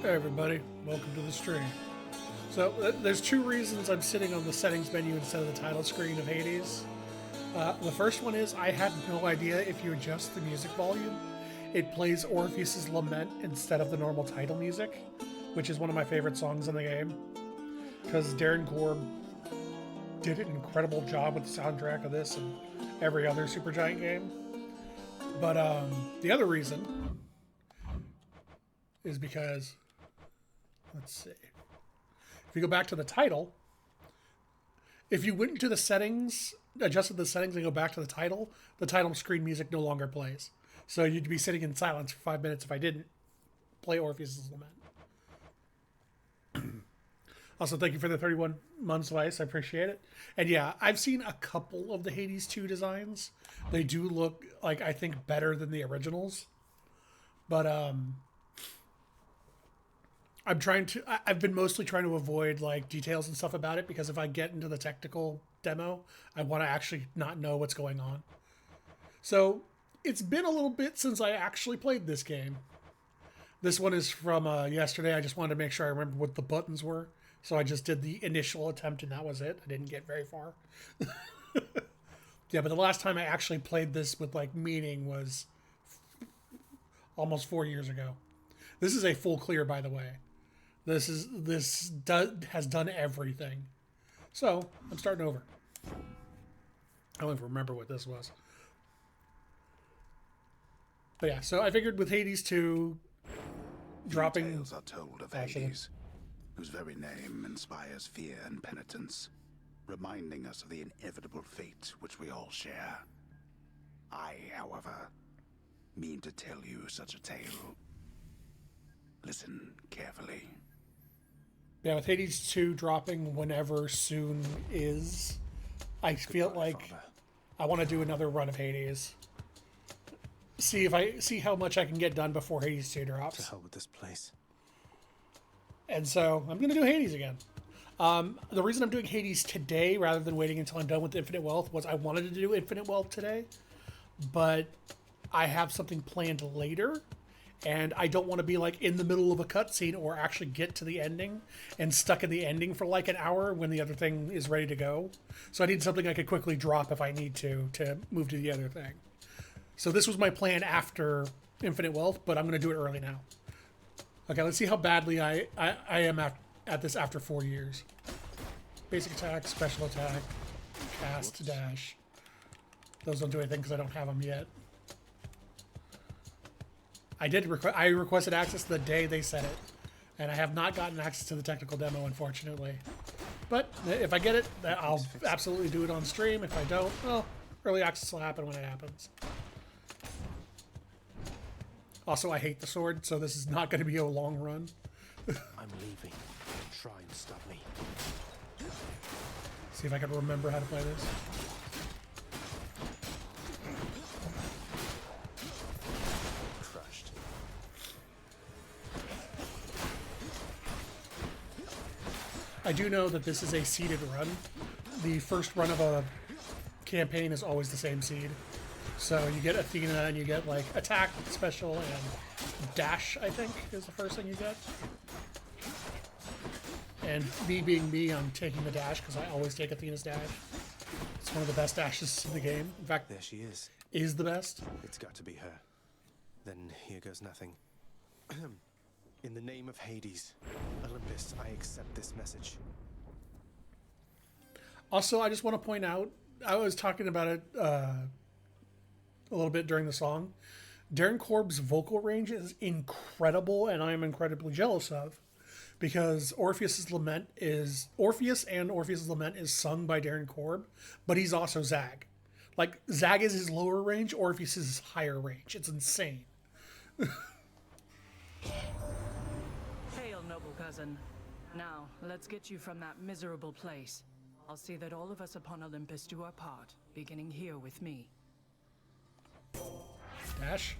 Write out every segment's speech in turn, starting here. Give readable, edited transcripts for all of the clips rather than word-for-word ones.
Hey everybody, welcome to the stream. So there's two reasons I'm sitting on the settings menu instead of the title screen of Hades. The first one is I had no idea if you adjust the music volume, it plays Orpheus's Lament instead of the normal title music, which is one of my favorite songs in the game. Because Darren Korb did an incredible job with the soundtrack of this and every other Supergiant game. But the other reason is because, let's see, if you go back to the title, if you went into the settings, adjusted the settings and go back to the title screen music no longer plays. So you'd be sitting in silence for 5 minutes if I didn't play Orpheus's Lament. Also, thank you for the 31 months of ice. I appreciate it. And yeah, I've seen a couple of the Hades 2 designs. They do look like, I think, better than the originals. But I've been mostly trying to avoid like details and stuff about it, because if I get into the technical demo, I want to actually not know what's going on. So it's been a little bit since I actually played this game. This one is from yesterday. I just wanted to make sure I remember what the buttons were. So I just did the initial attempt and that was it. I didn't get very far. Yeah, but the last time I actually played this with like meaning was almost 4 years ago. This is a full clear, by the way. Has done everything. So I'm starting over. I don't even remember what this was. But yeah, so I figured with Hades 2 dropping... Tales are told of Hades, whose very name inspires fear and penitence, reminding us of the inevitable fate which we all share. I, however, mean to tell you such a tale. Listen carefully. Yeah, with Hades 2 dropping whenever soon is, I feel like I want to do another run of Hades. See how much I can get done before Hades 2 drops. To hell with this place. And so I'm going to do Hades again. The reason I'm doing Hades today rather than waiting until I'm done with Infinite Wealth was I wanted to do Infinite Wealth today, but I have something planned later, and I don't want to be like in the middle of a cutscene or actually get to the ending and stuck in the ending for like an hour when the other thing is ready to go. So I need something I could quickly drop if I need to move to the other thing. So this was my plan after Infinite Wealth, but I'm going to do it early now. Okay, let's see how badly I am at this after 4 years. Basic attack, special attack, cast, dash. Those don't do anything because I don't have them yet. I requested access the day they said it, and I have not gotten access to the technical demo, unfortunately. But if I get it, I'll absolutely do it on stream. If I don't, well, early access will happen when it happens. Also, I hate the sword, so this is not going to be a long run. I'm leaving. Try and stop me. See if I can remember how to play this. Crushed. I do know that this is a seeded run. The first run of a campaign is always the same seed. So you get Athena and you get like attack, special, and dash, I think, is the first thing you get. And me being me, I'm taking the dash because I always take Athena's dash. It's one of the best dashes in the game. In fact, There she is. is the best. It's got to be her. Then here goes nothing. In the name of Hades, Olympus, I accept this message. Also, I just want to point out, I was talking about it a little bit during the song. Darren Korb's vocal range is incredible, and I am incredibly jealous of, because Orpheus and Orpheus's Lament is sung by Darren Korb, but he's also Zag. Like, Zag is his lower range, Orpheus is his higher range. It's insane. Hail, noble cousin. Now, let's get you from that miserable place. I'll see that all of us upon Olympus do our part, beginning here with me. Dash?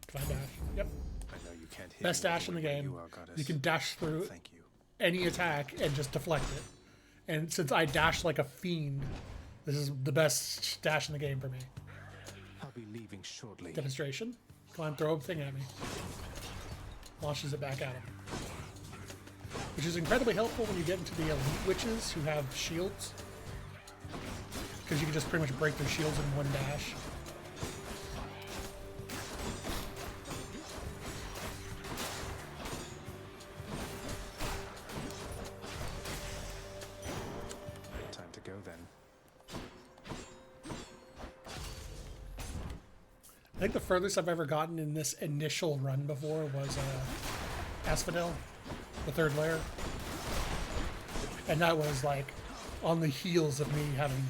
Can I dash? Yep. I know you can't hit Best me dash in the way game. You, are, goddess. You can dash through Thank you. any attack and just deflect it. And since I dash like a fiend, this is the best dash in the game for me. I'll be leaving shortly. Demonstration. Come on, throw a thing at me. Launches it back at him. Which is incredibly helpful when you get into the elite witches who have shields. Because you can just pretty much break their shields in one dash. Time to go then. I think the furthest I've ever gotten in this initial run before was Asphodel, the third layer. And that was like on the heels of me having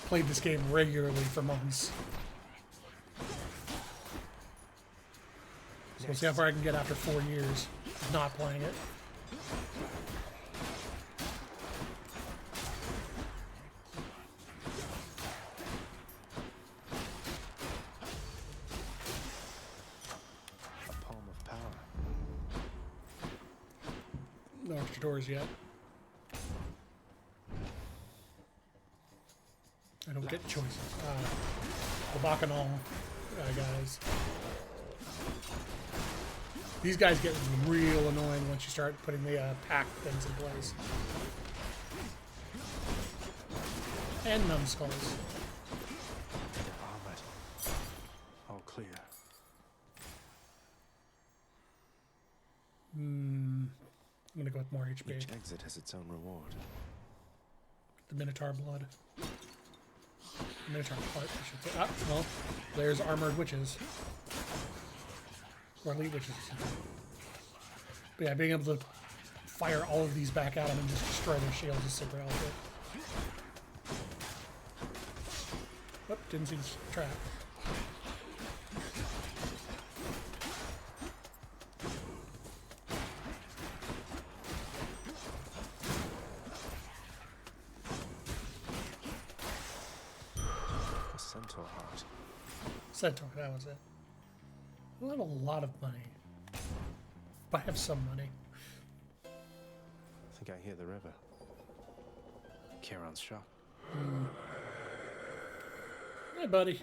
played this game regularly for months. So we'll see how far I can get after 4 years of not playing it. No extra doors yet. I don't get choices. The Bacchanal guys. These guys get real annoying once you start putting the pack things in place. And numbskulls. Armored. All clear. I'm gonna go with more HP. Each exit has its own reward. The Minotaur blood. Minotaur heart, I should say. Ah, well, there's armored witches. Or elite witches. But yeah, being able to fire all of these back at them and just destroy their shields is super helpful. Oh, didn't see this trap. A centaur heart. Centaur, that was it. I don't have a lot of money. But I have some money. I think I hear the river. Kieran's shop. Hey, buddy.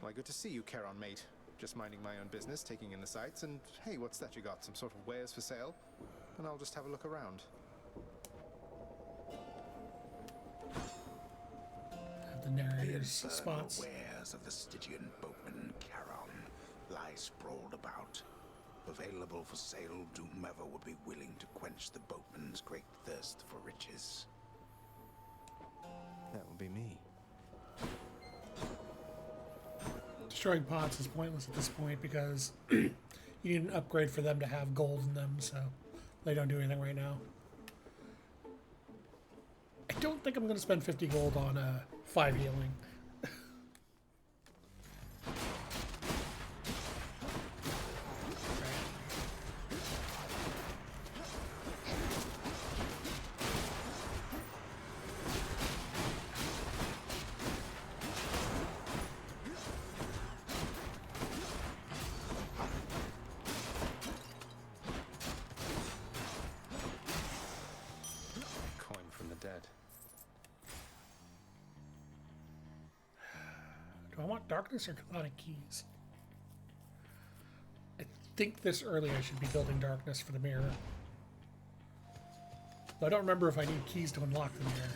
Why, good to see you, Kieran, mate. Just minding my own business, taking in the sights, and hey, what's that you got? Some sort of wares for sale? And I'll just have a look around. Have the narrator's The infernal spots. wares of the Stygian boatman Charon lie sprawled about. Available for sale to whomever would be willing to quench the boatman's great thirst for riches. That would be me. Destroying pots is pointless at this point because you need an upgrade for them to have gold in them, so they don't do anything right now. I don't think I'm going to spend 50 gold on 5 healing. Coin from the dead. Do I want darkness or chthonic keys? I think this early I should be building darkness for the mirror. But I don't remember if I need keys to unlock the mirror.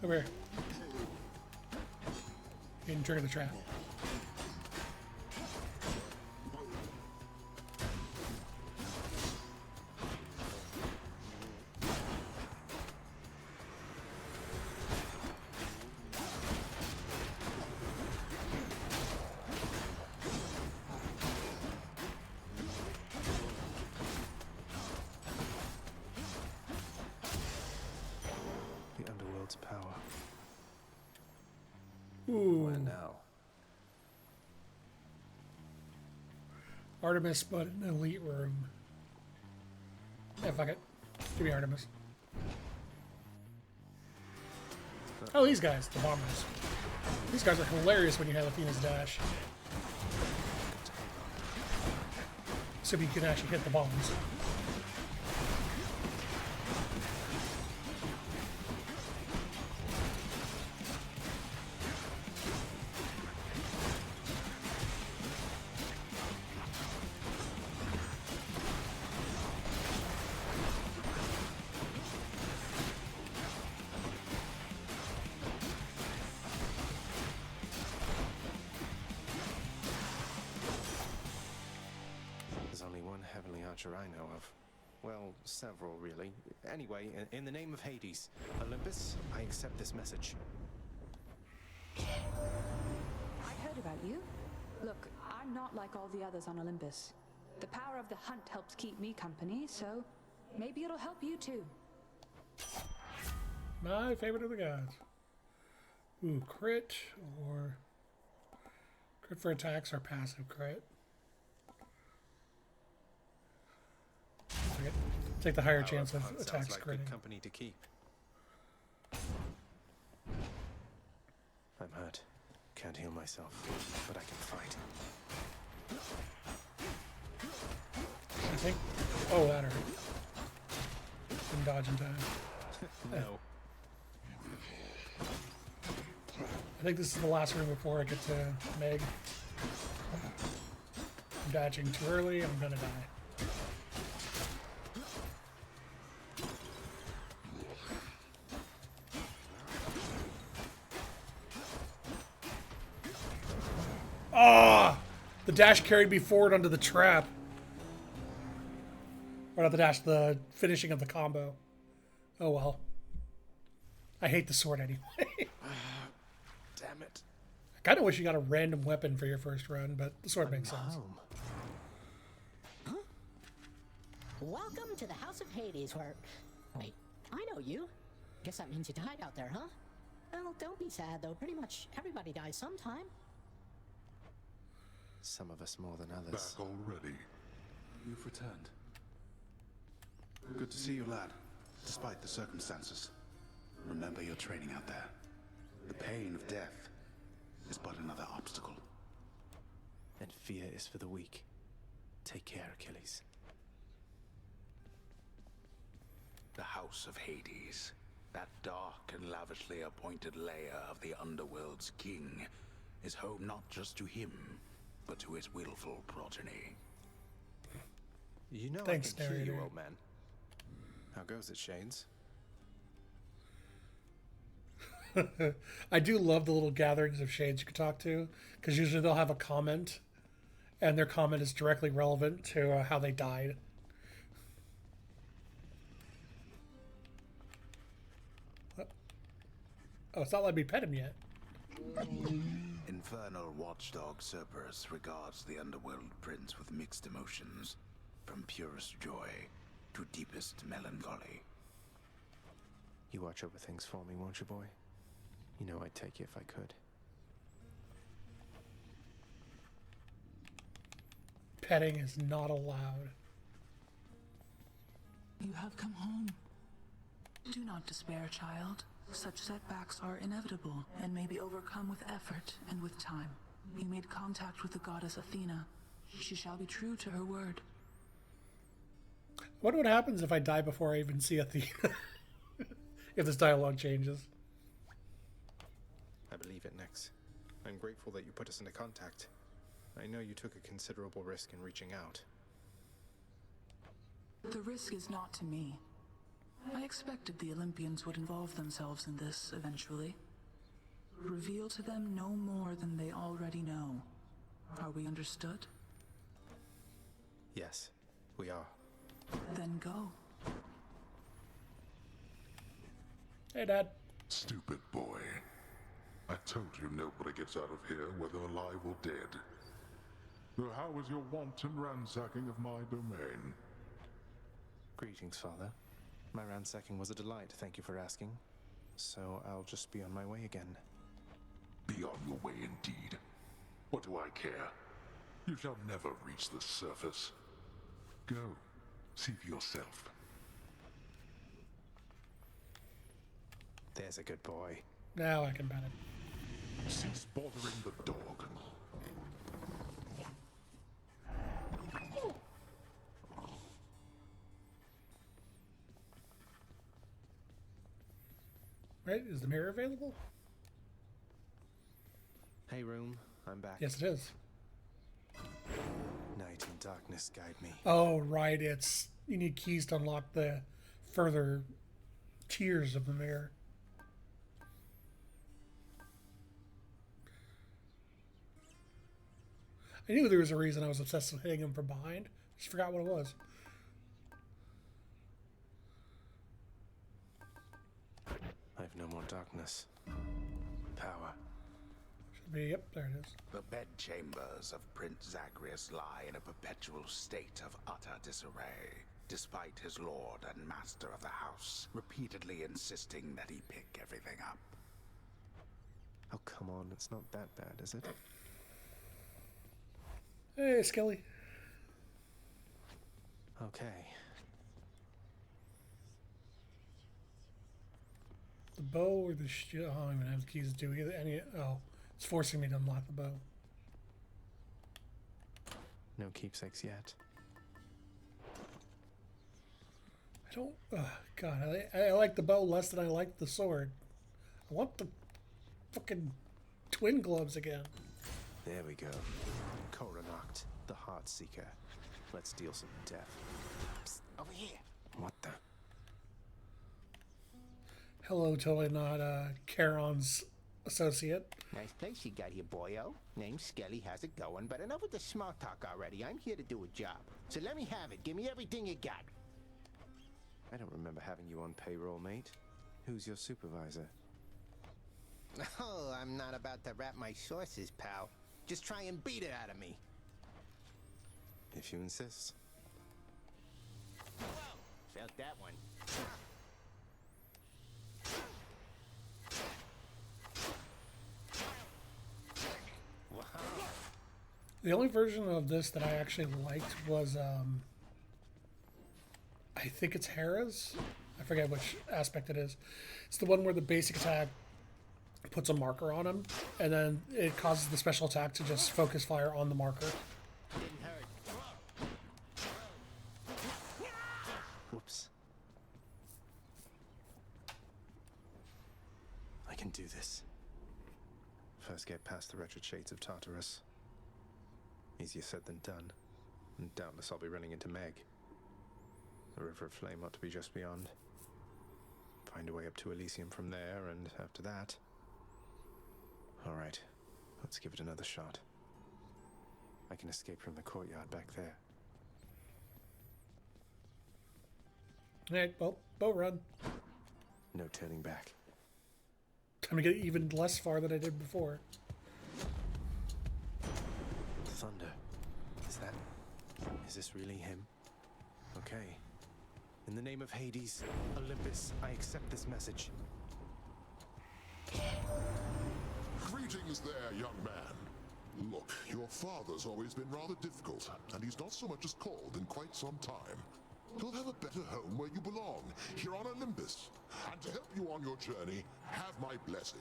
Over here. You didn't trigger the trap. The underworld's power. Ooh. Where now? Artemis, but an elite room. Yeah, fuck it. Give me Artemis. Oh, these guys, the bombers. These guys are hilarious when you have Athena's dash. So you can actually hit the bombs. There's only one heavenly archer I know of. Well, several, really. Anyway, in the name of Hades, Olympus, I accept this message. I heard about you. Look, I'm not like all the others on Olympus. The power of the hunt helps keep me company, so maybe it'll help you too. My favorite of the gods. Ooh, crit or crit for attacks or passive crit. it. Take the higher Power chance of hunt sounds attacks like critting. good company to keep. I'm hurt. Can't heal myself, but I can fight. I think. Oh, that hurt. Didn't dodge in time. No. I think this is the last room before I get to Meg. I'm dodging too early. I'm gonna die. Ah! The dash carried me forward onto the trap. Or not the dash, the finishing of the combo. Oh well. I hate the sword anyway. Damn it. I kind of wish you got a random weapon for your first run, but the sword makes sense. Home. Welcome to the House of Hades, where... Wait, I know you. Guess that means you died out there, huh? Well, don't be sad, though. Pretty much everybody dies sometime. Some of us more than others. Back already. You've returned. Good to see you, lad. Despite the circumstances. Remember your training out there. The pain of death is but another obstacle. And fear is for the weak. Take care, Achilles. The House of Hades. That dark and lavishly appointed lair of the Underworld's king is home not just to him, but to his willful progeny. You know Thanks, I can hear you, narrator. old man. How goes it, Shades? I do love the little gatherings of shades you can talk to, because usually they'll have a comment, and their comment is directly relevant to how they died. Oh, it's not letting me pet him yet. Infernal watchdog Cerberus regards the Underworld Prince with mixed emotions, from purest joy to deepest melancholy. You watch over things for me, won't you, boy? You know I'd take you if I could. Petting is not allowed. You have come home. Do not despair, child. Such setbacks are inevitable and may be overcome with effort and with time. You made contact with the goddess Athena. She shall be true to her word. I wonder what happens if I die before I even see Athena. If this dialogue changes. I believe it, Nex. I'm grateful that you put us into contact. I know you took a considerable risk in reaching out. The risk is not to me. I expected the Olympians would involve themselves in this eventually. Reveal to them no more than they already know. Are we understood? Yes, we are. Then go. Hey, Dad. Stupid boy. I told you nobody gets out of here, whether alive or dead. Though how was your wanton ransacking of my domain? Greetings, Father. My ransacking was a delight, thank you for asking. So I'll just be on my way again. Be on your way indeed. What do I care? You shall never reach the surface. Go. See for yourself. There's a good boy. Now I can pet him. Cease bothering the dog. Right? Is the mirror available? Hey, room. I'm back. Yes, it is. Night and darkness guide me. Oh, right. It's you need keys to unlock the further tiers of the mirror. I knew there was a reason I was obsessed with hitting him from behind. Just forgot what it was. I've no more darkness. Power. Should be, yep, there it is. The bedchambers of Prince Zagreus lie in a perpetual state of utter disarray, despite his lord and master of the house repeatedly insisting that he pick everything up. Oh, come on. It's not that bad, is it? Hey, Skelly. Okay. The bow or the shield? Oh, I don't even have the keys to do either. Oh, it's forcing me to unlock the bow. No keepsakes yet. I don't. God, I like the bow less than I like the sword. I want the fucking twin gloves again. There we go. Coronacht, the Heart Seeker. Let's deal some death. Psst, over here. What the? Hello, totally not Charon's associate. Nice place you got here, boyo. Name's Skelly, how's it going? But enough with the small talk already. I'm here to do a job. So let me have it. Give me everything you got. I don't remember having you on payroll, mate. Who's your supervisor? Oh, I'm not about to wrap my sources, pal. Just try and beat it out of me. If you insist. Felt that one. Wow. The only version of this that I actually liked was, I think it's Hera's. I forget which aspect it is. It's the one where the basic attack puts a marker on him, and then it causes the special attack to just focus fire on the marker. Didn't hurt. Whoops. I can do this. First get past the wretched shades of Tartarus. Easier said than done. And doubtless I'll be running into Meg. The River of Flame ought to be just beyond. Find a way up to Elysium from there, and after that... Alright, let's give it another shot. I can escape from the courtyard back there. Alright, well, bow run. No turning back. Time to get even less far than I did before. Thunder. Is this really him? Okay. In the name of Hades, Olympus, I accept this message. Greetings there, young man. Look, your father's always been rather difficult, and he's not so much as called in quite some time. You'll have a better home where you belong, here on Olympus. And to help you on your journey, have my blessing.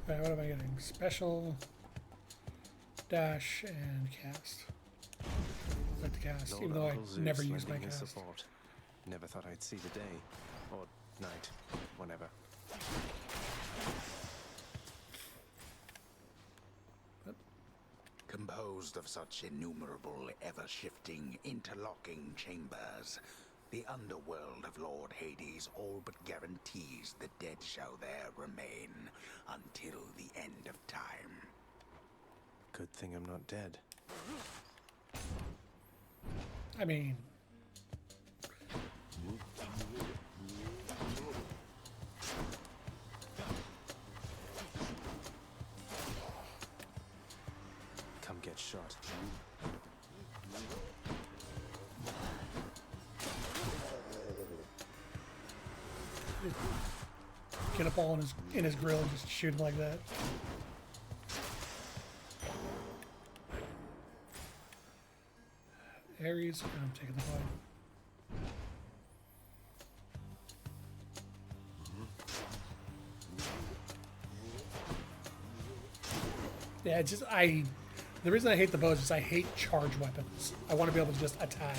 Alright, what am I getting? Special, dash, and cast. I like the cast, Lord even though I Uncle Zeus never use my lending his cast. support. Never thought I'd see the day. Or night. Whenever. Composed of such innumerable, ever-shifting, interlocking chambers, the underworld of Lord Hades all but guarantees the dead shall there remain until the end of time. Good thing I'm not dead. I mean... Come get shot. Get up all in his grill and just shoot him like that. Ares, I'm taking the point. Yeah, it's just the reason I hate the bow is just I hate charge weapons. I want to be able to just attack,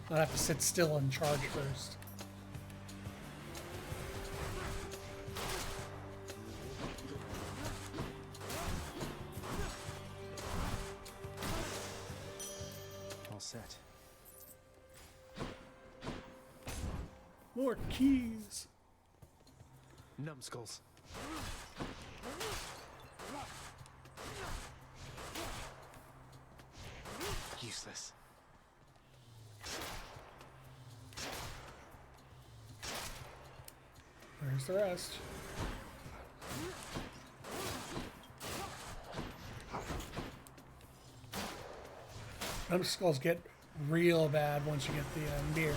not have to sit still and charge first. All set. More keys. Numbskulls. Useless. Where's the rest? Numbskulls get real bad once you get the mirror.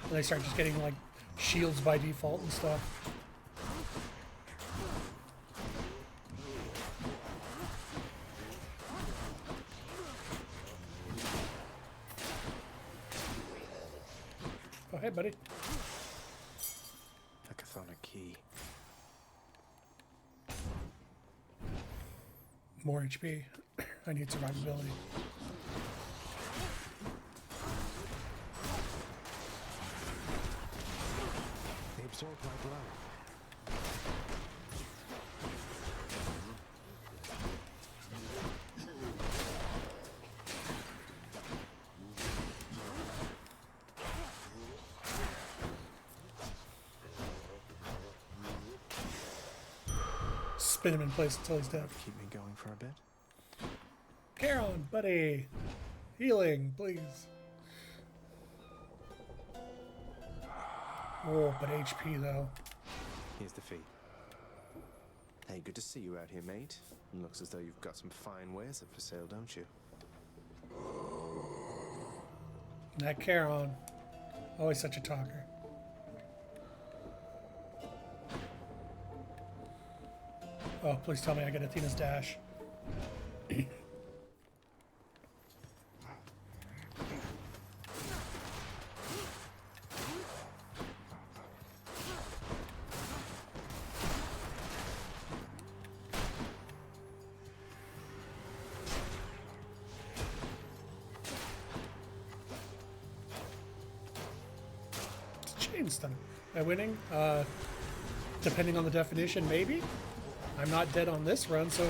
And they start just getting like shields by default and stuff. Oh, hey, buddy. Chthonic key. More HP. I need survivability. They absorbed my blow. Spin him in place until he's dead. Keep me going for a bit. Charon, buddy. Healing, please. Oh, but HP though. Here's the fee. Hey, good to see you out here, mate. Looks as though you've got some fine wares up for sale, don't you? That Charon. Always such a talker. Oh, please tell me I get Athena's dash. Chainstone. Am I winning? Depending on the definition, maybe? I'm not dead on this run, so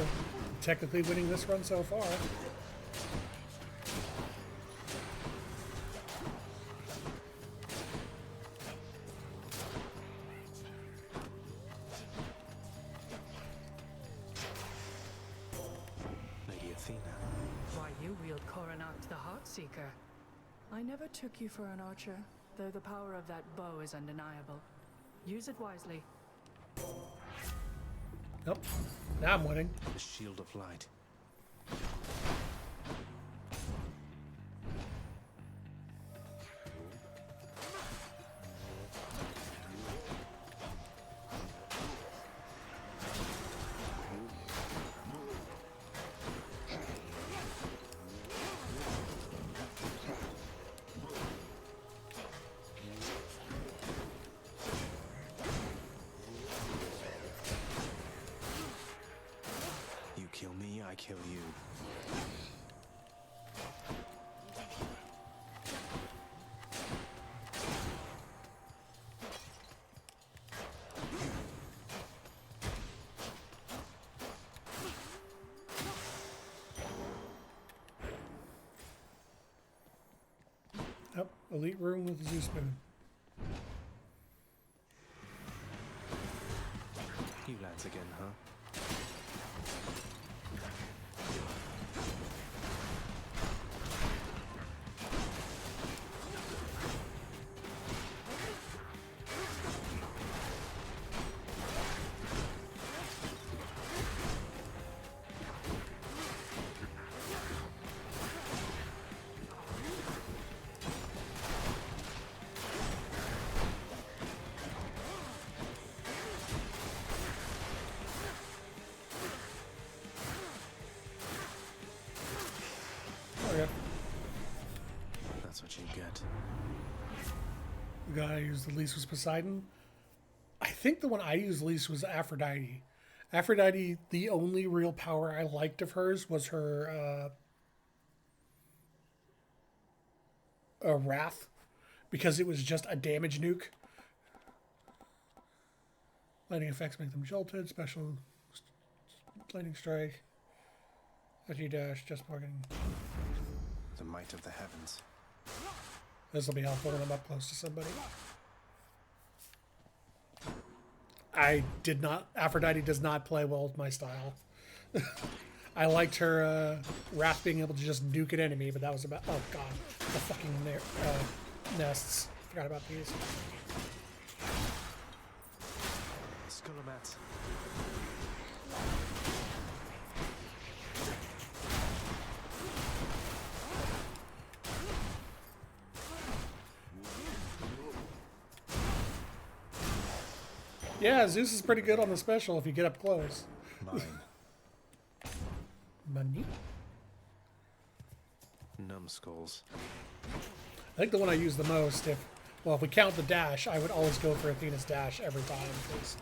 technically winning this run so far. Lady Athena. Why, you wield Coronax the Heartseeker. I never took you for an archer, though the power of that bow is undeniable. Use it wisely. Nope. Now I'm winning. The Shield of Light. You kill me, I kill you. Yep. Elite room with Zeus Moon. You lads again, huh? Okay. That's what you get. The guy I used the least was Poseidon. I think the one I used the least was Aphrodite. Aphrodite, the only real power I liked of hers was her Wrath, because it was just a damage nuke. Lightning effects make them jolted. Special lightning strike. Edgy dash, just bargaining. The might of the heavens. This will be helpful when I'm up close to somebody. I did not. Aphrodite does not play well with my style. I liked her Wrath being able to just nuke an enemy, but that was about. Oh god, the fucking nests. Forgot about these. Skullamat. Yeah, Zeus is pretty good on the special if you get up close. Mine. Money. Numbskulls. I think the one I use the most, if Well, if we count the dash, I would always go for Athena's dash every time, because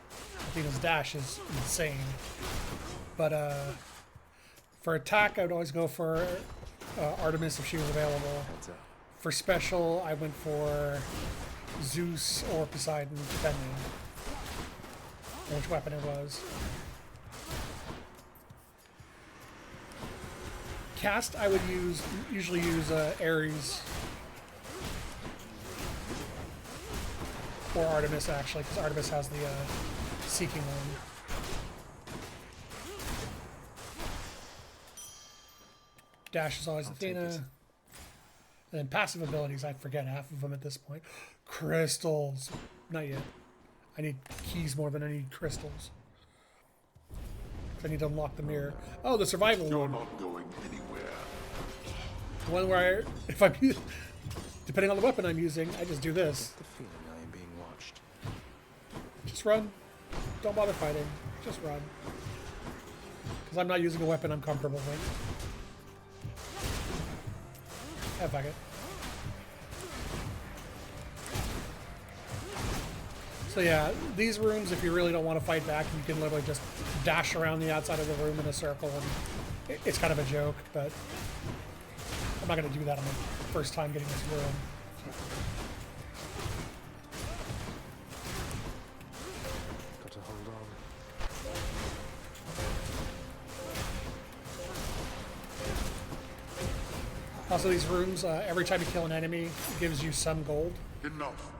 Athena's dash is insane. But for attack, I would always go for Artemis if she was available. Heads up. For special, I went for Zeus or Poseidon, depending on which weapon it was. Cast, I would usually use Ares or Artemis, actually, because Artemis has the Seeking one. Dash is always I'll take Athena. it. And then passive abilities, I forget half of them at this point. Crystals. Not yet. I need keys more than I need crystals. I need to unlock the mirror. Oh, the survival You're one. not going anywhere. The one where if I'm depending on the weapon I'm using, I just do this. The feeling I am being watched. Just run. Don't bother fighting. Just run. Because I'm not using a weapon I'm comfortable with. Yeah, fuck it. So yeah, these rooms, if you really don't want to fight back, you can literally just dash around the outside of the room in a circle, and it's kind of a joke, but I'm not going to do that on my first time getting this room. Got to hold on. Also, these rooms, every time you kill an enemy, it gives you some gold. Enough.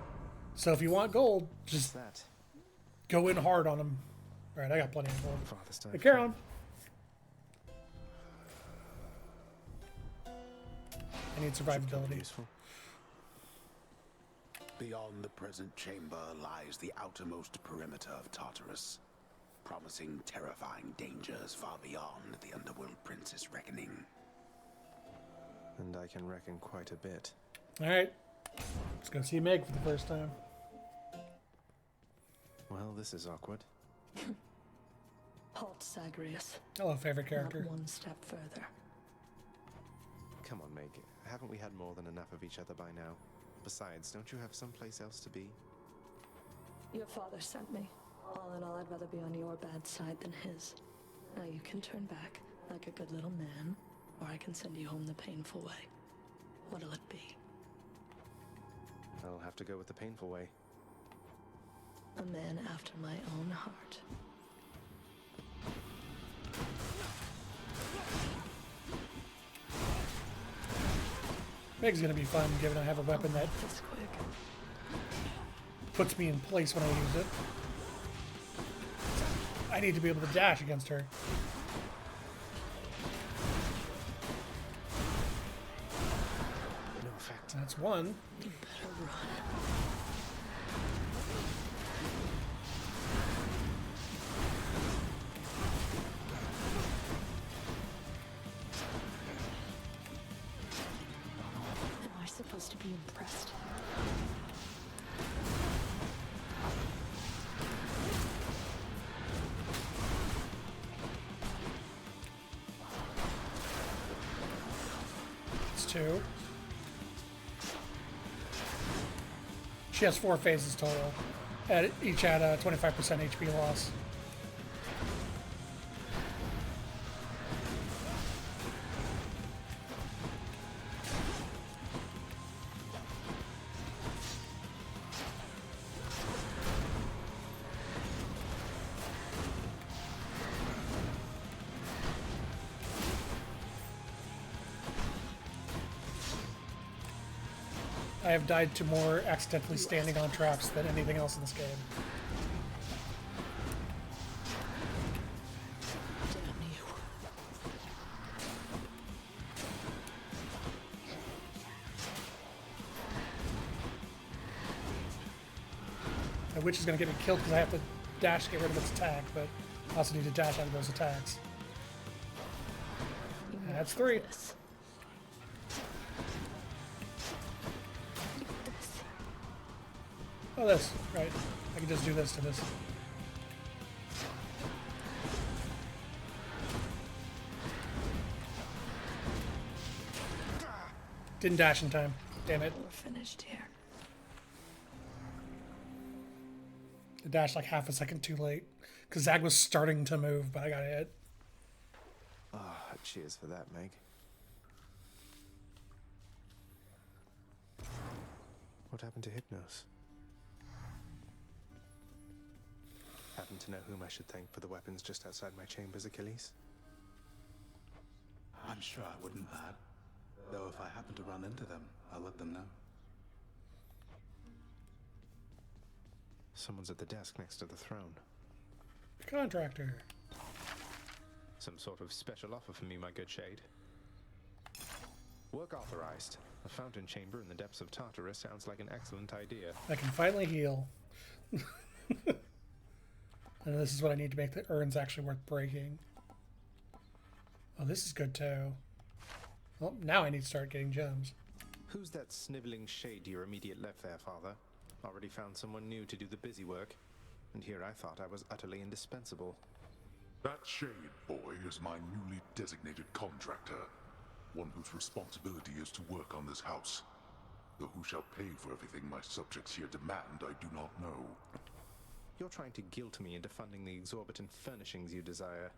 So if you want gold, What's just that? go in hard on them. All right, I got plenty of gold. Father's Day. Hey, carry on. I need survivability. Useful. Beyond the present chamber lies the outermost perimeter of Tartarus, promising terrifying dangers far beyond the Underworld Prince's reckoning. And I can reckon quite a bit. All right, let's go see Meg for the first time. Well, this is awkward. Halt, Zagreus. Hello, favorite character. Not one step further. Come on, Meg. Haven't we had more than enough of each other by now? Besides, don't you have someplace else to be? Your father sent me. All in all, I'd rather be on your bad side than his. Now you can turn back like a good little man, or I can send you home the painful way. What'll it be? I'll have to go with the painful way. A man after my own heart. Meg's gonna be fun, given I have a weapon that This quick. puts me in place when I use it. I need to be able to dash against her. No effect. That's one. You better run. Am I supposed to be impressed? It's two. She has 4 phases total. Each at a 25% HP loss. I have died to more accidentally standing on traps than anything else in this game. Damn you. The witch is going to get me killed because I have to dash to get rid of its attack, but I also need to dash out of those attacks. And that's 3. This. Oh, this. Right. I can just do this to this. Didn't dash in time. Damn it. We're finished here. I dashed like half a second too late because Zag was starting to move, but I got hit. Ah, cheers for that, Meg. What happened to Hypnos? Happen to know whom I should thank for the weapons just outside my chambers, Achilles? I'm sure I wouldn't, lad. Though if I happen to run into them, I'll let them know. Someone's at the desk next to the throne. Contractor. Some sort of special offer for me, my good shade. Work authorized. A fountain chamber in the depths of Tartarus sounds like an excellent idea. I can finally heal. And this is what I need to make the urns actually worth breaking. Oh, this is good too. Well, now I need to start getting gems. Who's that sniveling shade to your immediate left there, father? Already found someone new to do the busy work. And here I thought I was utterly indispensable. That shade boy is my newly designated contractor. One whose responsibility is to work on this house. Though who shall pay for everything my subjects here demand, I do not know. You're trying to guilt me into funding the exorbitant furnishings you desire.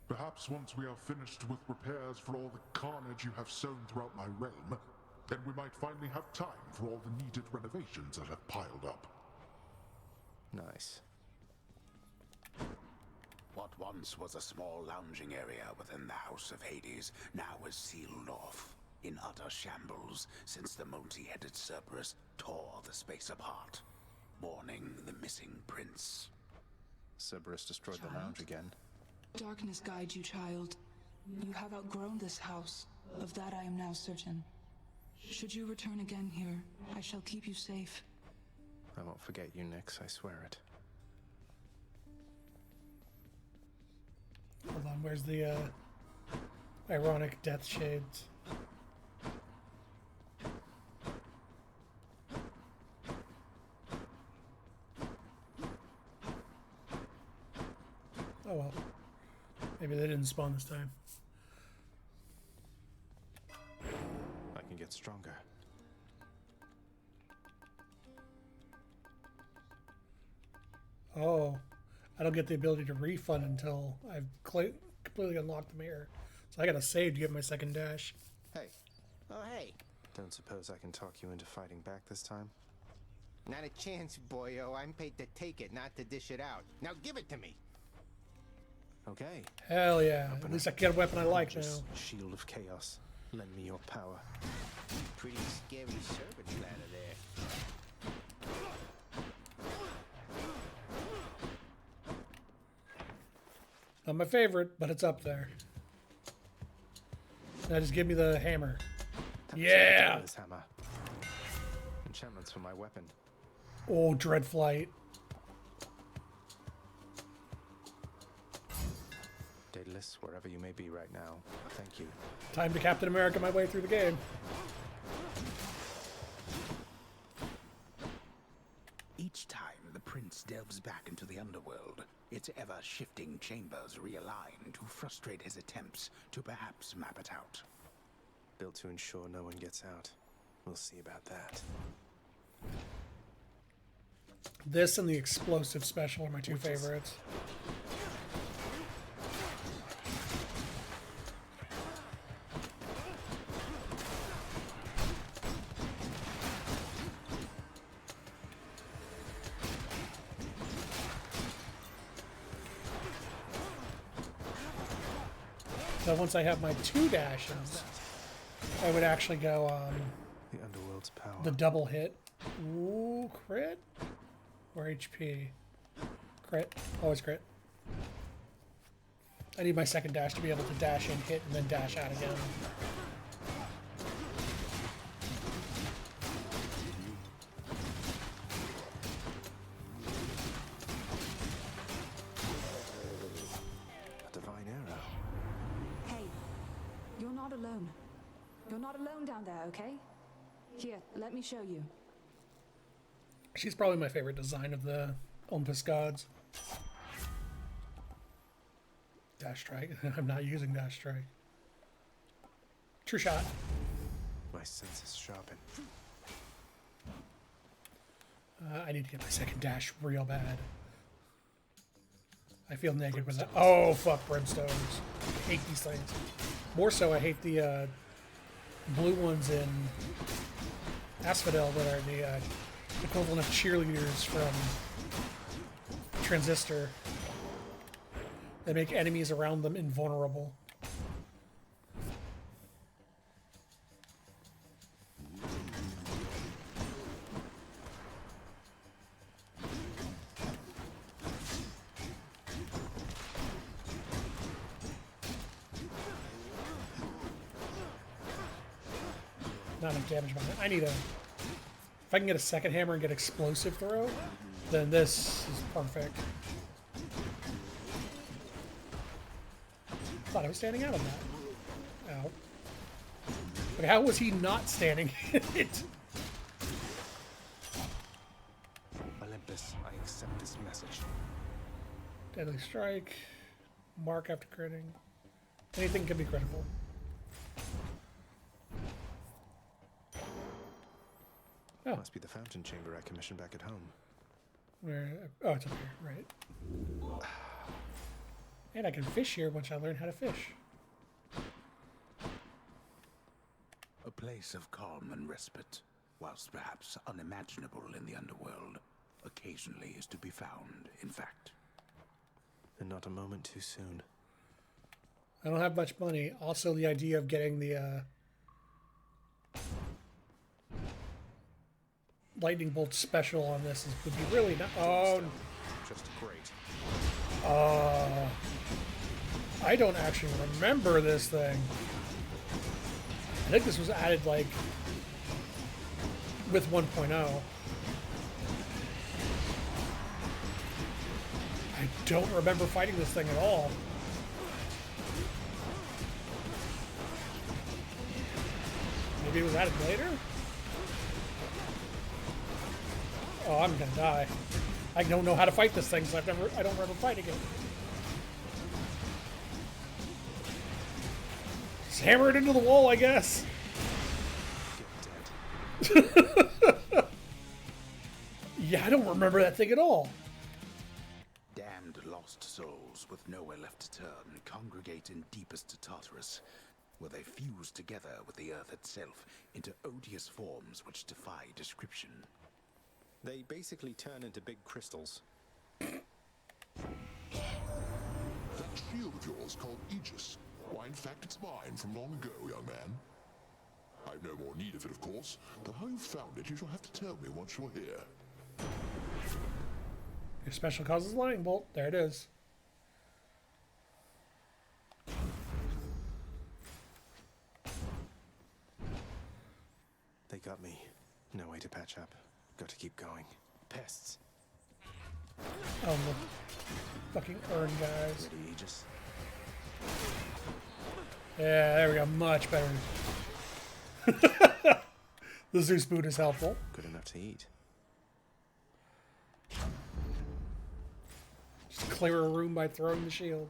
Perhaps once we are finished with repairs for all the carnage you have sown throughout my realm, then we might finally have time for all the needed renovations that have piled up. Nice. What once was a small lounging area within the House of Hades now is sealed off, in utter shambles, since the multi-headed Cerberus tore the space apart, mourning the missing prince. Cerberus destroyed the lounge again. Darkness guide you, child. You have outgrown this house. Of that I am now certain. Should you return again here, I shall keep you safe. I won't forget you, Nyx, I swear it. Hold on, where's the ironic death shades? Oh well. Maybe they didn't spawn this time. I can get stronger. Oh, I don't get the ability to refund until I've completely unlocked the mirror. So I gotta save to get my second dash. Hey. Oh, hey. Don't suppose I can talk you into fighting back this time? Not a chance, boyo. I'm paid to take it, not to dish it out. Now give it to me. Okay. Hell yeah. At least I can get a weapon I like now. Just shield of chaos. Lend me your power. Pretty scary servant ladder there. Not my favorite, but it's up there. Now just give me the hammer. Yeah! This hammer. Enchantments for my weapon. Oh, Dreadflight. Daedalus, wherever you may be right now, thank you. Time to Captain America my way through the game. Each time the prince delves back into the underworld, its ever-shifting chambers realign to frustrate his attempts to perhaps map it out. Built to ensure no one gets out. We'll see about that. This and the explosive special are my two favorites. So once I have my two dashes, I would actually go The underworld's power. the double hit. Ooh, crit? Or HP? Crit. Always crit. I need my second dash to be able to dash in, hit, and then dash out again. A divine arrow. Hey, you're not alone. You're not alone down there, okay? Here, let me show you. She's probably my favorite design of the Olympus gods. Dash strike. I'm not using dash strike. True shot. My senses sharpen. I need to get my second dash real bad. I feel naked with that. Oh, fuck, brimstones. I hate these things. More so, I hate the blue ones in Asphodel that are the equivalent of cheerleaders from Transistor. They make enemies around them invulnerable. Not enough damage behind it. I need a... If I can get a second hammer and get explosive throw, then this is perfect. Thought I was standing out of that. Ow. Okay, how was he not standing in it? Olympus, I accept this message. Deadly strike. Mark after critting. Anything can be critical. Oh. Must be the fountain chamber I commissioned back at home. Where? Oh, it's up here, right. And I can fish here once I learn how to fish. A place of calm and respite, whilst perhaps unimaginable in the underworld, occasionally is to be found, in fact. And not a moment too soon. I don't have much money. Also, the idea of getting the lightning bolt special on this would be really not. Oh, just great. I don't actually remember this thing. I think this was added like with 1.0. I don't remember fighting this thing at all. Maybe it was added later? Oh, I'm gonna die. I don't know how to fight this thing, so I don't remember fighting it. Just hammer it into the wall, I guess. Yeah, I don't remember that thing at all. Damned lost souls with nowhere left to turn congregate in deepest Tartarus, where they fuse together with the earth itself into odious forms which defy description. They basically turn into big crystals. That shield of yours called Aegis. Why, in fact, it's mine from long ago, young man. I've no more need of it, of course, but how you found it you shall have to tell me once you're here. Your special causes lightning bolt. There it is. They got me. No way to patch up. Got to keep going. Pests. Oh, the fucking urn guys. Ready, Aegis? Yeah, there we go. Much better. The Zeus boot is helpful. Good enough to eat. Just clear a room by throwing the shield.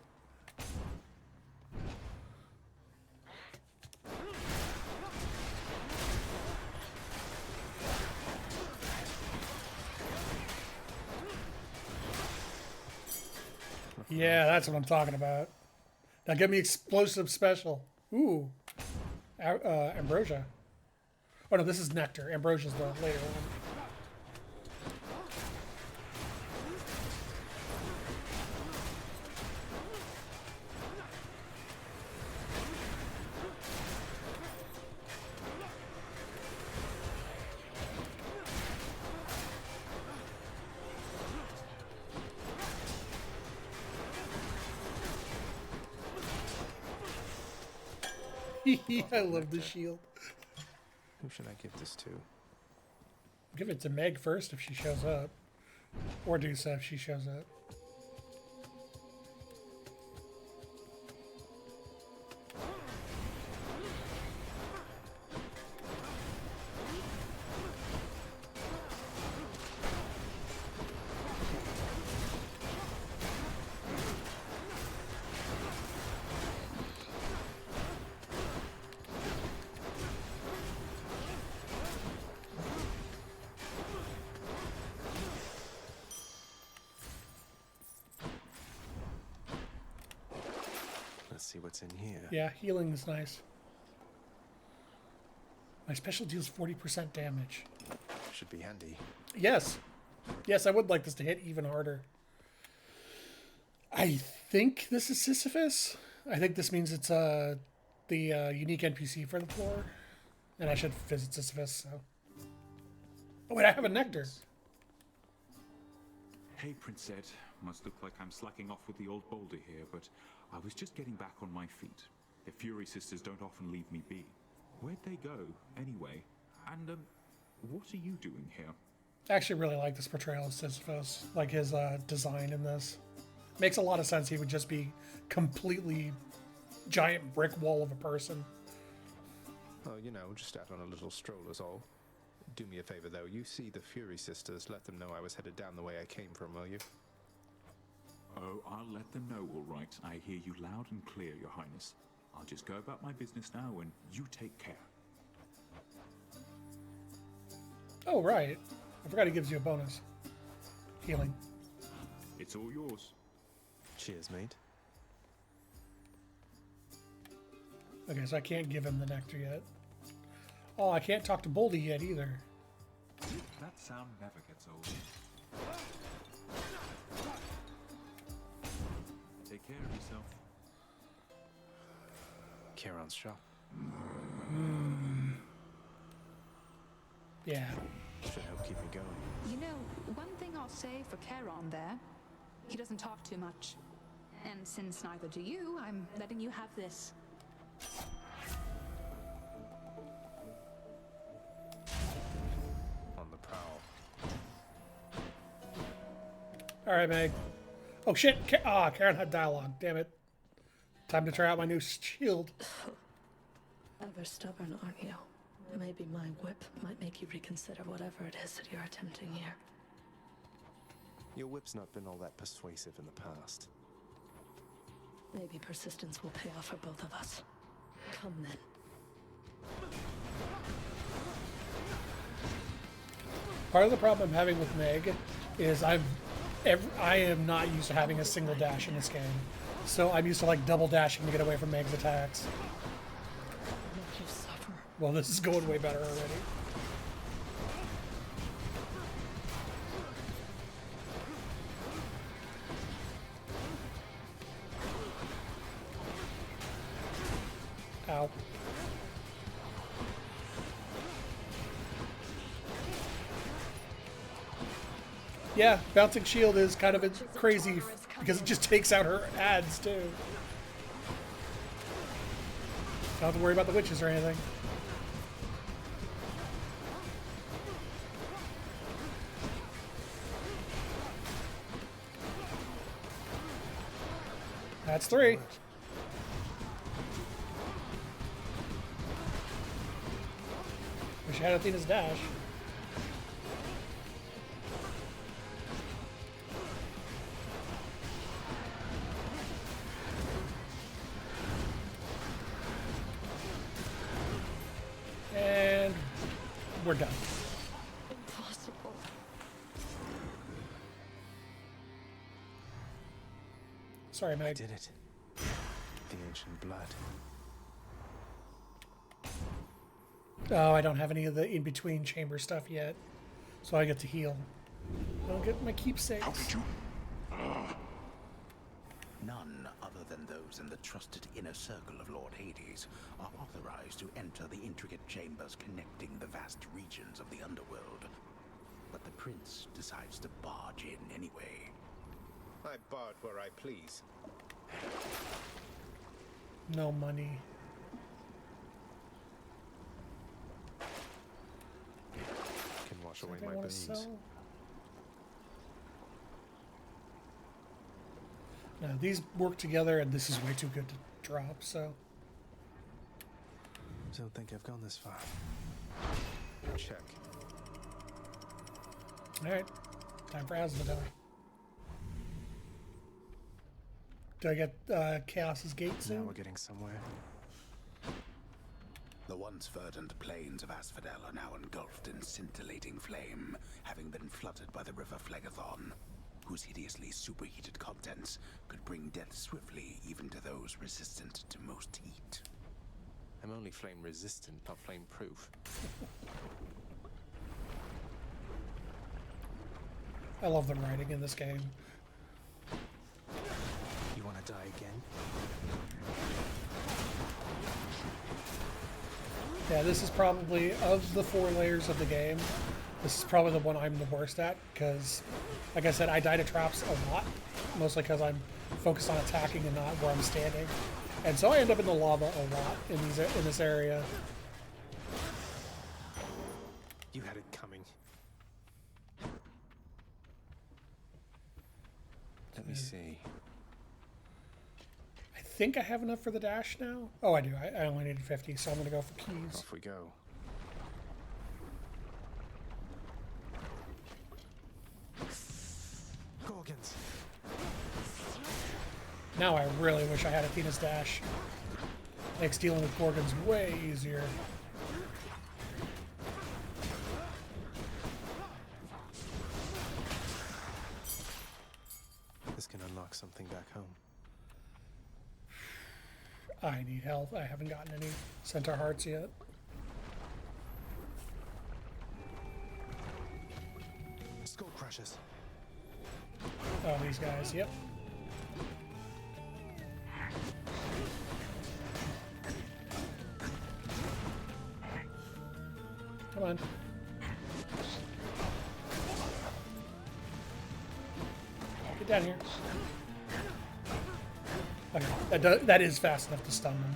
Yeah, that's what I'm talking about. Now give me explosive special. Ooh. Ambrosia. Oh no, this is Nectar. Ambrosia's the later one. I love the shield. Who should I give this to? Give it to Meg first if she shows up. Or Dusa if she shows up. see what's in here. Yeah, healing is nice. My special deals 40% damage. Should be handy. Yes. Yes, I would like this to hit even harder. I think this is Sisyphus. I think this means it's the unique NPC for the floor. And I should visit Sisyphus, so. Oh, wait, I have a nectar. Hey, Prince Ed. Must look like I'm slacking off with the old boulder here, but I was just getting back on my feet. The Fury Sisters don't often leave me be. Where'd they go, anyway? And, what are you doing here? I actually really like this portrayal of Sisyphus. Like his design in this. Makes a lot of sense. He would just be completely giant brick wall of a person. Oh, you know, just out on a little stroll is all. Do me a favor, though. You see the Fury Sisters, let them know I was headed down the way I came from, will you? Oh, I'll let them know, all right. I hear you loud and clear, Your Highness. I'll just go about my business now, and you take care. Oh, right. I forgot he gives you a bonus. Healing. It's all yours. Cheers, mate. Okay, so I can't give him the nectar yet. Oh, I can't talk to Boldy yet either. That sound never gets old. Take care of yourself. Charon's shop. Yeah. Should help keep me going. You know, one thing I'll say for Charon there, he doesn't talk too much. And since neither do you, I'm letting you have this. On the prowl. Alright, Meg. Oh, shit. Charon had dialogue. Damn it. Time to try out my new shield. Ever stubborn, aren't you? Maybe my whip might make you reconsider whatever it is that you're attempting here. Your whip's not been all that persuasive in the past. Maybe persistence will pay off for both of us. Come then. Part of the problem I'm having with Meg is I am not used to having a single dash in this game. So I'm used to like double dashing to get away from Meg's attacks. Make you suffer. Well, this is going way better already. Ow. Yeah, bouncing shield is kind of crazy because it just takes out her ads too. Don't have to worry about the witches or anything. That's 3. Wish I had Athena's dash. And we're done. Impossible. Sorry, I Meg. did it. The ancient blood. Oh, I don't have any of the in-between chamber stuff yet, so I get to heal. I don't get my keepsakes. How did you? None other than those in the trusted inner circle of Lord Hades are authorized to enter the intricate chambers connecting the vast regions of the underworld. But the prince decides to barge in anyway. I barge where I please. No money. Can wash away Something I my wanna bones. sell? No, these work together, and this is way too good to drop, so. Don't think I've gone this far. Check. Alright. Time for Asmodai. Do I get Chaos's Gate Now soon? we're getting somewhere. The once verdant plains of Asphodel are now engulfed in scintillating flame, having been flooded by the river Phlegethon. whose hideously superheated contents could bring death swiftly even to those resistant to most heat. I'm only flame resistant, not flame proof. I love the writing in this game. You want to die again? Yeah, this is probably, of the 4 layers of the game, this is probably the one I'm the worst at, because, like I said, I die to traps a lot, mostly because I'm focused on attacking and not where I'm standing. And so I end up in the lava a lot in this area. You had it coming. Let me see. I think I have enough for the dash now. Oh, I do. I only needed 50, so I'm going to go for keys. Off we go. Gorgons. Now I really wish I had Athena's dash. Makes dealing with Gorgons way easier. This can unlock something back home. I need health. I haven't gotten any Centaur Hearts yet. Skull Crushers. Oh, these guys. Yep. Come on. Get down here. Okay, that is fast enough to stun them.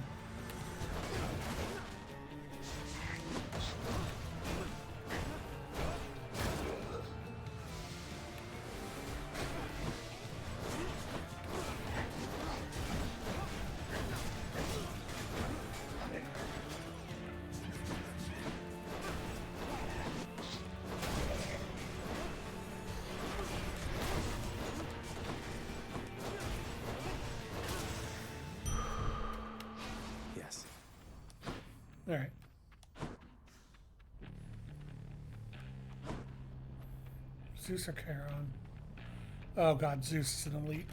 Yes. All right. Zeus or Charon? Oh god, Zeus is an elite.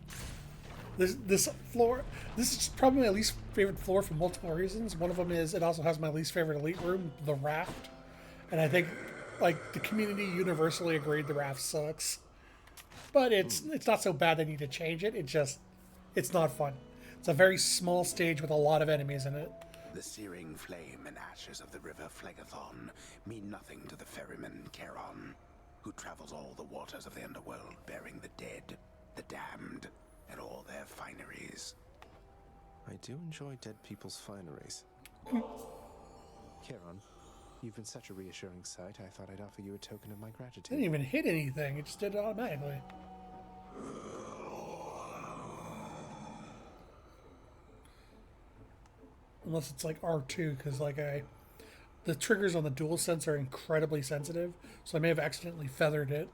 This floor, this is probably my least favorite floor for multiple reasons. One of them is it also has my least favorite elite room, the raft. And I think, like, the community universally agreed the raft sucks. But it's not so bad they need to change it. It's not fun. It's a very small stage with a lot of enemies in it. The searing flame and ashes of the river Phlegethon mean nothing to the ferryman Charon, who travels all the waters of the underworld bearing the dead, the damned, and all their fineries. I do enjoy dead people's fineries. Charon, you've been such a reassuring sight, I thought I'd offer you a token of my gratitude. Didn't even hit anything. It just did it automatically. Unless it's like R2, because like the triggers on the DualSense are incredibly sensitive, so I may have accidentally feathered it.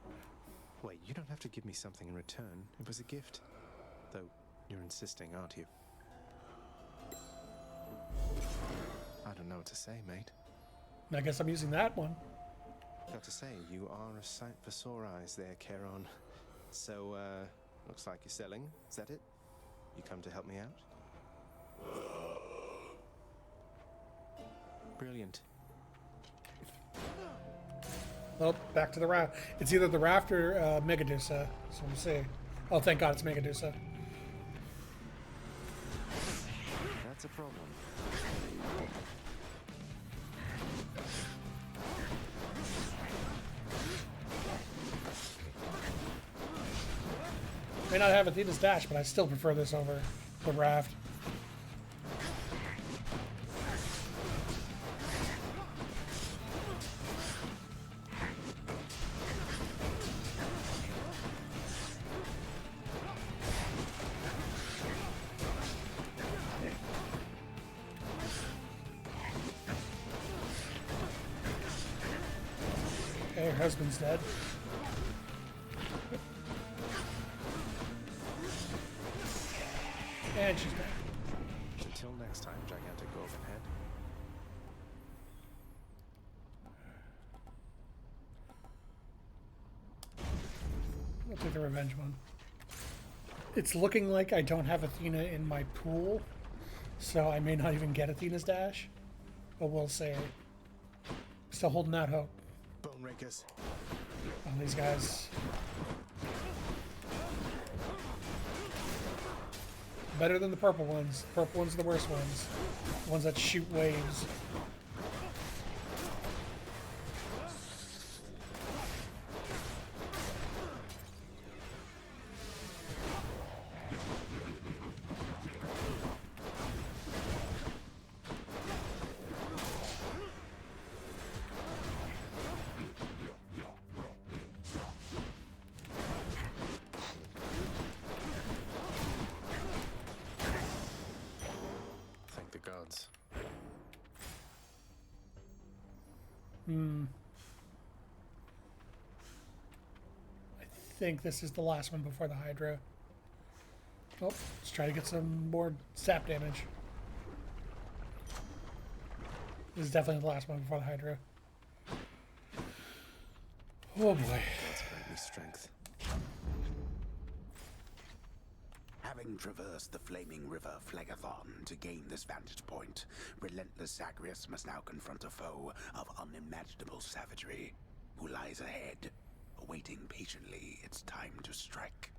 Wait, you don't have to give me something in return. It was a gift. Though, you're insisting, aren't you? I don't know what to say, mate. I guess I'm using that one. Got to say, you are a sight for sore eyes there, Charon. So, looks like you're selling. Is that it? You come to help me out? Brilliant. Well, back to the raft. It's either the raft or Megadusa, so we'll see. Oh, thank God it's Megadusa. That's a problem. May not have Athena's dash, but I still prefer this over the raft. Okay, her husband's dead. And she's dead. Until next time, gigantic Gorgon head. We'll Take the revenge one. It's looking like I don't have Athena in my pool, so I may not even get Athena's dash, but we'll see. Still holding out hope. Bone rakers. On these guys. Better than the purple ones. The purple ones are the worst ones. The ones that shoot waves. Thank the gods. I think this is the last one before the Hydra. Oh, let's try to get some more sap damage. This is definitely the last one before the Hydra. Oh boy. Gods grant me strength. Having traversed the flaming river Phlegethon to gain this vantage point, relentless Zagreus must now confront a foe of unimaginable savagery, who lies ahead, awaiting patiently its time to strike.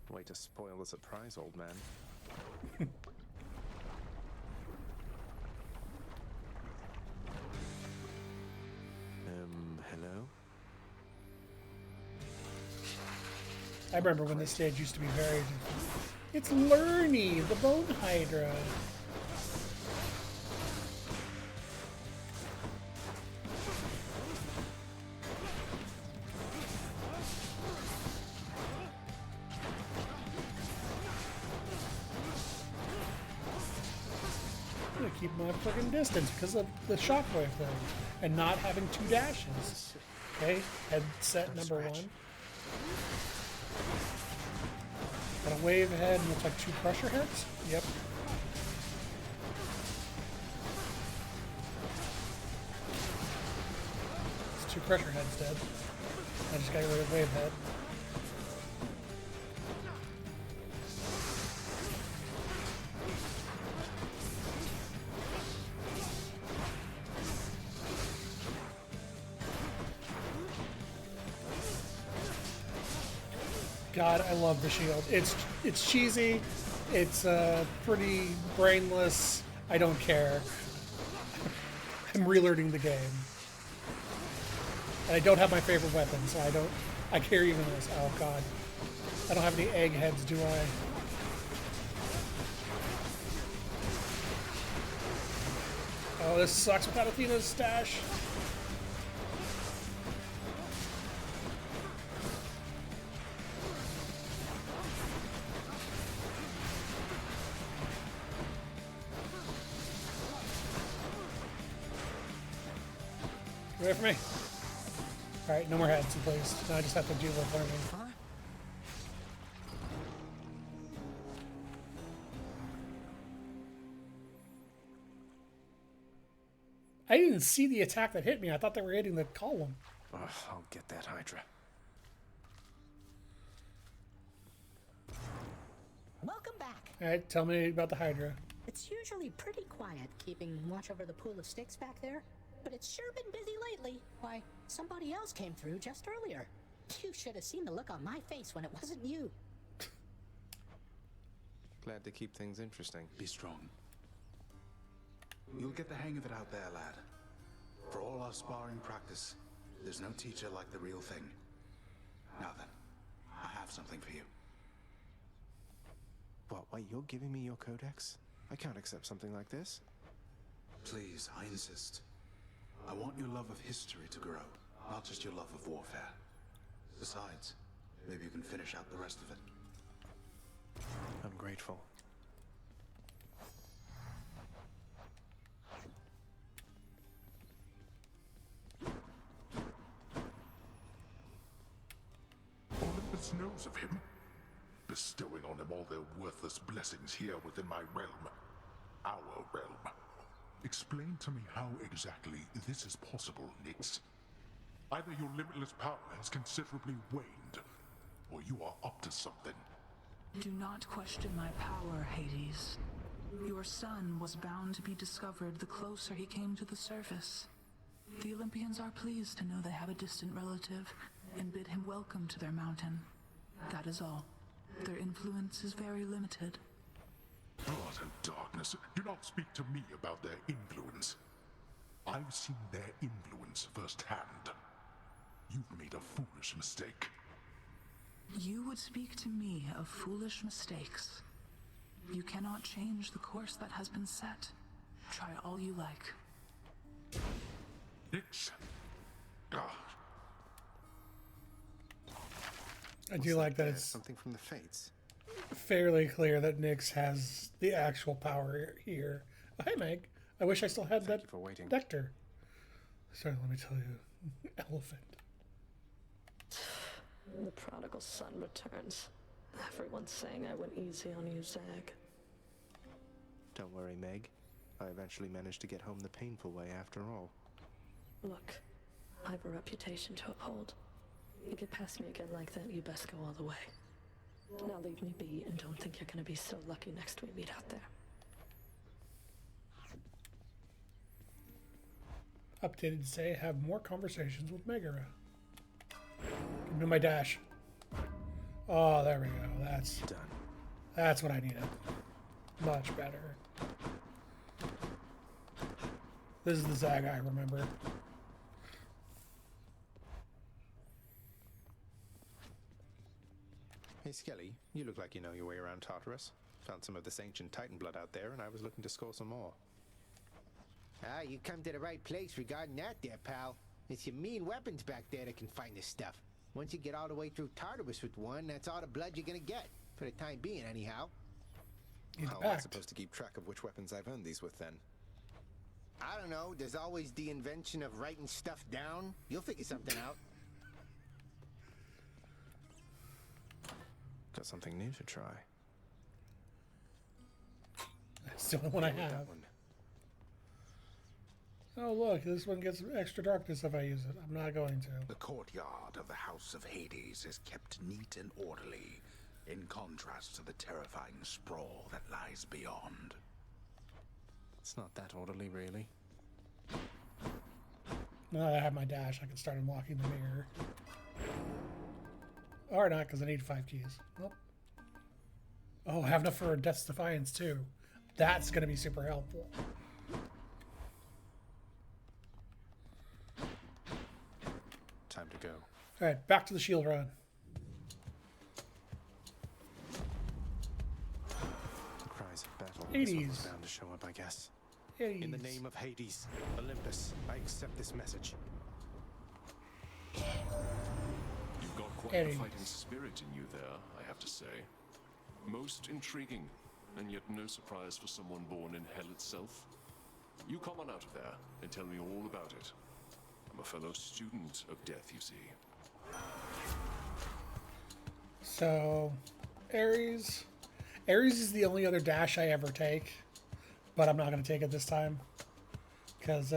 Way to spoil the surprise, old man. Hello? I remember when this stage used to be very... It's Lerny, the Bone Hydra. I'm gonna keep my freaking distance because of the shockwave thing and not having two dashes. Okay, headset number one. Got a wave head and looks like two crusher heads? Yep. It's two crusher heads dead. I just got rid of wave head. God, I love the shield. It's cheesy. It's pretty brainless. I don't care. I'm relearning the game, and I don't have my favorite weapon, so I carry even this. Oh God, I don't have any egg heads, do I? Oh, this sucks without Athena's stash. Away from me. Alright, no more heads, please. Now I just have to deal with learning. I didn't see the attack that hit me. I thought they were hitting the column. I'll get that Hydra. Welcome back. Alright, tell me about the Hydra. It's usually pretty quiet keeping watch over the pool of sticks back there, but it's sure been busy lately. Why, somebody else came through just earlier. You should have seen the look on my face when it wasn't you. Glad to keep things interesting. Be strong. You'll get the hang of it out there, lad. For all our sparring practice, there's no teacher like the real thing. Now then, I have something for you. What, wait, you're giving me your codex? I can't accept something like this. Please, I insist. I want your love of history to grow, not just your love of warfare. Besides, maybe you can finish out the rest of it. I'm grateful. Olympus knows of him, bestowing on him all their worthless blessings here within my realm. Our realm. Explain to me how exactly this is possible, Nyx. Either your limitless power has considerably waned, or you are up to something. Do not question my power, Hades. Your son was bound to be discovered the closer he came to the surface. The Olympians are pleased to know they have a distant relative and bid him welcome to their mountain. That is all. Their influence is very limited. Blood and darkness. Do not speak to me about their influence. I've seen their influence firsthand. You've made a foolish mistake. You would speak to me of foolish mistakes. You cannot change the course that has been set. Try all you like. Nyx. Ah, I do like that There, it's something from the Fates. fairly clear that Nyx has the actual power here. Oh, hey, Meg. I wish I still had Thank that you for waiting. nectar. Sorry, let me tell you. Elephant. The prodigal son returns. Everyone's saying I went easy on you, Zag. Don't worry, Meg. I eventually managed to get home the painful way after all. Look, I have a reputation to uphold. You get past me again like that, you best go all the way. Now leave me be and don't think you're gonna be so lucky next we meet out there. Updated to say, have more conversations with Megara. Give me my dash. Oh, there we go. Done. That's what I needed. Much better. This is the Zag I remember. Hey, Skelly, you look like you know your way around Tartarus. Found some of this ancient Titan blood out there, and I was looking to score some more. Ah, you come to the right place regarding that there, pal. It's your mean weapons back there that can find this stuff. Once you get all the way through Tartarus with one, that's all the blood you're gonna get. For the time being, anyhow. How am I supposed to keep track of which weapons I've earned these with, then? I don't know, there's always the invention of writing stuff down. You'll figure something out. Got something new to try. That's the only one I have. Oh, look, this one gets extra darkness if I use it. I'm not going to. The courtyard of the House of Hades is kept neat and orderly, in contrast to the terrifying sprawl that lies beyond. It's not that orderly, really. Now that I have my dash, I can start unlocking the mirror. Or not, because I need 5 keys. Nope. Oh, I have enough for Death's Defiance, too. That's going to be super helpful. Time to go. Alright, back to the shield run. The cries of battle. Hades. This one's bound to show up, I guess. Hades. In the name of Hades, Olympus, I accept this message. You've got quite Hades. a fighting spirit in you there, I have to say. Most intriguing, and yet no surprise for someone born in hell itself. You come on out of there and tell me all about it. I'm a fellow student of death, you see. So, Ares. Ares is the only other dash I ever take, but I'm not going to take it this time. Because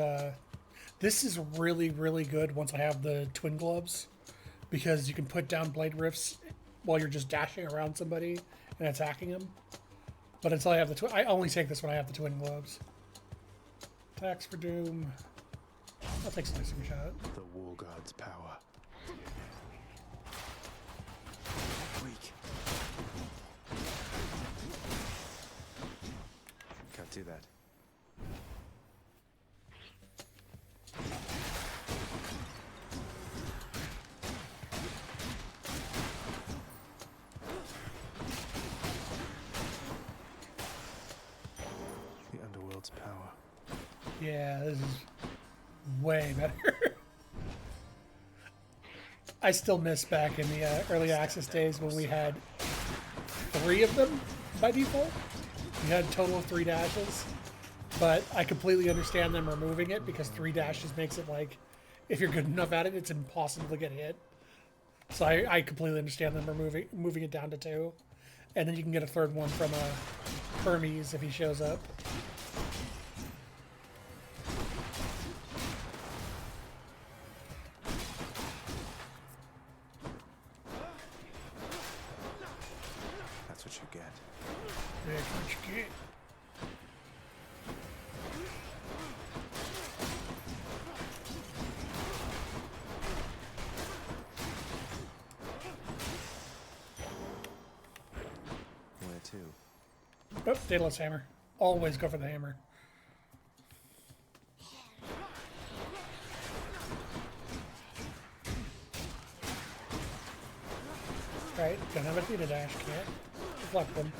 this is really, really good once I have the twin gloves. Because you can put down blade rifts while you're just dashing around somebody and attacking them. But until I have the I only take this when I have the twin gloves. Attacks for Doom. I'll take Slicing Shot. The War God's power. Weak. Can't do that. The Underworld's power. Yeah, this is way better. I still miss back in the early access days when we had 3 of them by default. We had a total of 3 dashes, but I completely understand them removing it because 3 dashes makes it like, if you're good enough at it, it's impossible to get hit. So I completely understand them moving it down to 2. And then you can get a 3rd one from Hermes if he shows up. That's what you get. Where to? Oh, Daedalus hammer. Always go for the hammer. Right, don't have a Theta dash, can't deflect them.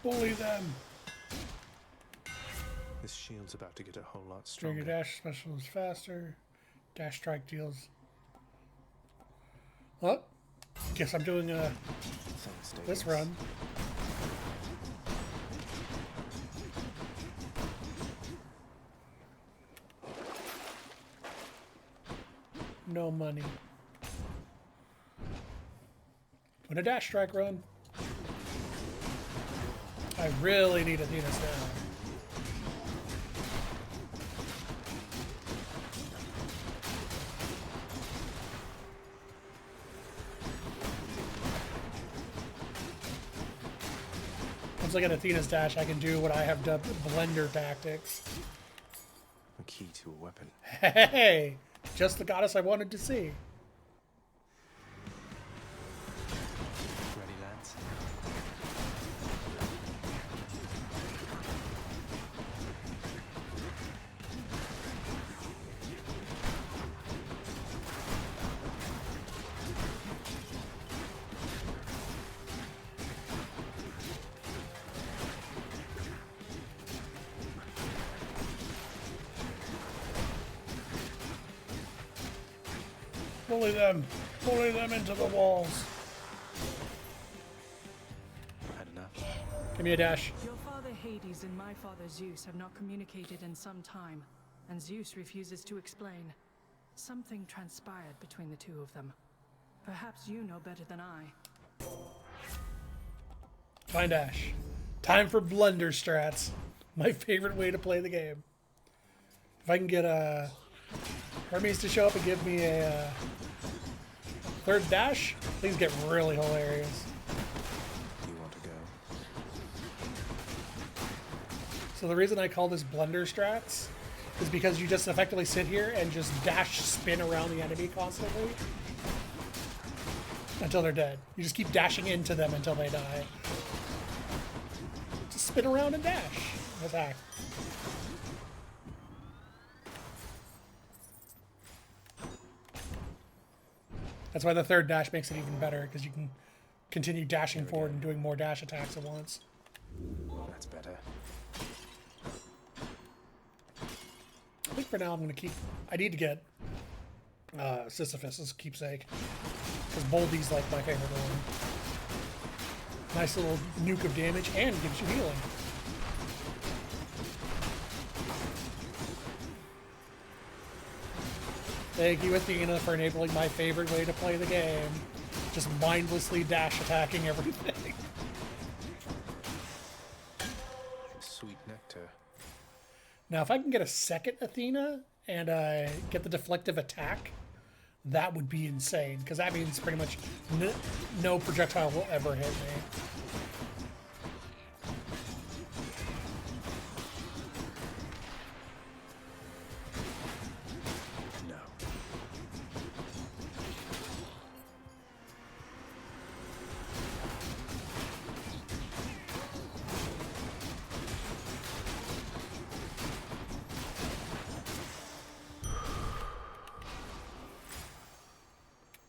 Bully them! This shield's about to get a whole lot Trigger stronger. dash special is faster. Dash strike deals. Well, guess I'm doing Thanks, this Daedalus. run. No money. Doing a dash strike run. I really need Athena's now. Once I get Athena's dash, I can do what I have dubbed blender tactics. A key to a weapon. Hey! Just the goddess I wanted to see. Ready, lads? Bully them into the walls. Had enough? Give me a dash. Your father Hades and my father Zeus have not communicated in some time, and Zeus refuses to explain. Something transpired between the two of them. Perhaps you know better than I. Fine dash. Time for blender strats. My favorite way to play the game. If I can get Hermes to show up and give me a third dash, things get really hilarious. You want to go? So the reason I call this blender strats is because you just effectively sit here and just dash spin around the enemy constantly until they're dead. You just keep dashing into them until they die. Just spin around and dash. Attack. That's why the third dash makes it even better, because you can continue dashing forward and doing more dash attacks at once. That's better. I think for now I'm going to keep... I need to get Sisyphus' keepsake, because Boldy's like my favorite one. Nice little nuke of damage and gives you healing. Thank you, Athena, for enabling my favorite way to play the game. Just mindlessly dash attacking everything. Sweet nectar. Now, if I can get a second Athena and get the deflective attack, that would be insane, because that means pretty much no projectile will ever hit me. No.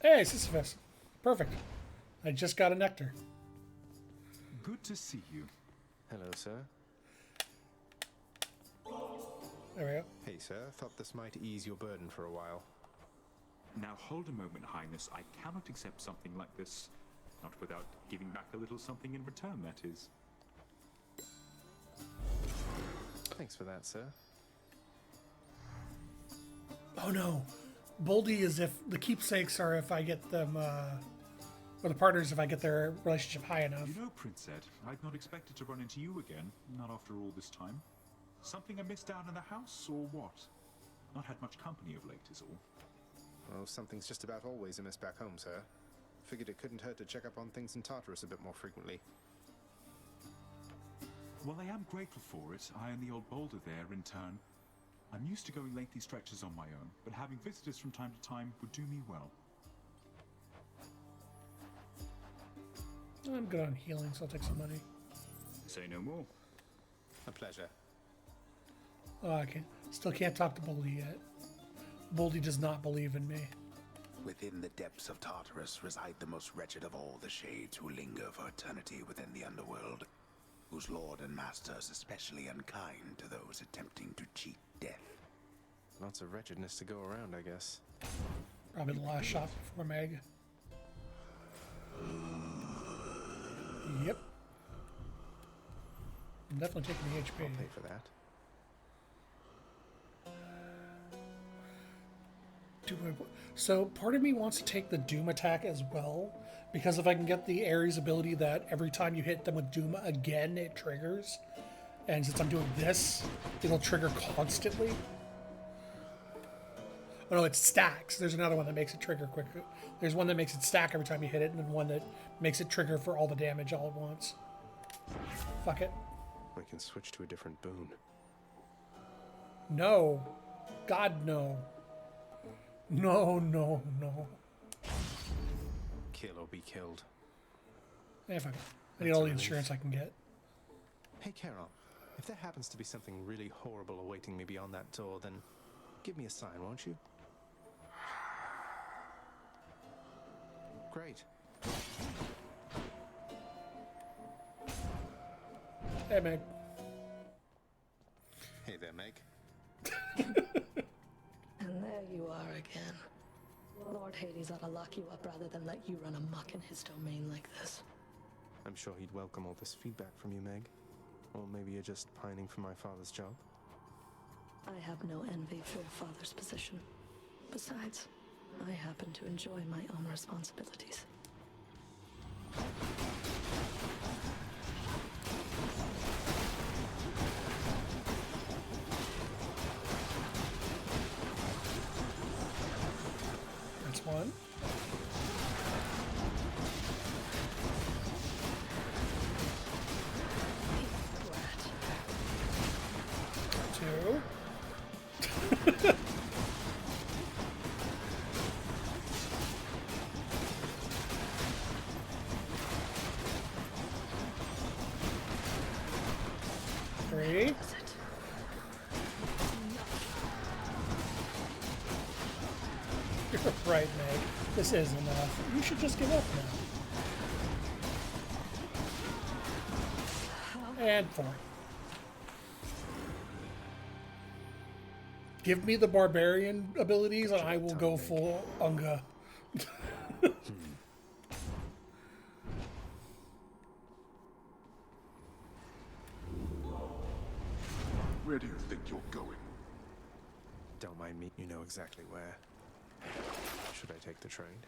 Hey, Sisyphus. Perfect. I just got a nectar. Good to see you. Hello, sir. There we go. Hey, sir. Thought this might ease your burden for a while. Now hold a moment, Highness. I cannot accept something like this. Not without giving back a little something in return, that is. Thanks for that, sir. Oh no. Boldy is if the keepsakes are if I get them, or the partners if I get their relationship high enough. You know, Prince Ed, I'd not expected to run into you again, not after all this time. Something amiss down in the house, or what? Not had much company of late, is all. Well, something's just about always amiss back home, sir. Figured it couldn't hurt to check up on things in Tartarus a bit more frequently. Well, I am grateful for it. I and the old boulder there, in turn. I'm used to going lengthy stretches on my own, but having visitors from time to time would do me well. I'm good on healing, so I'll take some money. Say no more. A pleasure. Oh, I still can't talk to Boldy yet. Boldy does not believe in me. Within the depths of Tartarus reside the most wretched of all the shades who linger for eternity within the underworld, whose lord and master is especially unkind to those attempting to cheat death. Lots of wretchedness to go around, I guess. Probably the last shot before Meg. Yep. I'm definitely taking the HP. I'll pay for that. So part of me wants to take the Doom attack as well, because if I can get the Ares ability that every time you hit them with Doom again, it triggers. And since I'm doing this, it'll trigger constantly. Oh no, it stacks. There's another one that makes it trigger quicker. There's one that makes it stack every time you hit it, and then one that makes it trigger for all the damage all at once. Fuck it. I can switch to a different boon. No. God, no. No, no, no. Kill or be killed. Yeah, fuck it. I need all the insurance I can get. Hey, Carol. If there happens to be something really horrible awaiting me beyond that door, then give me a sign, won't you? Great. Hey, Meg. Hey there, Meg. And there you are again. Lord Hades ought to lock you up rather than let you run amok in his domain like this. I'm sure he'd welcome all this feedback from you, Meg. Or maybe you're just pining for my father's job. I have no envy for your father's position. Besides, I happen to enjoy my own responsibilities. That's one. Two. Three. You're right, Meg. This is enough. You should just give up now. And four. Give me the barbarian abilities and I will go full Unga. Where do you think you're going? Don't mind me. You know exactly where. Should I take the trade?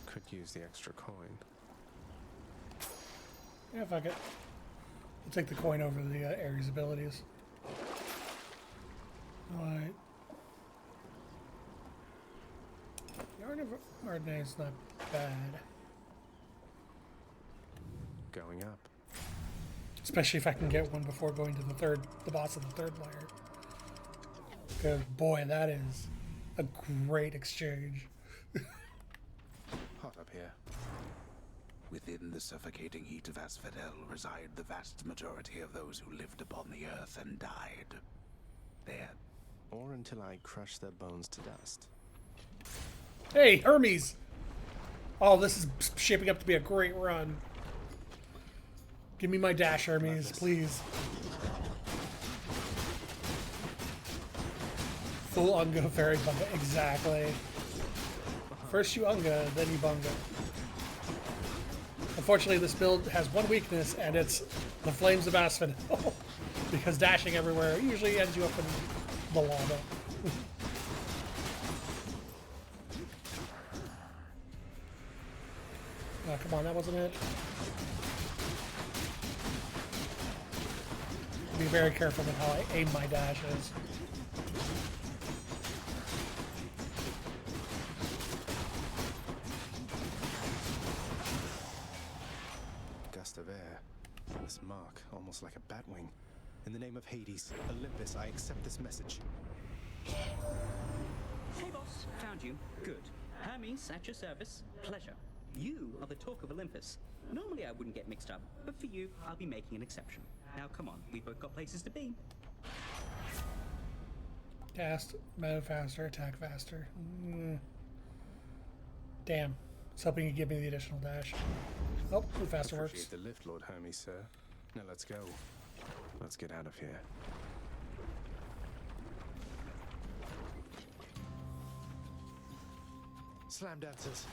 Could use the extra coin. Yeah, fuck it. I'll take the coin over the Ares abilities. Alright. Yarn of Ardenae's not bad. Going up. Especially if I can get one before going to the boss of the third layer. Because boy, that is a great exchange. Hot up here. Within the suffocating heat of Asphodel reside the vast majority of those who lived upon the earth and died. There. Or until I crush their bones to dust. Hey, Hermes! Oh, this is shaping up to be a great run. Give me my dash, Hermes, please. Full Unga, Fairy Bunga. Exactly. First you Unga, then you Bunga. Unfortunately, this build has one weakness, and it's the Flames of Asphodel. Because dashing everywhere usually ends you up in the lava. Oh, come on, that wasn't it. be very careful with how I aim my dashes. Gust of air. This mark, almost like a batwing. In the name of Hades, Olympus, I accept this message. Hey boss, found you. Good. Hermes, at your service. Pleasure. You are the talk of Olympus. Normally I wouldn't get mixed up, but for you, I'll be making an exception. Now come on, we've both got places to be. Cast, move faster, attack faster. Damn. I was hoping you'd give me the additional dash. Oh, move faster works. Appreciate the lift, Lord Hermes, sir. Now let's go. Let's get out of here. Slam dancers.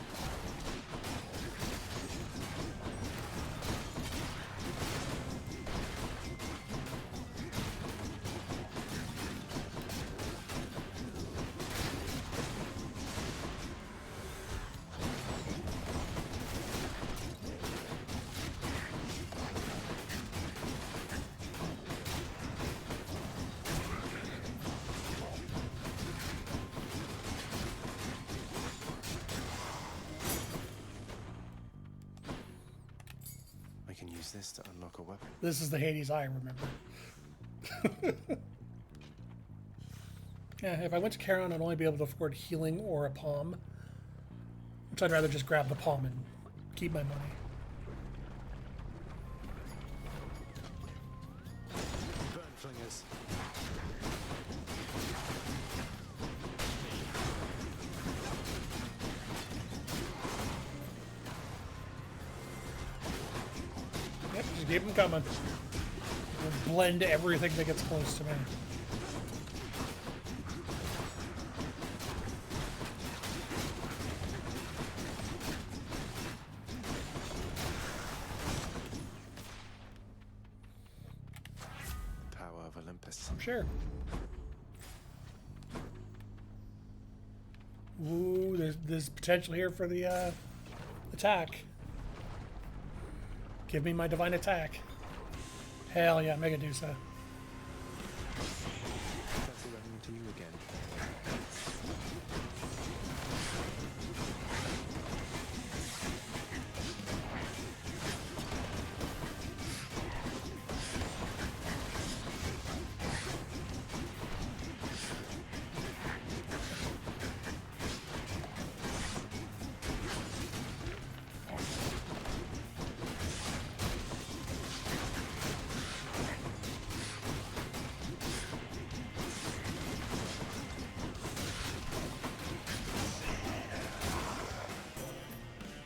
I can use this to unlock a weapon. This is the Hades I remember. Yeah, if I went to Charon, I'd only be able to afford healing or a palm. Which I'd rather just grab the palm and keep my money. Burn flingers. Yep, just keep them coming. We'll blend everything that gets close to me. Power of Olympus. I'm sure. Ooh, there's potential here for the attack. Give me my divine attack. Hell yeah, Megadusa. Fancy running into you again.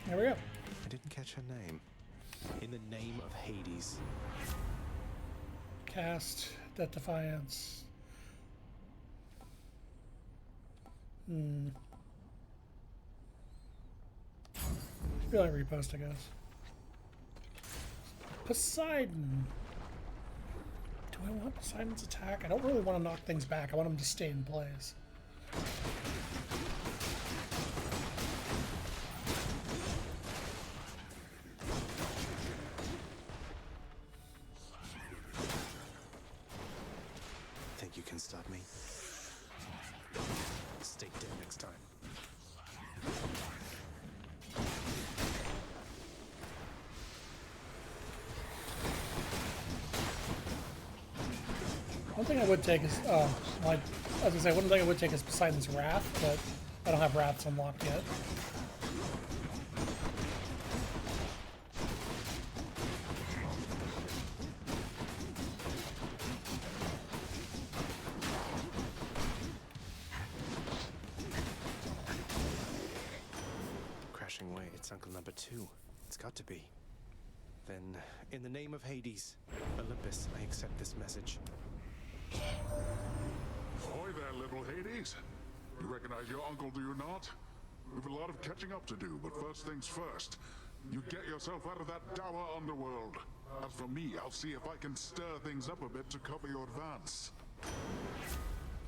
There we go. I didn't catch her name. In the name of Hades. Cast Death Defiance. Feel like repost, I guess. Poseidon. Do I want Poseidon's attack? I don't really want to knock things back. I want him to stay in place. Think you can stop me? Stay dead next time. One thing I would take is, well, I was gonna say, one thing I would take is Poseidon's Wrath, but I don't have Wraths unlocked yet. Crashing away, it's Uncle Number 2. It's got to be. Then, in the name of Hades, Olympus, I accept this message. Ahoy there, little Hades. You recognize your uncle, do you not? We've a lot of catching up to do, but first things first. You get yourself out of that dour underworld. As for me, I'll see if I can stir things up a bit to cover your advance.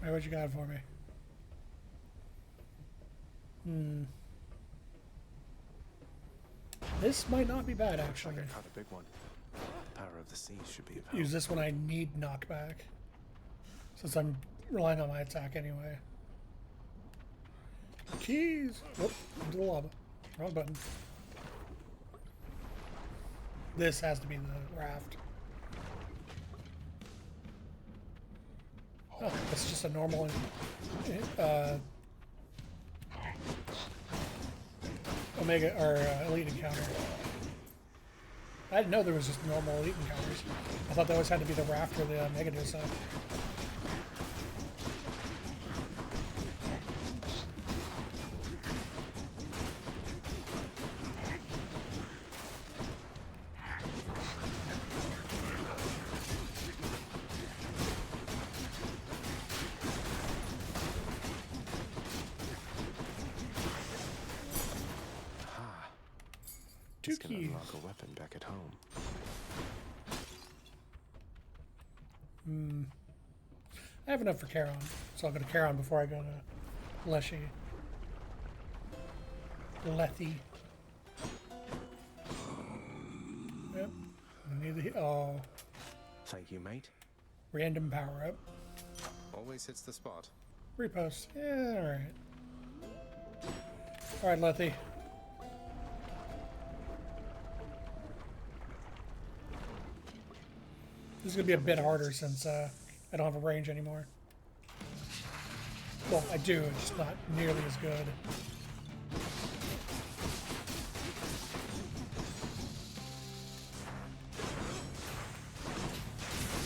Hey, what you got for me? This might not be bad, actually. I caught a big one. The power of the seas should be of help. Use this when I need knockback, since I'm relying on my attack anyway. Keys! Whoop, into the lava. Wrong button. This has to be the raft. Oh, it's just a normal Omega or elite encounter. I didn't know there was just normal elite encounters. I thought they always had to be the raft or the Megados stuff. This can unlock a weapon back at home. I have enough for Charon, so I'll go to Charon before I go to Leshy. Lethy. Yep. I need the Thank you, mate. random power up. Always hits the spot. Repost. Yeah, alright. Alright, Lethy. This is going to be a bit harder since I don't have a range anymore. Well, I do, it's just not nearly as good.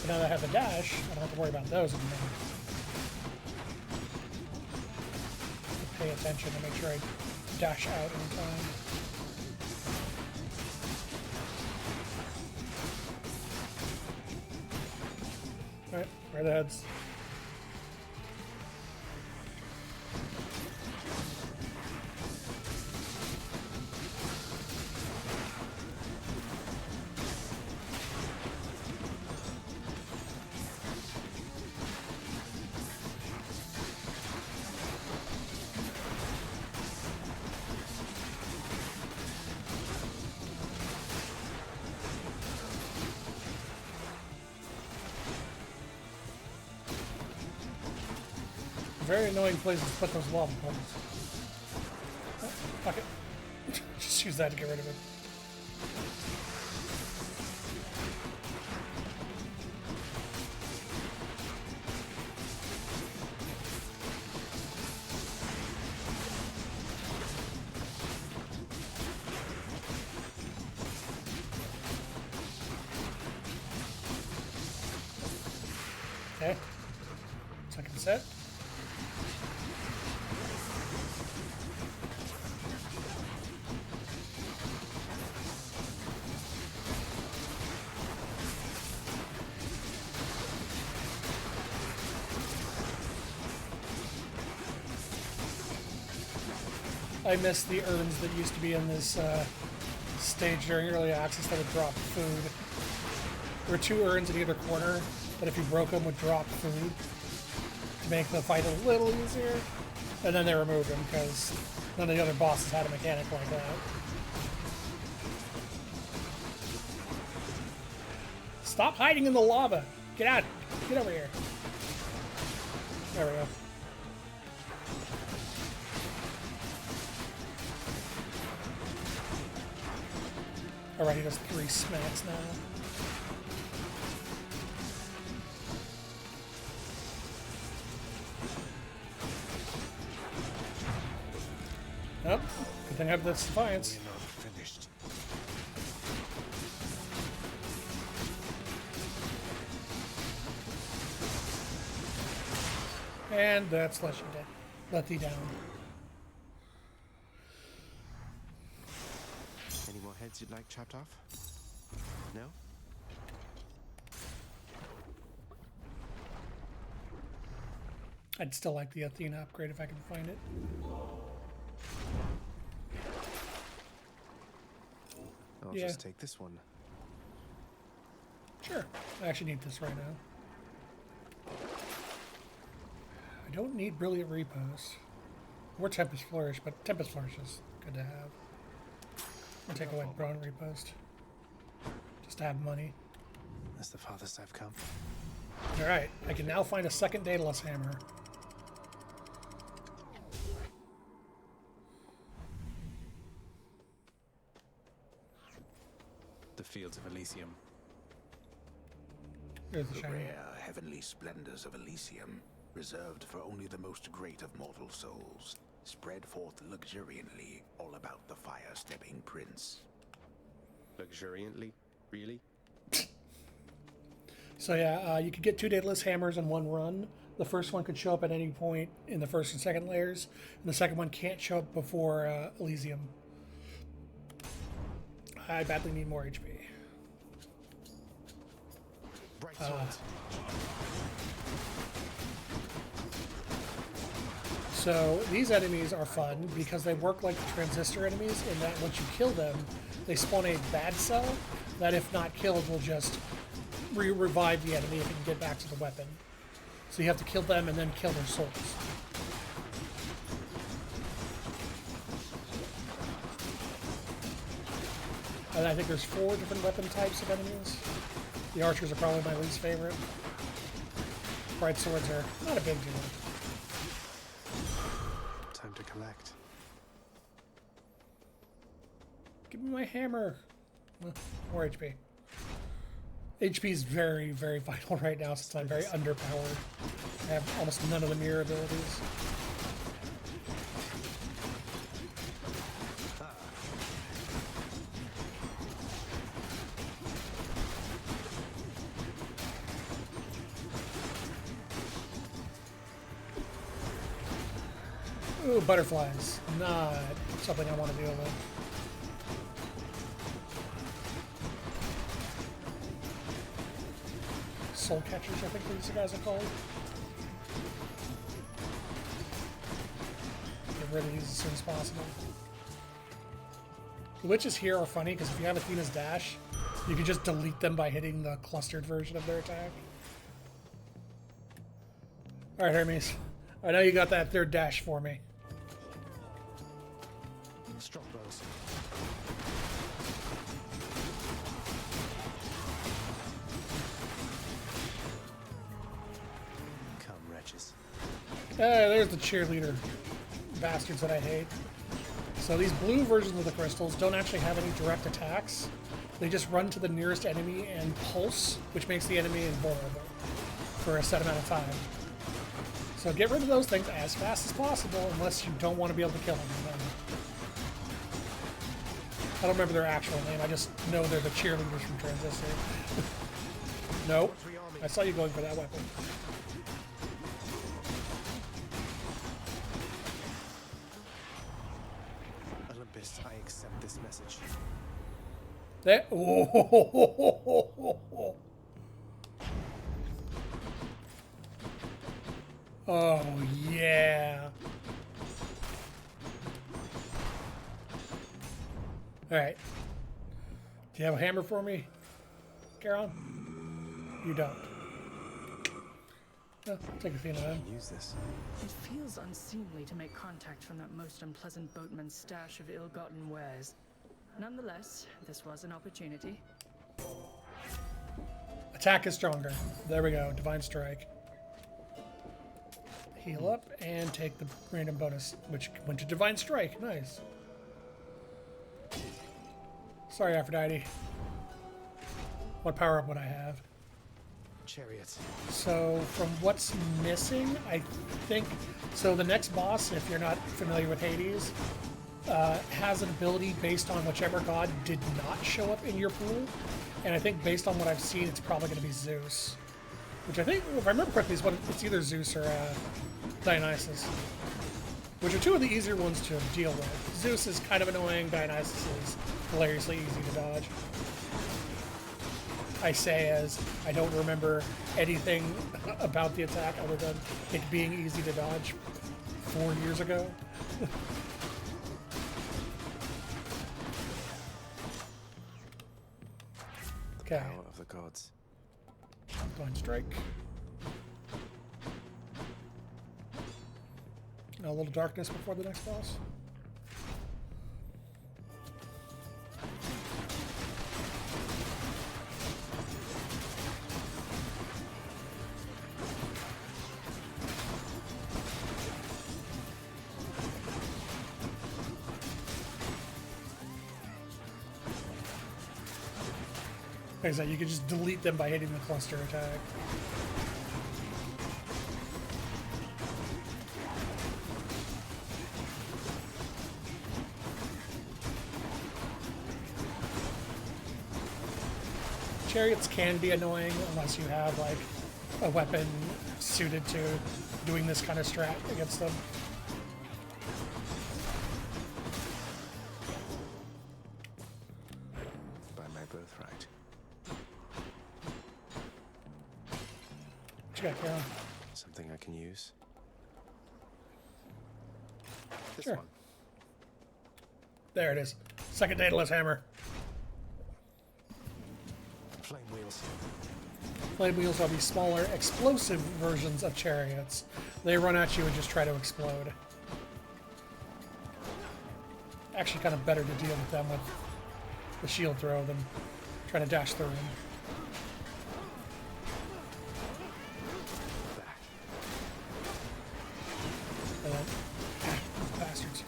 But now that I have the dash, I don't have to worry about those anymore. Pay attention to make sure I dash out in time. Alright, where are the heads? Very annoying places to put those lava pools. Oh, fuck it. Just use that to get rid of it. Okay. Second set. I miss the urns that used to be in this stage during early access that would drop food. There were 2 urns in either corner, but if you broke them, would drop food to make the fight a little easier. And then they removed them because none of the other bosses had a mechanic like that. Stop hiding in the lava! Get out! Get over here! There we go. Alright, he does 3 smacks now. Oh, good thing I have this Defiance. And that's Lethy down. Any more heads you'd like chopped off? No? I'd still like the Athena upgrade if I can find it. I'll just take this one. Sure. I actually need this right now. I don't need Brilliant Repost. Or Tempest Flourish, but Tempest Flourish is good to have. I'll take away Brilliant Repost. Just to have money. as the farthest I've come. Alright, I can now find a second Daedalus hammer. The fields of Elysium. There's the The shiny. rare heavenly splendors of Elysium, reserved for only the most great of mortal souls, spread forth luxuriantly all about the fire-stepping prince. Luxuriantly? Really? So yeah, you could get 2 Daedalus hammers in one run. The first one could show up at any point in the first and second layers, and the second one can't show up before Elysium. I badly need more HP. Bright swords. So these enemies are fun because they work like the transistor enemies in that once you kill them, they spawn a bad cell that if not killed will just revive the enemy if it can get back to the weapon. So you have to kill them and then kill their souls. And I think there's 4 different weapon types of enemies. The archers are probably my least favorite. Bright swords are not a big deal. Time to collect. Give me my hammer. More HP. HP is very, very vital right now since I'm very underpowered. I have almost none of the mirror abilities. Ooh, butterflies. Not something I want to deal with. Soul catchers, I think these guys are called. Get rid of these as soon as possible. The witches here are funny because if you have Athena's dash, you can just delete them by hitting the clustered version of their attack. Alright, Hermes. I know you got that third dash for me. Strongbows. Come, wretches. There's the cheerleader bastards that I hate. So these blue versions of the crystals don't actually have any direct attacks. They just run to the nearest enemy and pulse, which makes the enemy invulnerable for a set amount of time. So get rid of those things as fast as possible unless you don't want to be able to kill them. I don't remember their actual name, I just know they're the cheerleaders from Transistor. Nope. I saw you going for that weapon. Olympus, I accept this message. That. Oh, yeah. Alright. Do you have a hammer for me, Charon? You don't. Well, take Athena then. Use this. It feels unseemly to make contact from that most unpleasant boatman's stash of ill-gotten wares. Nonetheless, this was an opportunity. Attack is stronger. There we go. Divine Strike. Heal up and take the random bonus, which went to Divine Strike. Nice. Sorry, Aphrodite. What power up would I have? Chariots. So, from what's missing, I think... So the next boss, if you're not familiar with Hades, has an ability based on whichever god did not show up in your pool. And I think based on what I've seen, it's probably going to be Zeus. Which I think, if I remember correctly, it's either Zeus or Dionysus. Which are 2 of the easier ones to deal with. Zeus is kind of annoying, Dionysus is hilariously easy to dodge. I say as I don't remember anything about the attack other than it being easy to dodge 4 years ago. Okay. Power of the gods. Divine Strike. Now a little darkness before the next boss. Like I said, you can just delete them by hitting the cluster attack. Chariots can be annoying unless you have like a weapon suited to doing this kind of strat against them. By my birthright. What you got, Karen? Something I can use. This Sure. one. There it is. Second Daedalus hammer. Flame wheels. Flame wheels are the smaller, explosive versions of chariots. They run at you and just try to explode. Actually, kind of better to deal with them with the shield throw than trying to dash through them. And then, bastards.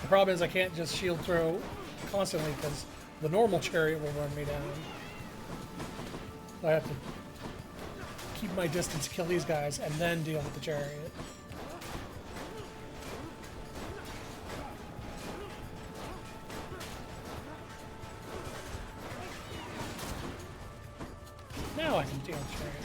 The problem is I can't just shield throw constantly because the normal chariot will run me down. So I have to keep my distance, kill these guys, and then deal with the chariot. Now I can deal with the chariot.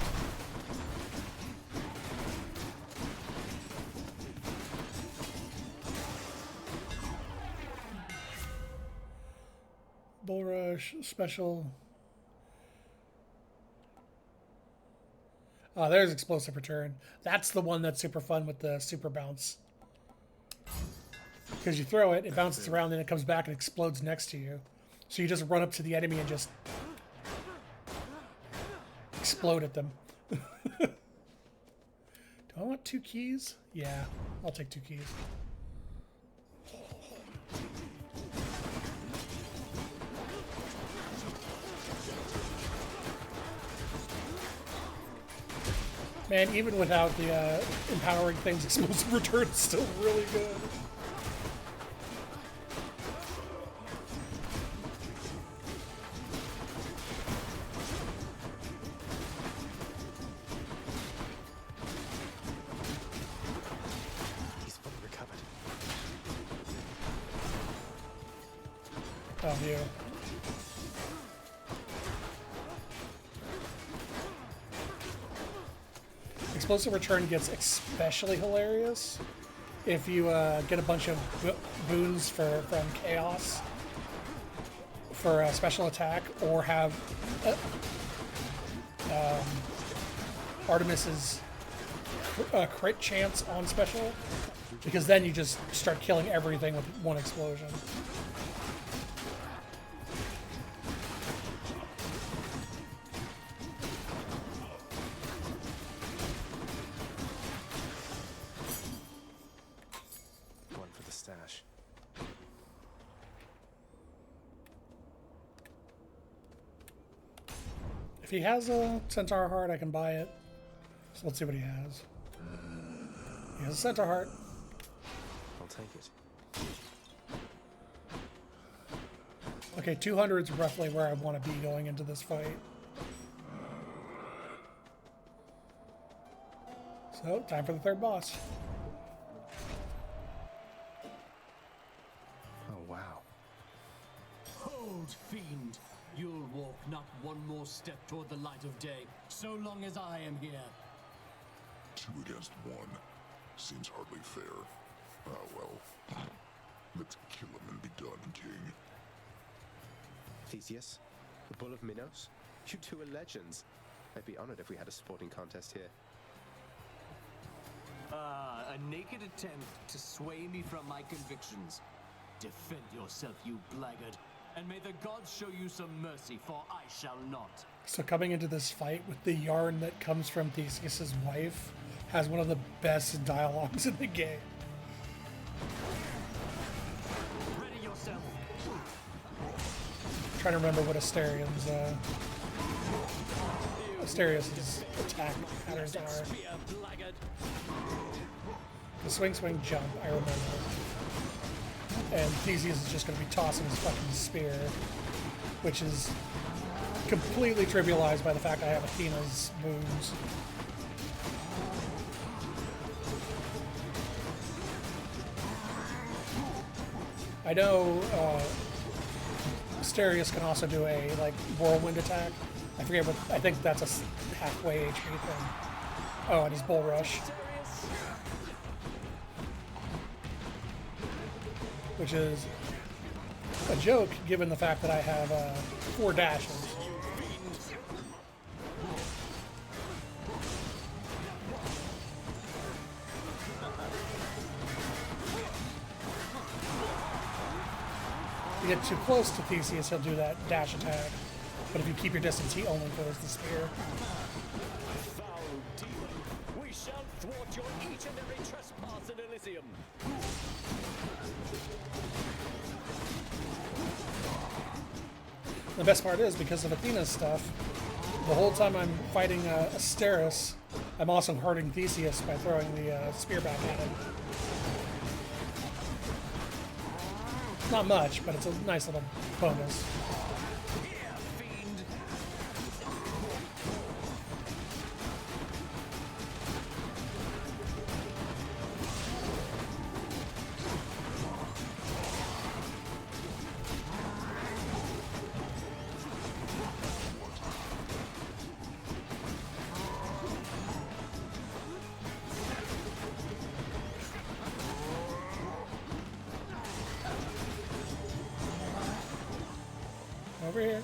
Bull Rush, special. Oh, there's Explosive Return. That's the one that's super fun with the super bounce. Because you throw it, it bounces around, and it comes back and explodes next to you. So you just run up to the enemy and just explode at them. Do I want 2 keys? Yeah, I'll take 2 keys. Man, even without the empowering things, Explosive Return is still really good. He's fully recovered. Oh, you. Explosive Return gets especially hilarious if you get a bunch of boons from Chaos for a special attack, or have Artemis's crit chance on special, because then you just start killing everything with one explosion. One for the stash. If he has a Centaur Heart, I can buy it. So let's see what he has. He has a Centaur Heart. I'll take it. Okay, 200 is roughly where I want to be going into this fight. So, time for the third boss. Oh, wow. Hold, fiend! You'll walk not one more step toward the light of day, so long as I am here. 2 against 1. Seems hardly fair. Ah, well. Let's kill him and be done, King. Theseus, the Bull of Minos, you two are legends. I'd be honored if we had a sporting contest here. A naked attempt to sway me from my convictions. Defend yourself, you blackguard, and may the gods show you some mercy, for I shall not. So coming into this fight with the yarn that comes from Theseus's wife has one of the best dialogues in the game. Ready yourself. I'm trying to remember what Asterius's attack patterns are. The swing, jump, I remember. And Theseus is just going to be tossing his fucking spear, which is completely trivialized by the fact I have Athena's wounds. I know Asterius can also do a like whirlwind attack. I forget what. I think that's a halfway HP thing. Oh, and his bull rush, which is a joke given the fact that I have 4 dashes. If you get too close to Theseus, he'll do that dash attack. But if you keep your distance, he only throws the spear. Foul demon, we shall thwart your each and every trespass in Elysium. The best part is, because of Athena's stuff, the whole time I'm fighting Asterius, I'm also hurting Theseus by throwing the spear back at him. Not much, but it's a nice little bonus. Over here.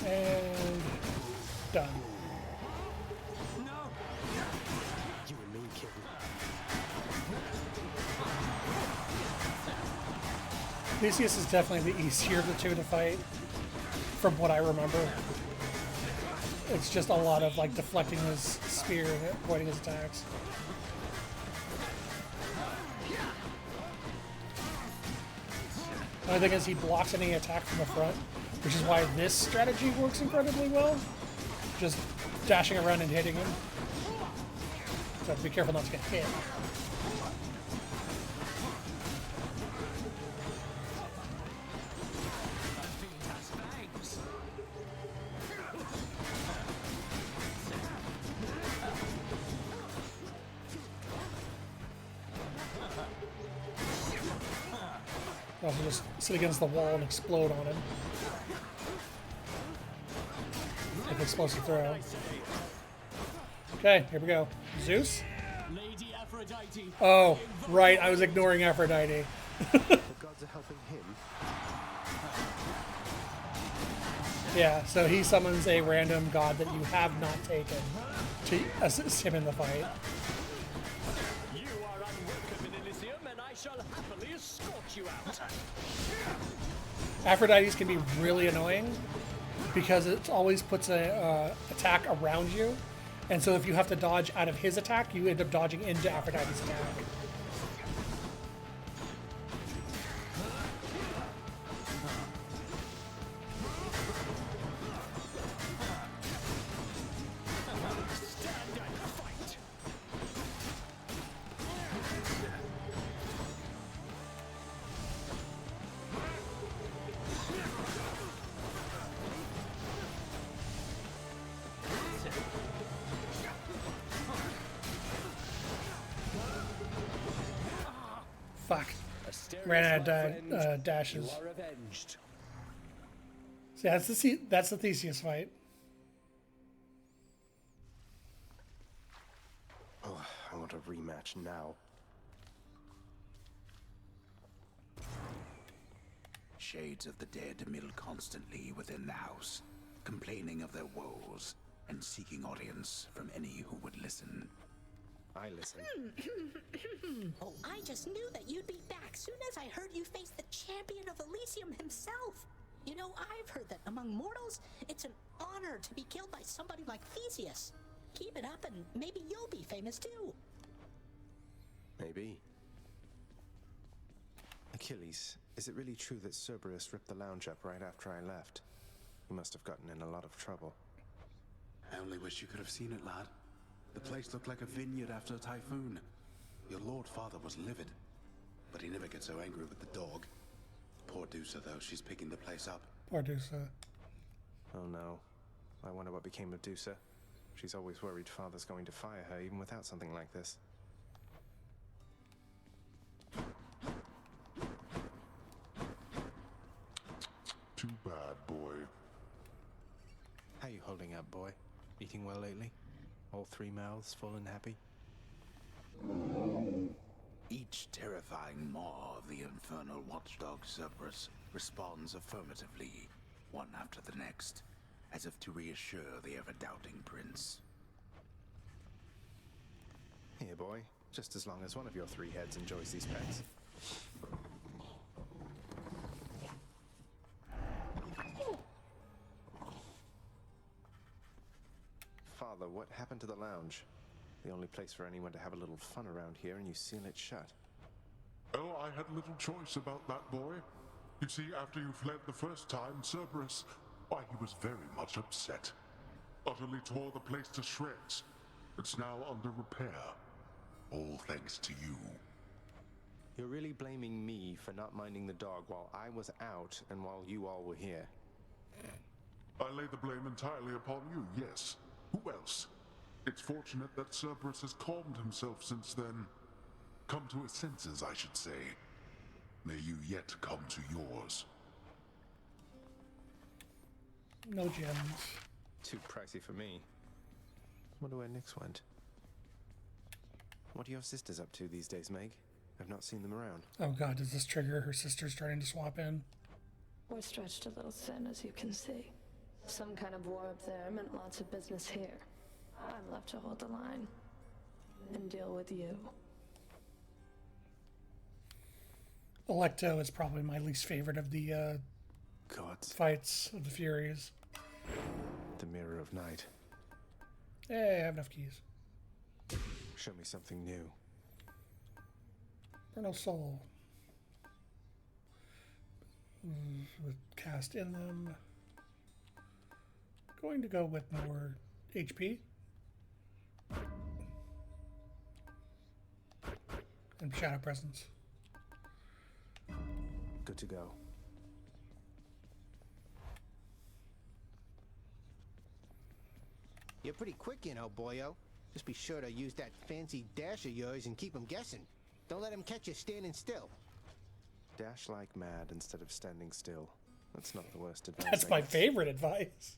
And done. You and me, kid. Theseus is definitely the easier of the two to fight, from what I remember. It's just a lot of like deflecting his spear and avoiding his attacks. The only thing is he blocks any attack from the front, which is why this strategy works incredibly well. Just dashing around and hitting him. So have to be careful not to get hit. Also just sit against the wall and explode on him. Like explosive throw. Okay, here we go. Zeus? Lady Aphrodite. Oh, right, I was ignoring Aphrodite. The gods are helping him. Yeah, so he summons a random god that you have not taken to assist him in the fight. You are unwelcome in Elysium, and I shall happily escort you out. Aphrodite's can be really annoying because it always puts a attack around you, and so if you have to dodge out of his attack, you end up dodging into Aphrodite's attack. Stand and fight. Fuck. Ran out of dashes. You are avenged. So that's the Theseus fight. Oh, I want a rematch now. Shades of the dead mill constantly within the house, complaining of their woes and seeking audience from any who would listen. I listen. Oh, I just knew that you'd be back soon as I heard you face the champion of Elysium himself. You know, I've heard that among mortals, it's an honor to be killed by somebody like Theseus. Keep it up and maybe you'll be famous too. Maybe. Achilles, is it really true that Cerberus ripped the lounge up right after I left? You must have gotten in a lot of trouble. I only wish you could have seen it, lad. The place looked like a vineyard after a typhoon. Your Lord Father was livid, but he never gets so angry with the dog. Poor Dusa, though, she's picking the place up. Poor Dusa. Oh no. I wonder what became of Dusa. She's always worried Father's going to fire her even without something like this. Too bad, boy. How you holding up, boy? Eating well lately? All 3 mouths full and happy? Each terrifying maw of the infernal watchdog Cerberus responds affirmatively, one after the next, as if to reassure the ever-doubting prince. Here, boy. Just as long as one of your 3 heads enjoys these pets. Father, what happened to the lounge? The only place for anyone to have a little fun around here, and you seal it shut. Oh, I had little choice about that, boy. You see, after you fled the first time, Cerberus, why, he was very much upset. Utterly tore the place to shreds. It's now under repair. All thanks to you. You're really blaming me for not minding the dog while I was out and while you all were here. I lay the blame entirely upon you, yes. Who else? It's fortunate that Cerberus has calmed himself since then. Come to his senses, I should say. May you yet come to yours. No gems. Too pricey for me. Wonder where Nyx went. What are your sisters up to these days, Meg? I've not seen them around. Oh god, does this trigger her sister starting to swap in? We're stretched a little thin, as you can see. Some kind of war up there meant lots of business here. I'm left to hold the line and deal with you. Alecto is probably my least favorite of the fights of the Furies. The Mirror of Night. Hey, I have enough keys. Show me something new. Vernal Soul. With cast in them. Going to go with more HP. And Shadow Presence. Good to go. You're pretty quick, you know, boyo. Just be sure to use that fancy dash of yours and keep them guessing. Don't let them catch you standing still. Dash like mad instead of standing still. That's not the worst advice. That's my favorite advice.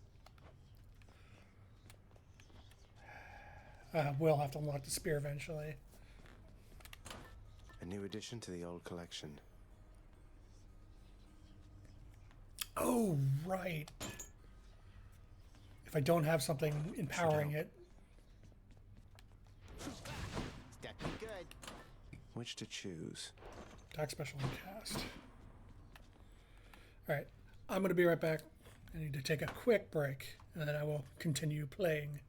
We'll have to unlock the spear eventually. A new addition to the old collection. Oh, right. If I don't have something empowering it. That be good. Which to choose? Attack, special, and cast. Alright, I'm going to be right back. I need to take a quick break, and then I will continue playing.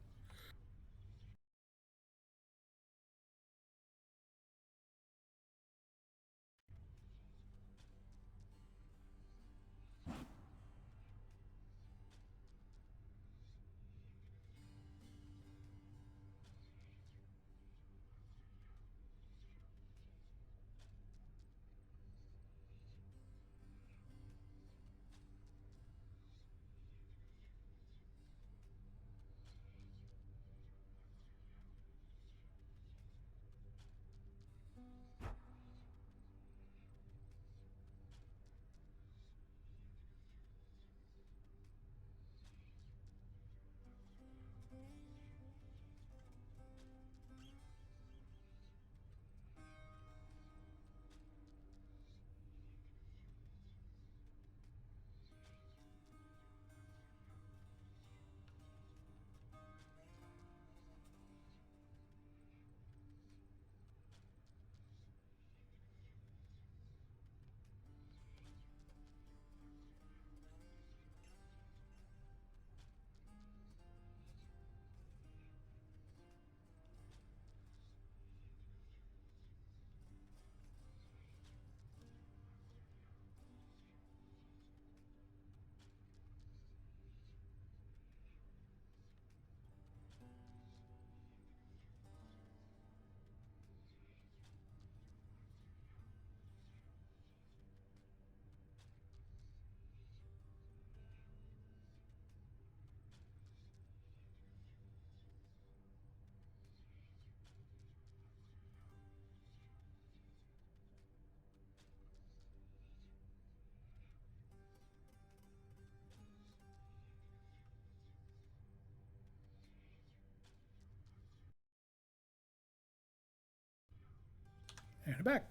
And back.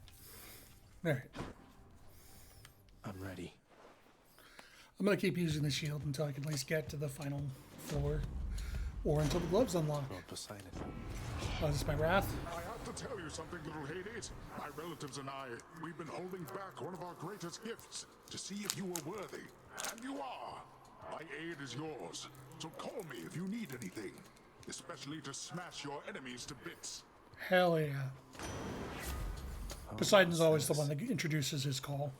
Alright. I'm ready. I'm going to keep using the shield until I can at least get to the final floor. Or until the gloves unlock. Lord Poseidon. Oh, is this my wrath? I have to tell you something, little Hades. My relatives and I, we've been holding back one of our greatest gifts to see if you were worthy. And you are. My aid is yours. So call me if you need anything. Especially to smash your enemies to bits. Hell yeah. Poseidon's always the one that introduces his call.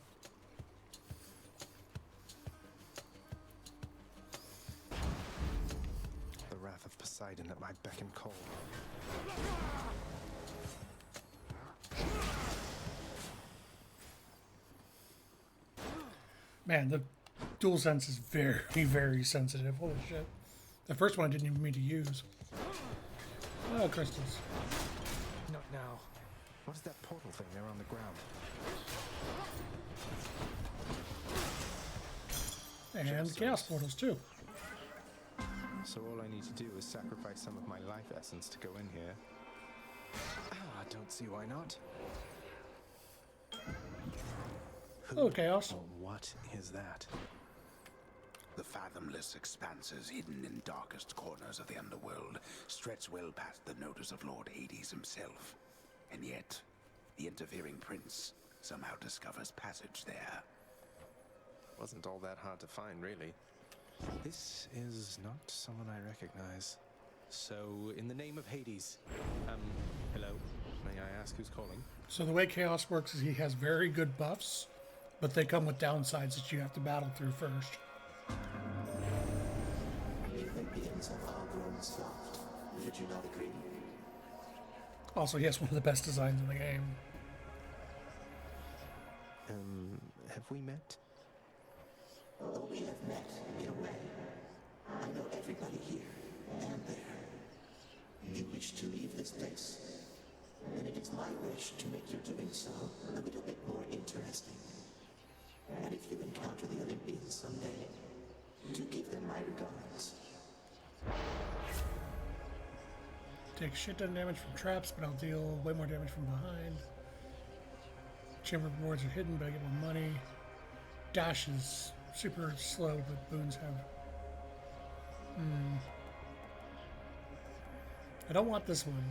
The wrath of Poseidon at my beck and call. Man, the DualSense is very, very sensitive. Holy shit. The first one I didn't even mean to use. Oh, crystals. Not now. What is that portal thing there on the ground? And chaos portals too. So all I need to do is sacrifice some of my life essence to go in here. I don't see why not. Oh, chaos. What is that? The fathomless expanses hidden in darkest corners of the underworld stretch well past the notice of Lord Hades himself. And yet, the interfering prince somehow discovers passage there. Wasn't all that hard to find, really. This is not someone I recognize. So, in the name of Hades, hello? May I ask who's calling? So the way chaos works is he has very good buffs, but they come with downsides that you have to battle through first. Did you not agree? Also, he has one of the best designs in the game. Have we met? Although we have met in a way, I know everybody here and there. You wish to leave this place, and it is my wish to make your doing so a little bit more interesting. And if you encounter the Olympians someday, do give them my regards. Take shit ton damage from traps, but I'll deal way more damage from behind. Chamber rewards are hidden, but I get more money. Dash is super slow, but boons have... I don't want this one,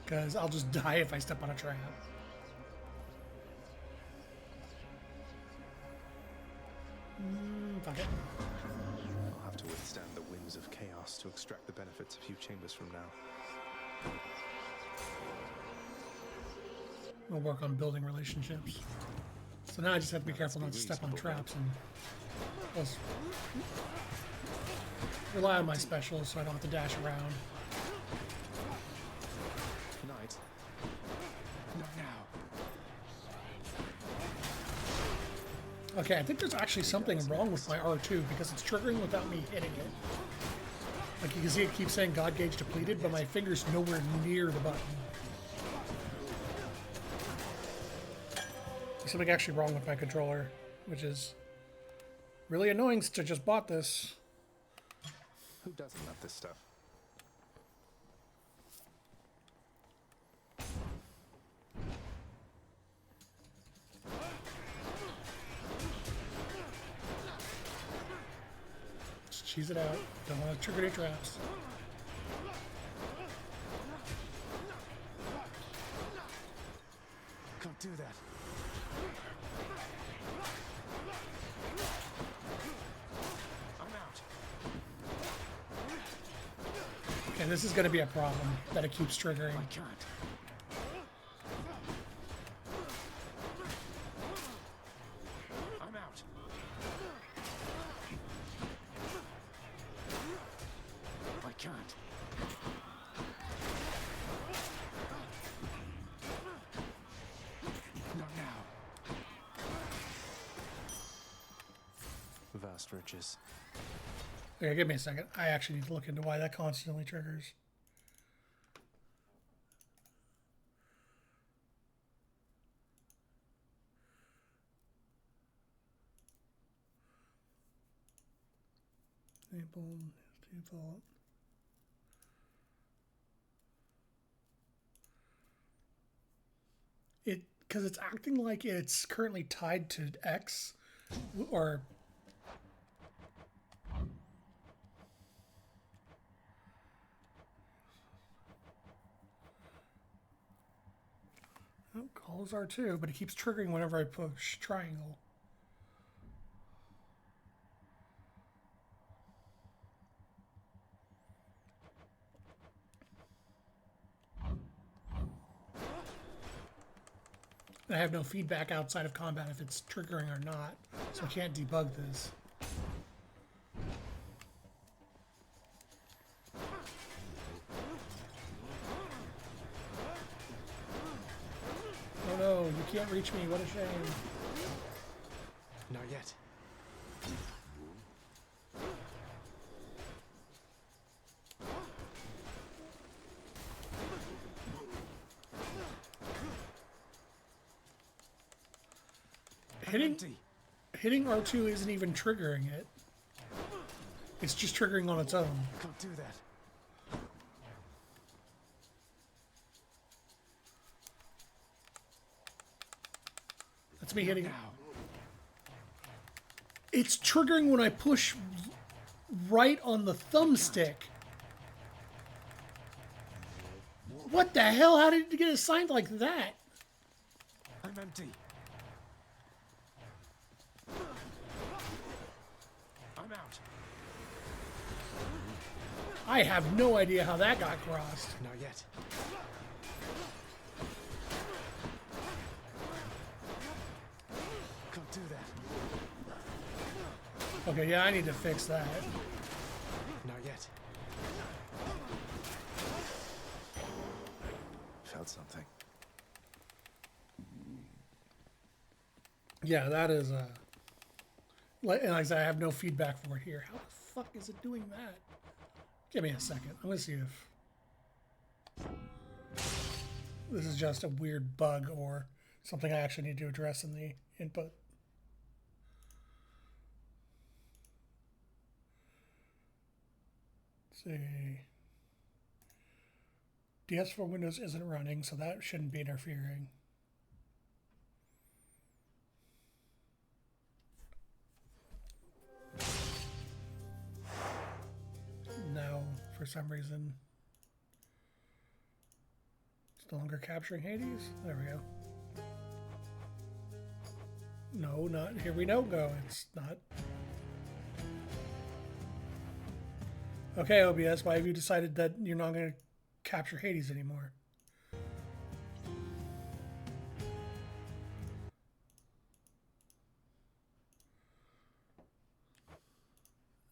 because I'll just die if I step on a trap. Fuck it. I'll have to withstand the winds of chaos to extract the benefits a few chambers from now. We'll work on building relationships. So now I just have to be careful not to step on traps and plus rely on my specials so I don't have to dash around. Tonight. Not now. Okay, I think there's actually something wrong with my R2 because it's triggering without me hitting it. Like you can see it keeps saying God gauge depleted, but my finger's nowhere near the button. There's something actually wrong with my controller, which is really annoying since I just bought this. Who doesn't love this stuff? Just cheese it out. Don't want to trigger any traps. Can't do that. I'm out. Okay, this is going to be a problem that it keeps triggering. I can't. I'm out. I can't. Not now. Vast riches. Okay, give me a second. I actually need to look into why that constantly triggers. Default. because it's acting like it's currently tied to X, or oh, calls are too, but it keeps triggering whenever I push triangle. I have no feedback outside of combat if it's triggering or not, so I can't debug this. Oh no, you can't reach me, what a shame. Not yet. Hitting R2 isn't even triggering it. It's just triggering on its own. Can't do that. That's me hitting. It's triggering when I push right on the thumbstick. What the hell? How did it get assigned like that? I'm empty. I'm out. I have no idea how that got crossed. Not yet. Can't do that. Okay, yeah, I need to fix that. Not yet. Felt something. Yeah, that is like I said, I have no feedback for it here. How the fuck is it doing that? Give me a second. I'm gonna see if this is just a weird bug or something I actually need to address in the input. Let's see. DS for Windows isn't running, so that shouldn't be interfering. Now, for some reason, it's no longer capturing Hades. There we go. No, not here we don't go. It's not. Okay, OBS, why have you decided that you're not going to capture Hades anymore?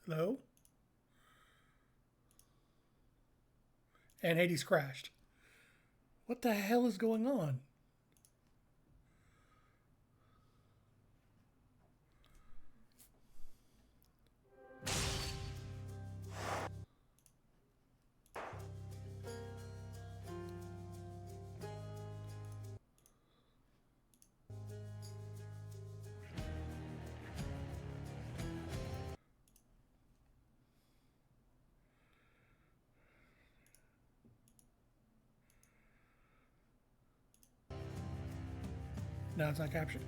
Hello? And Hades crashed. What the hell is going on? No, it's not captured.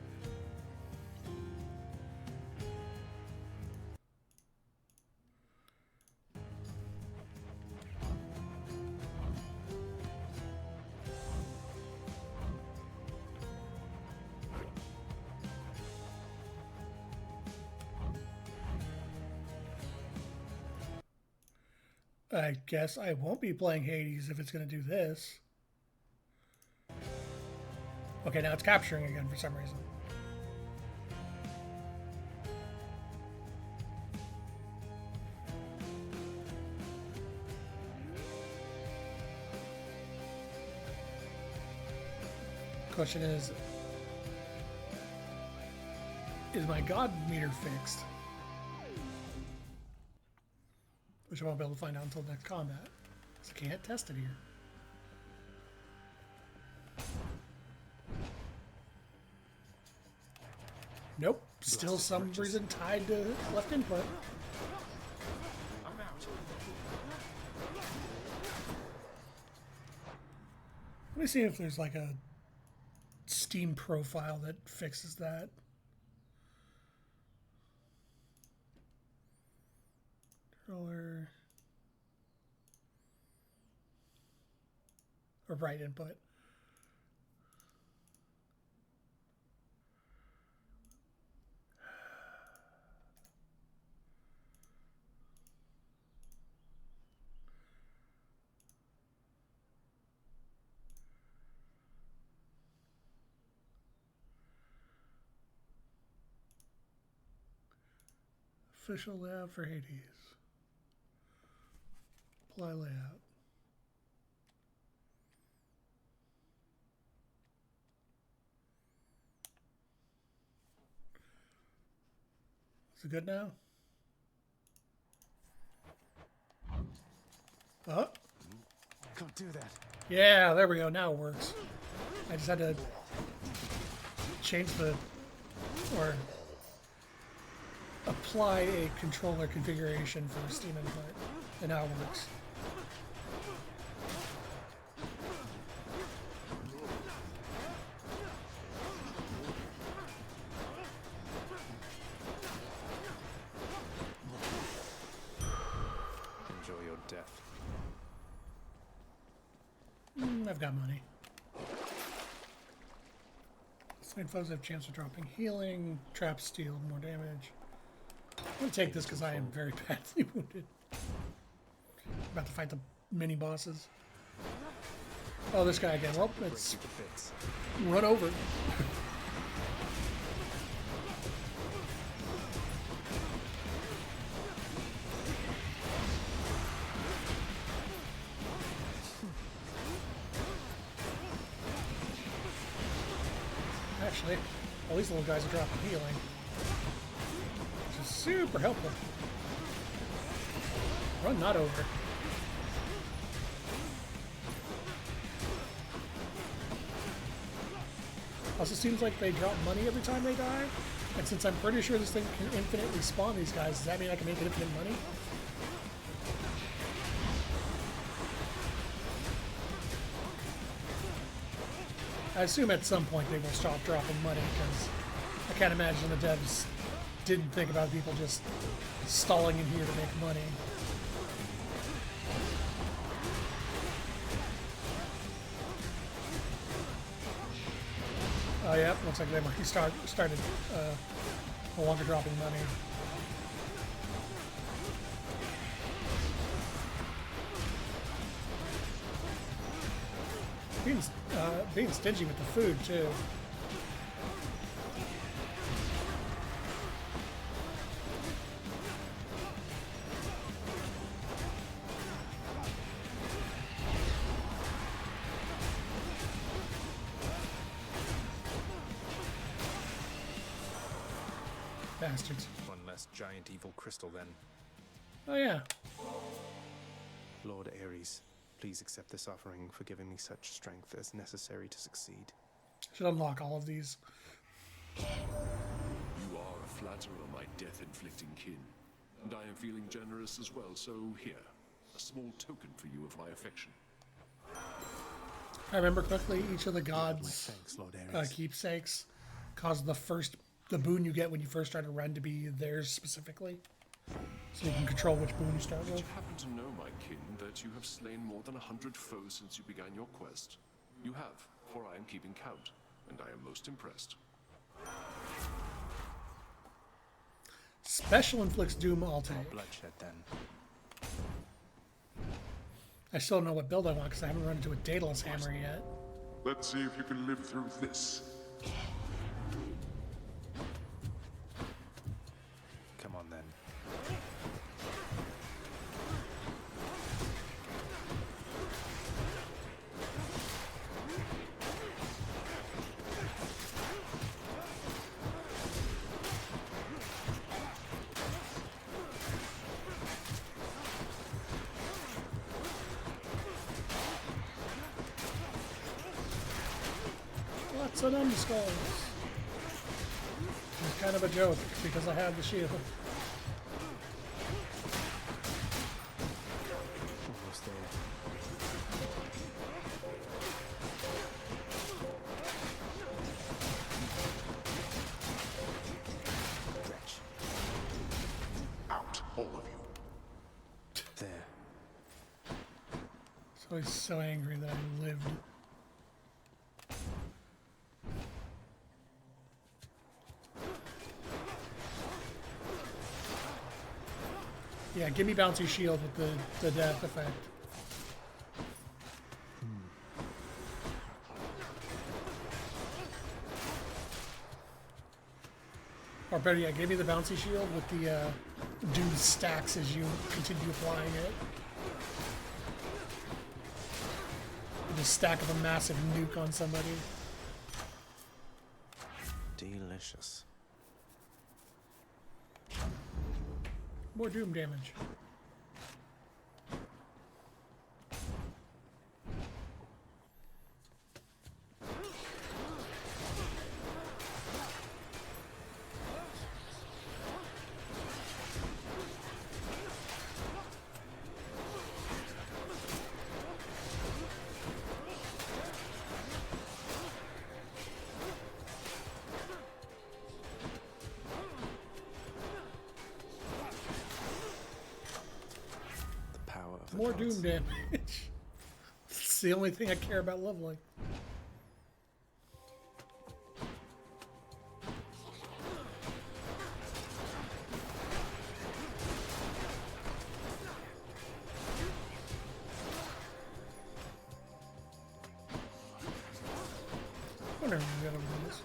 I guess I won't be playing Hades if it's going to do this. Okay, now it's capturing again for some reason. Question is my God meter fixed? Which I won't be able to find out until next combat. So I can't test it here. Nope. Still some reason tied to left input. I'm out. Let me see if there's like a Steam Steam profile that fixes that. Controller. Or write input. Official layout for Hades. Apply layout. Is it good now? Oh. Don't do that. Yeah, there we go. Now it works. I just had to change the, or apply a controller configuration for Steam input, and now it works. Enjoy your death. I've got money. Slain foes have chance of dropping healing, trap steal, more damage. I'm gonna take this because I am very badly wounded. About to fight the mini bosses. Oh, this guy again. Well, let's run over. Actually, all these little guys are dropping healing, which is super helpful. Run not over. Also seems like they drop money every time they die, and since I'm pretty sure this thing can infinitely spawn these guys, does that mean I can make infinite money? I assume at some point they will stop dropping money, because I can't imagine the devs didn't think about people just stalling in here to make money. Oh yeah, looks like they might started no longer dropping money. Being stingy with the food too. Bastards. One less giant evil crystal then. Oh yeah. Lord Ares, please accept this offering for giving me such strength as necessary to succeed. Should unlock all of these. You are a flatterer, my death-inflicting kin. And I am feeling generous as well, so here, a small token for you of my affection. I remember quickly each of the gods' thanks, Lord Ares. keepsakes caused the boon you get when you first start a run to be theirs specifically. So you can control which boon you start Did with. you happen to know, my kin, that you have slain more than 100 foes since you began your quest? You have, for I am keeping count, and I am most impressed. Special inflicts doom, I'll take. Bloodshed then. I still don't know what build I want because I haven't run into a Daedalus hammer yet. Let's see if you can live through this. Come on then. Lots of numbskulls. It's kind of a joke because I have the shield. Almost there. So he's so angry that I lived. Yeah, give me bouncy shield with the death effect. Or better yet, give me the bouncy shield with the doom stacks as you continue applying it. The stack of a massive nuke on somebody. Delicious. More doom damage. More doom damage. It's the only thing I care about leveling. Whatever we got over this.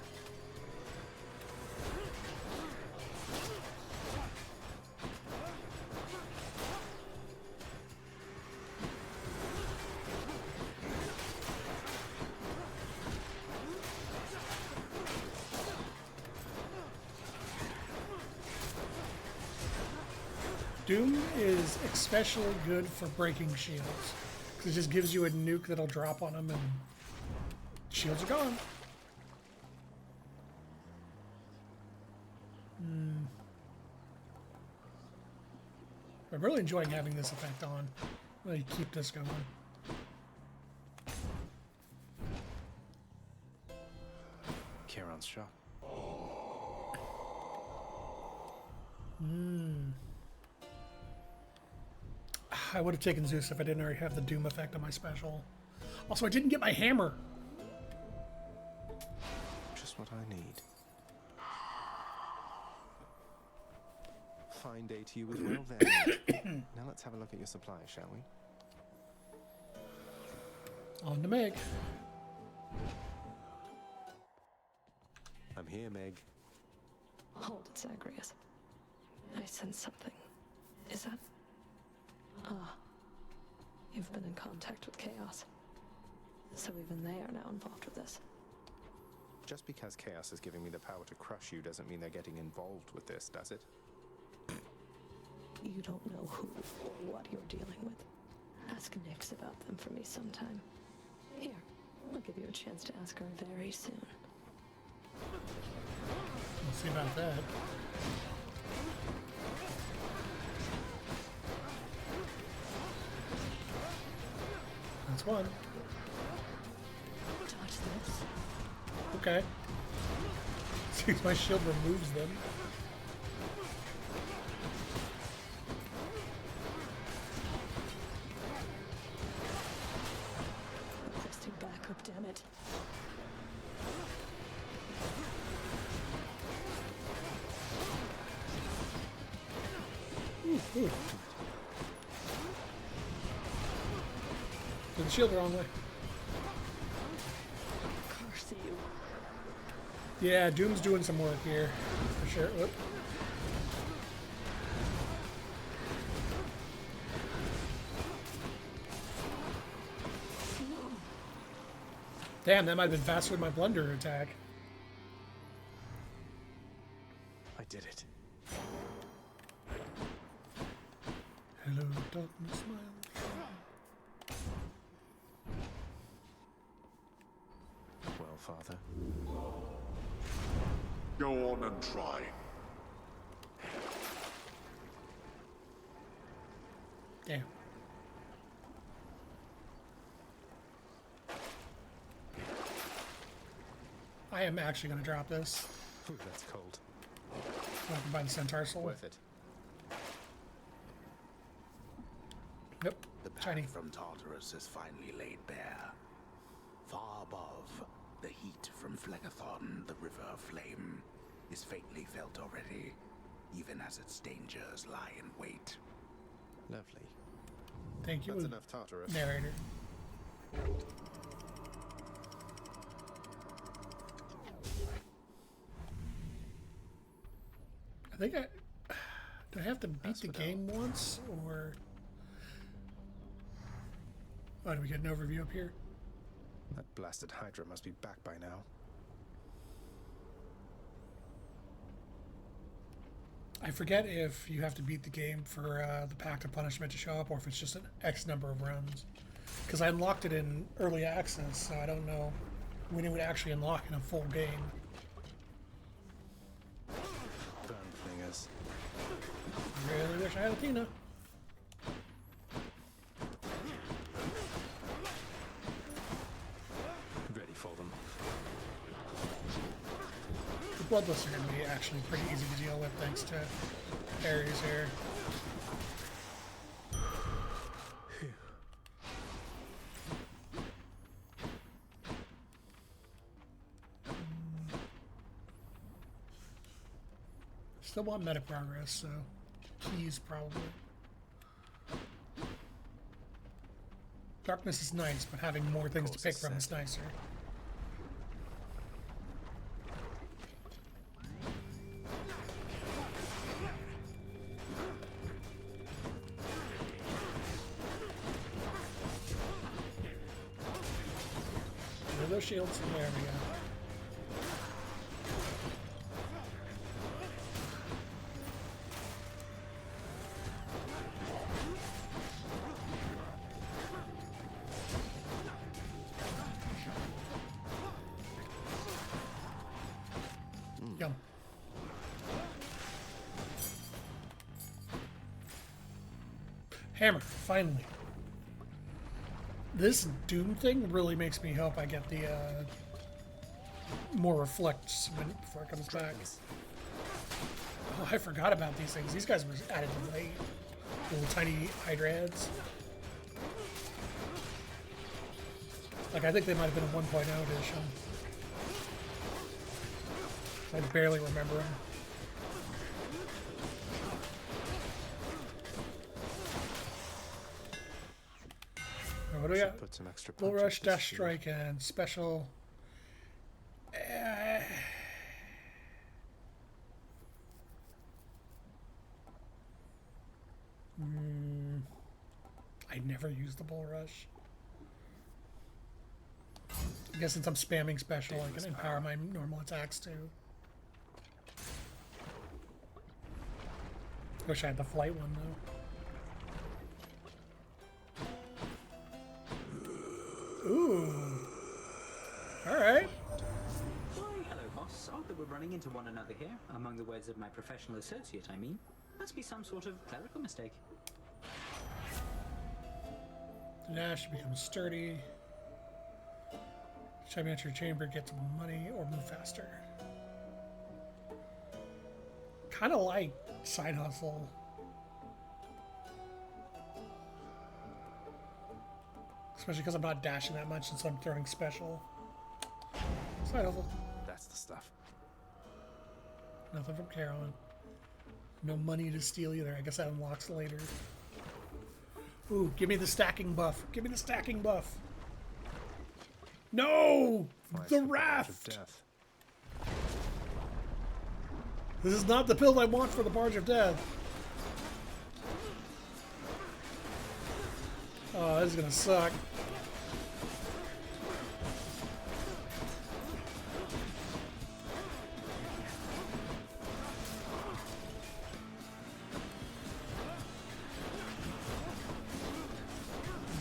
Doom is especially good for breaking shields, because it just gives you a nuke that'll drop on them and shields are gone. I'm really enjoying having this effect on. Really keep this going. Charon's shop. I would have taken Zeus if I didn't already have the Doom effect on my special. Also, I didn't get my hammer. Just what I need. Fine day to you as well, then. Now let's have a look at your supplies, shall we? On to Meg. I'm here, Meg. Hold it, Zagreus. I sense something. Is that... Ah. You've been in contact with Chaos. So even they are now involved with this. Just because Chaos is giving me the power to crush you doesn't mean they're getting involved with this, does it? You don't know who or what you're dealing with. Ask Nyx about them for me sometime. Here, I'll give you a chance to ask her very soon. We'll see about that. That's one. Dodge this. Okay. See, my shield removes them. Requesting backup, damn it. Ooh. Did the shield the wrong way. Curse you. Yeah, Doom's doing some work here, for sure. Whoop. Damn, that might have been faster than my blunder attack. I did it. Hello, darkness, smile. Well, Father. Go on and try. Damn. I am actually going to drop this. Ooh, that's cold. So I can buy the Centaur Soul. Worth it. Yep. The path Shiny. from Tartarus is finally laid bare. Far above, the heat from Phlegethon, the River of Flame, is faintly felt already, even as its dangers lie in wait. Lovely. Thank you, That's enough Tartarus. narrator. I think do I have to beat the game once, or oh, do we get an overview up here? That blasted Hydra must be back by now. I forget if you have to beat the game for the Pact of Punishment to show up, or if it's just an X number of runs. Because I unlocked it in early access, so I don't know when it would actually unlock in a full game. Burn flingers. Really wish I had Athena. Ready for them. The Bloodless are going to be actually pretty easy to deal with thanks to Ares here. Still want meta progress, so keys probably. Darkness is nice, but having more things to pick from is nicer. Where are those shields? There we go. Yum. Hammer, finally. This Doom thing really makes me hope I get the more reflects before it comes back. Oh, I forgot about these things. These guys were added late. Little tiny Hydra heads. Like, I think they might have been a 1.0 edition. I barely remember them. What do we got? Put some extra Bull punches Rush, to Dash speed. Strike, and Special. I never use the Bull Rush. I guess since I'm spamming Special, I can empower my normal attacks too. Wish I had the flight one though. Ooh. Alright. Why, hello, boss. Odd that we're running into one another here. Among the words of my professional associate, I mean. Must be some sort of clerical mistake. Dash becomes sturdy. Each time you enter your chamber, get more money or move faster. Kind of like Side Hustle. Especially because I'm not dashing that much, and so I'm throwing Special. Side Hustle. That's the stuff. Nothing from Carolyn. No money to steal either. I guess that unlocks later. Ooh, give me the stacking buff. Give me the stacking buff. No! The raft! This is not the build I want for the Barge of Death. Oh, this is gonna suck.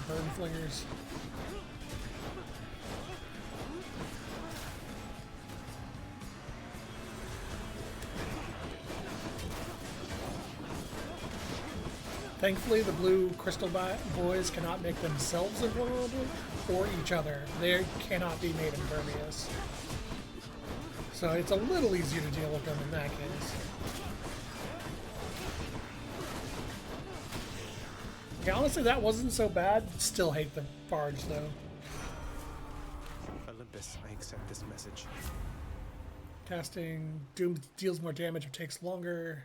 Burn flingers. Thankfully, the blue crystal boys cannot make themselves invulnerable or each other. They cannot be made impervious. So it's a little easier to deal with them in that case. Yeah, honestly, that wasn't so bad. Still hate the barge, though. Olympus, I accept this message. Casting Doom deals more damage or takes longer.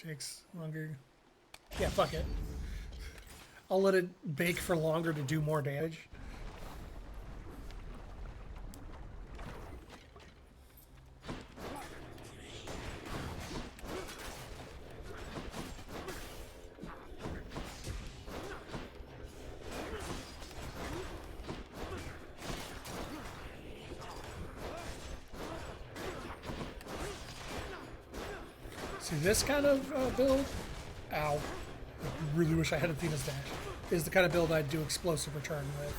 Takes longer. Yeah, fuck it. I'll let it bake for longer to do more damage. See, this kind of build, ow, I really wish I had Athena's Dash, is the kind of build I'd do Explosive Return with.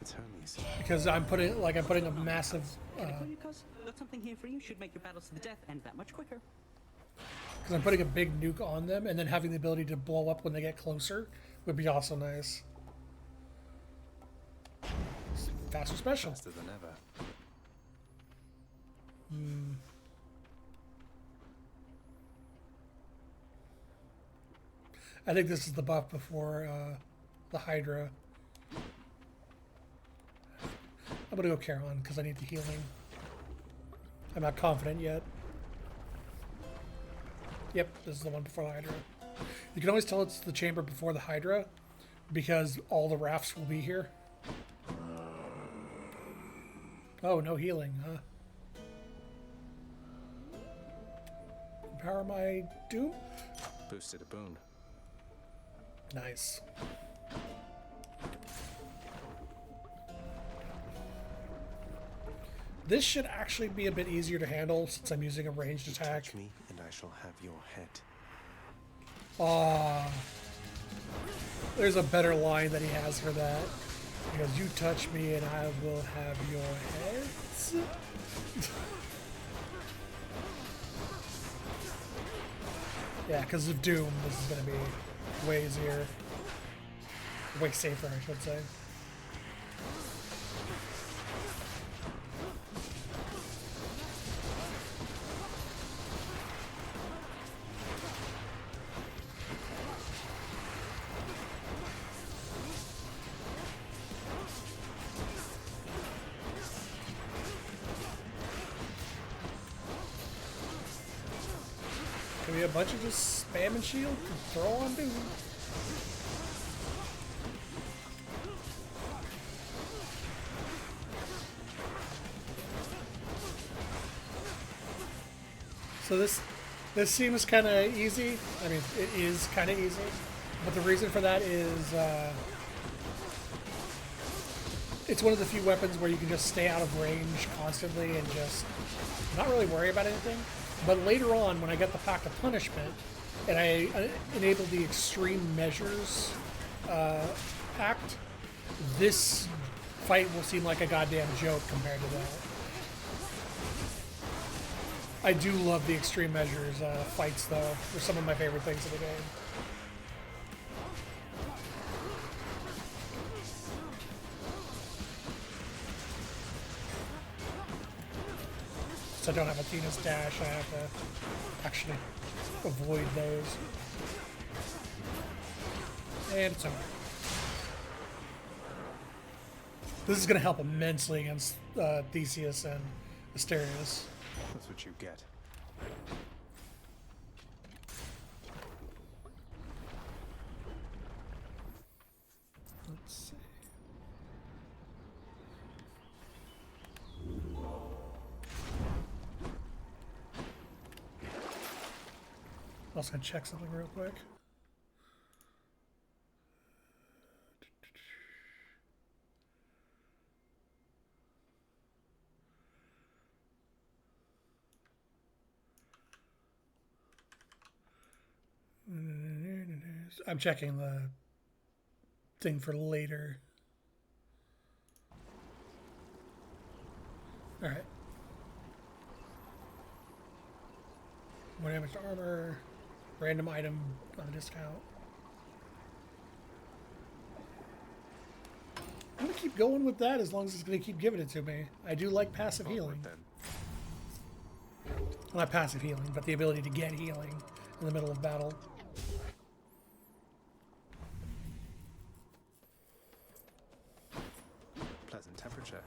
It's Hermes. Because I'm putting a massive, Because got something here for you should make your battles to the death end that much quicker. because I'm putting a big nuke on them, and then having the ability to blow up when they get closer would be also nice. Faster special. Faster than ever. I think this is the buff before the Hydra. I'm gonna go Charon because I need the healing. I'm not confident yet. Yep, this is the one before the Hydra. You can always tell it's the chamber before the Hydra because all the rafts will be here. Oh, no healing, huh? Empower my Doom? Boosted a boon. Nice. This should actually be a bit easier to handle since I'm using a ranged attack. Touch me and I shall have your head. Ah, there's a better line that he has for that. Because you touch me and I will have your heads. Yeah, because of Doom, this is going to be way easier. Way safer, I should say. Can we have a bunch of just spamming shield to throw on Doom? So this seems kind of easy. I mean, it is kind of easy, but the reason for that is it's one of the few weapons where you can just stay out of range constantly and just not really worry about anything. But later on, when I get the Pact of Punishment, and I enable the Extreme Measures Pact, this fight will seem like a goddamn joke compared to that. I do love the Extreme Measures fights, though. They're some of my favorite things in the game. So I don't have Athena's Dash, I have to actually avoid those. And it's over. This is going to help immensely against Theseus and Asterius. That's what you get. Let's see. I'm also going to check something real quick. I'm checking the thing for later. Alright. More damage to armor. Random item on a discount. I'm gonna keep going with that as long as it's gonna keep giving it to me. I do like passive healing. Well, not passive healing, but the ability to get healing in the middle of battle. Pleasant temperature.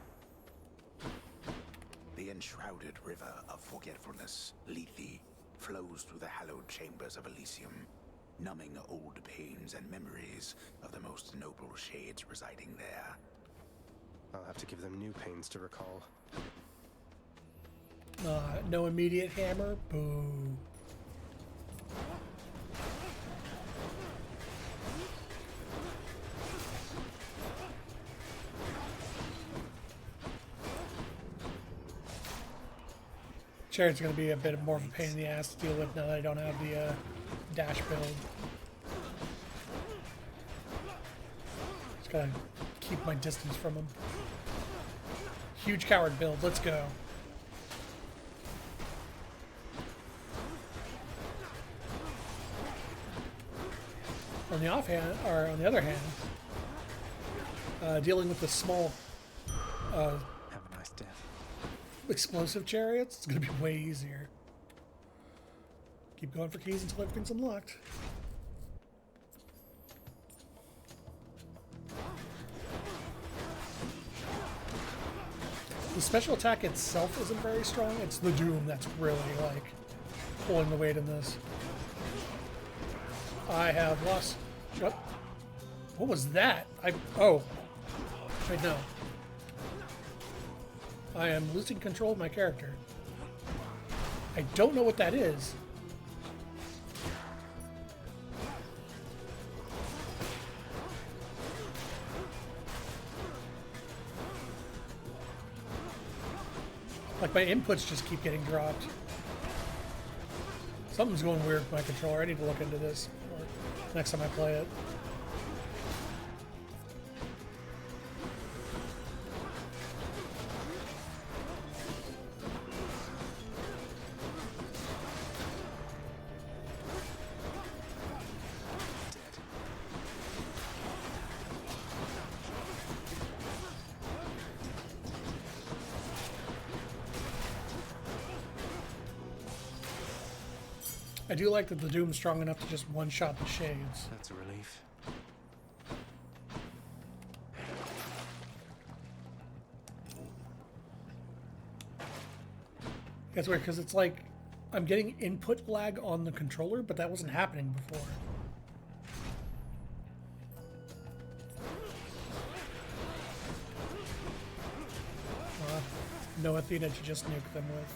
The enshrouded river of forgetfulness, Lethe, flows through the hallowed chambers of Elysium, numbing old pains and memories of the most noble shades residing there. I'll have to give them new pains to recall. No immediate hammer. Boo. Chariot's going to be a bit more of a pain in the ass to deal with now that I don't have the dash build. Just gotta keep my distance from him. Huge coward build. Let's go. On the offhand, or on the other hand, dealing with the small have a nice death. Explosive chariots, it's gonna be way easier. Keep going for keys until everything's unlocked. The special attack itself isn't very strong. It's the Doom that's really like pulling the weight in this. I have lost. What was that? Oh. Wait, no. I am losing control of my character. I don't know what that is. Like my inputs just keep getting dropped. Something's going weird with my controller. I need to look into this next time I play it. I do like that the Doom's strong enough to just one-shot the shades. That's a relief. That's weird, because it's like I'm getting input lag on the controller, but that wasn't happening before. No Athena to just nuke them with.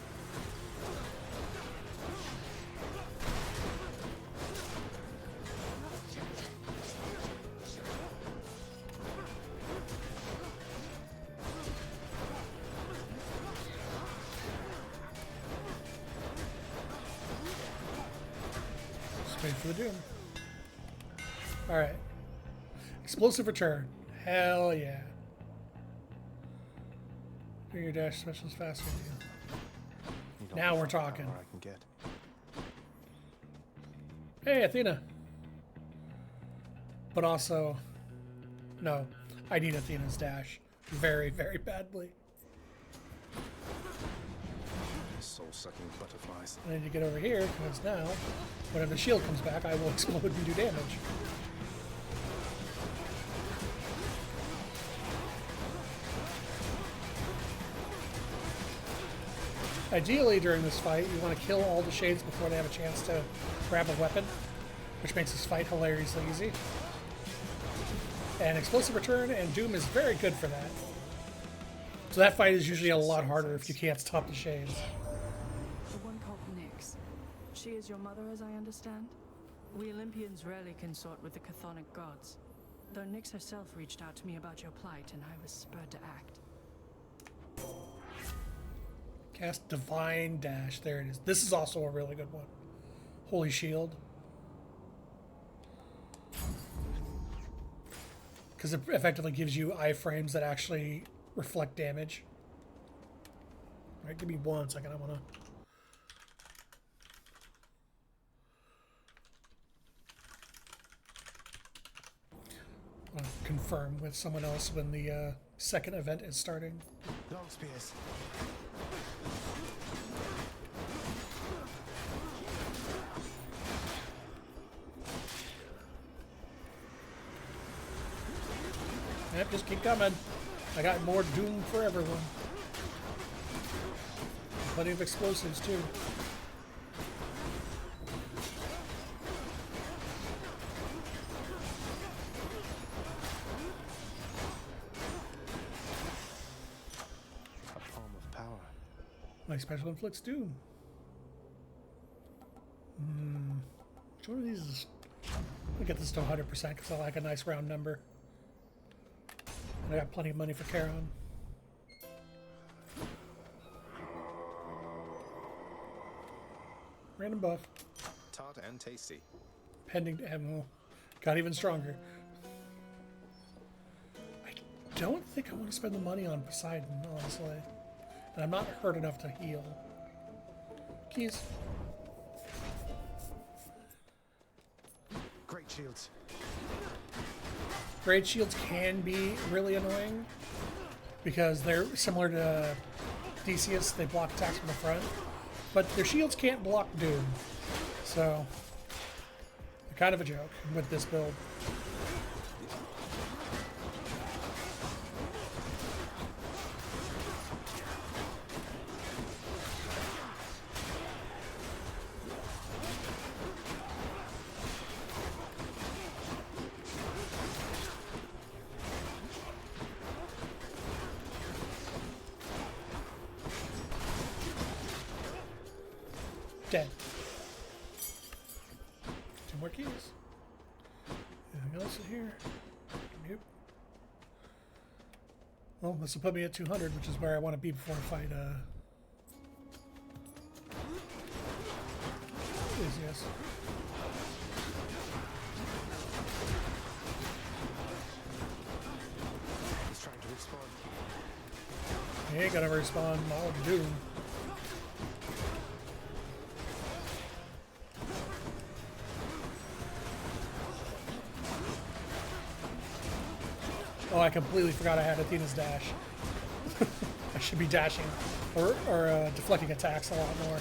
Wait for the Doom. Alright. Explosive return. Hell yeah. Do your dash specials faster than you. Now we're talking. I can get. Hey, Athena. But also, no. I need Athena's dash very, very badly. Soul-sucking butterflies. I need to get over here because now, whenever the shield comes back, I will explode and do damage. Ideally, during this fight, you want to kill all the shades before they have a chance to grab a weapon, which makes this fight hilariously easy. And Explosive Return and Doom is very good for that. So that fight is usually a lot harder if you can't stop the shades. The one called Nyx. She is your mother, as I understand? We Olympians rarely consort with the chthonic gods, though Nyx herself reached out to me about your plight, and I was spurred to act. Cast Divine Dash. There it is. This is also a really good one. Holy Shield. Because it effectively gives you iframes that actually reflect damage. All right, give me 1 second. I want to I'll confirm with someone else when the second event is starting. Long spears. Yep, just keep coming. I got more doom for everyone. Plenty of explosives too. A palm of power. My special inflicts doom. Which one of these is... I'll get this to 100% because I like a nice round number. And I got plenty of money for Charon. Random buff. Tart and tasty. Pending ammo. Got even stronger. I don't think I want to spend the money on Poseidon, honestly. And I'm not hurt enough to heal. Keys. Great shields. Great shields can be really annoying because they're similar to Theseus. They block attacks from the front, but their shields can't block Doom. So they're kind of a joke with this build. Dead. 2 more keys. Anything else in here? Nope. Well, this will put me at 200, which is where I want to be before I fight, Theseus. He's trying to respawn. He ain't gonna respawn all of Doom. Oh, I completely forgot I had Athena's dash. I should be dashing or deflecting attacks a lot more.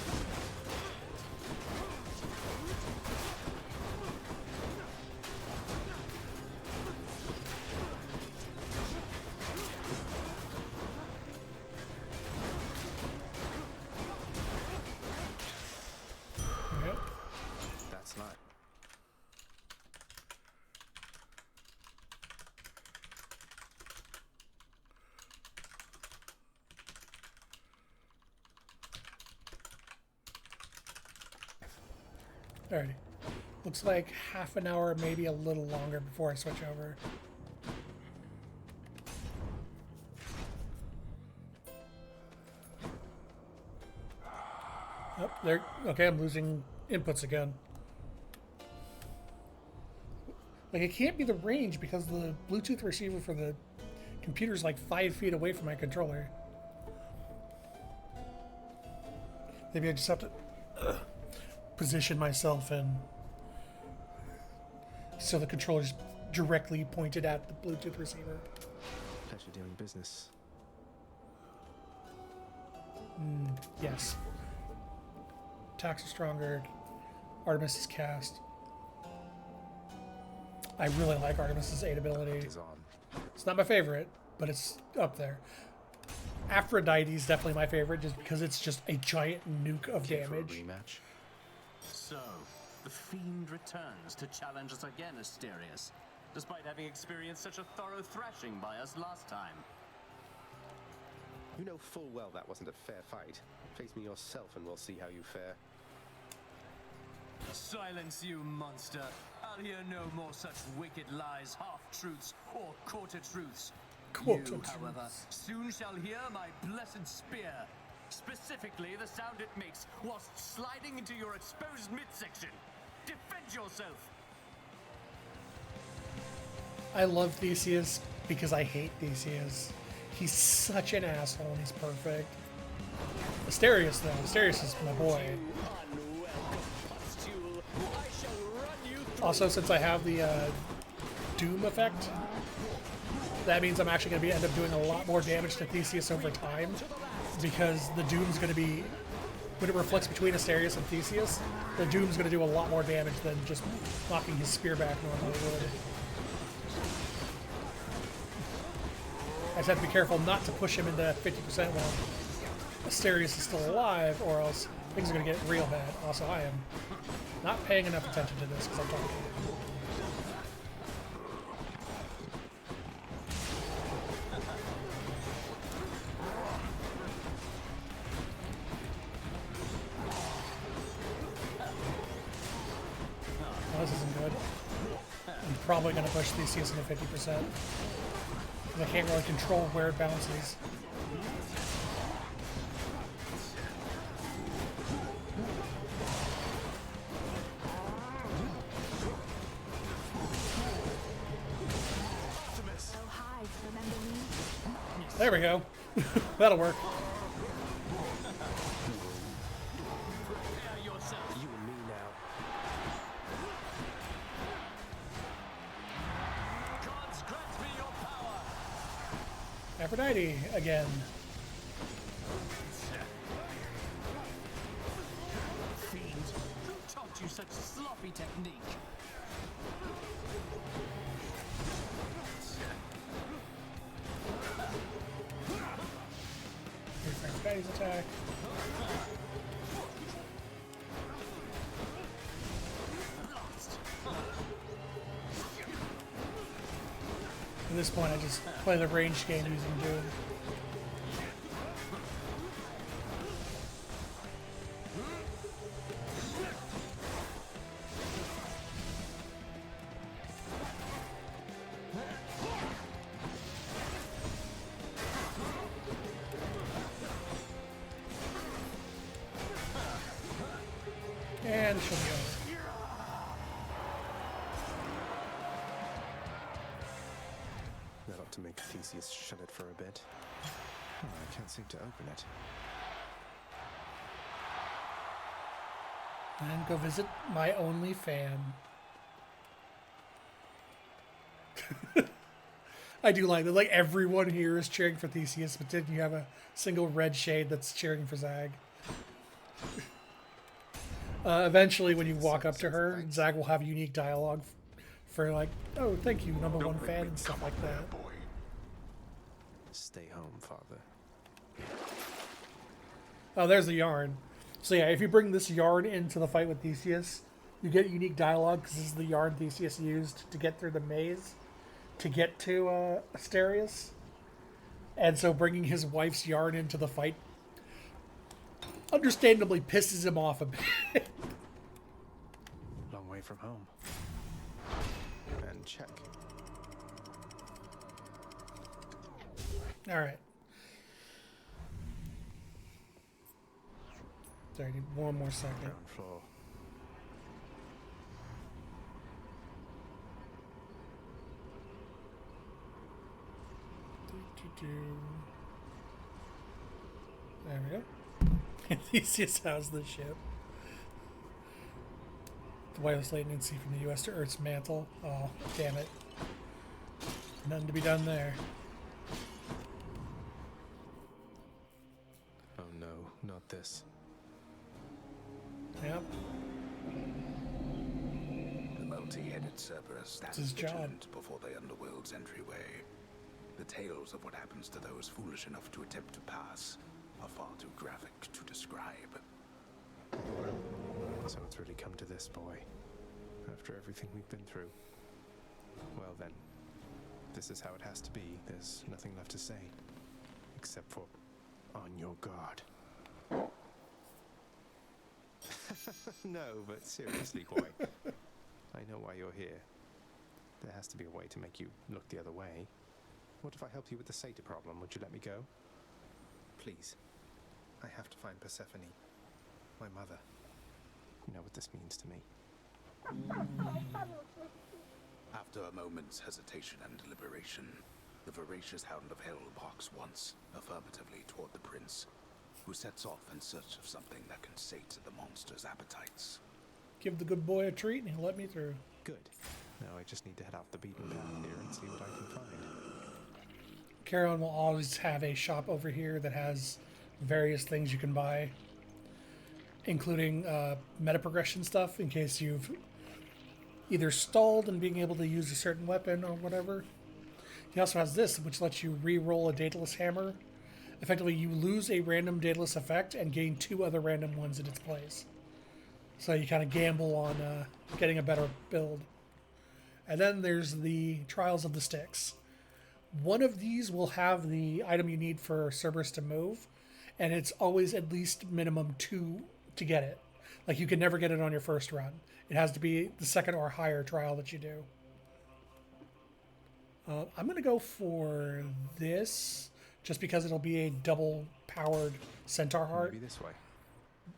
Yep. That's not. Alrighty. Looks like half an hour, maybe a little longer before I switch over. Oh, there. Okay, I'm losing inputs again. Like, it can't be the range because the Bluetooth receiver for the computer's like 5 feet away from my controller. Maybe I just have to position myself and so the controller's directly pointed at the Bluetooth receiver. Pleasure doing business. Yes. Attacks are stronger. Artemis is cast. I really like Artemis's 8 ability. It's not my favorite, but it's up there. Aphrodite is definitely my favorite just because it's just a giant nuke of damage. Rematch. So, the Fiend returns to challenge us again, Asterius, despite having experienced such a thorough thrashing by us last time. You know full well that wasn't a fair fight. Face me yourself and we'll see how you fare. Silence, you monster. I'll hear no more such wicked lies, half-truths, or quarter-truths. You, however, soon shall hear my blessed spear. Specifically, the sound it makes whilst sliding into your exposed midsection. Defend yourself! I love Theseus because I hate Theseus. He's such an asshole and he's perfect. Asterius, though. Asterius is my boy. Also, since I have the Doom effect. That means I'm actually going to end up doing a lot more damage to Theseus over time, because the Doom's going to be, when it reflects between Asterius and Theseus, the Doom's going to do a lot more damage than just knocking his spear back normally would. I just have to be careful not to push him into 50% while Asterius is still alive, or else things are going to get real bad. Also, I am not paying enough attention to this because I'm talking. Oh, this isn't good. I'm probably going to push Theseus into 50%. I can't really control where it bounces. There we go. That'll work. You and me now. Aphrodite again. Fiend, who taught you such sloppy technique? Aphrodite's attack. At this point, I just play the ranged game using Doom. And she'll be over. That ought to make Theseus shut it for a bit. Oh, I can't seem to open it. And go visit my only fan. I do like that. Like, everyone here is cheering for Theseus, but then you have a single red shade that's cheering for Zag. Eventually, when you walk up to her, Zag will have unique dialogue for like, "Oh, thank you, #1 fan," and stuff like that. Stay home, father. Oh, there's the yarn. So yeah, if you bring this yarn into the fight with Theseus, you get unique dialogue because this is the yarn Theseus used to get through the maze to get to Asterius. And so bringing his wife's yarn into the fight understandably pisses him off a bit. Long way from home. And check. All right. Sorry, I need one more second. Ground floor. There we go. Theseus has the ship. The wireless latency from the U.S. to Earth's mantle. Oh, damn it. Nothing to be done there. Oh no, not this. Yep. The multi-headed Cerberus stands his job. vigilant before the underworld's entryway. The tales of what happens to those foolish enough to attempt to pass are far too graphic to describe. So it's really come to this, boy. After everything we've been through. Well then, this is how it has to be. There's nothing left to say. Except for, on your guard. No, but seriously, boy. I know why you're here. There has to be a way to make you look the other way. What if I helped you with the Satyr problem? Would you let me go? Please. I have to find Persephone. My mother. You know what this means to me. After a moment's hesitation and deliberation, the voracious Hound of Hell barks once, affirmatively toward the prince, who sets off in search of something that can sate the monster's appetites. Give the good boy a treat and he'll let me through. Good. Now I just need to head off the beaten path here and see what I can find. Charon will always have a shop over here that has various things you can buy, including meta progression stuff in case you've either stalled in being able to use a certain weapon or whatever. He also has this, which lets you re-roll a Daedalus hammer. Effectively, you lose a random Daedalus effect and gain 2 other random ones in its place. So you kind of gamble on getting a better build. And then there's the Trials of the Styx. One of these will have the item you need for Cerberus to move, and it's always at least minimum 2 to get it. Like, you can never get it on your first run. It has to be the second or higher trial that you do. I'm going to go for this, just because it'll be a double-powered Centaur Heart. Maybe this way.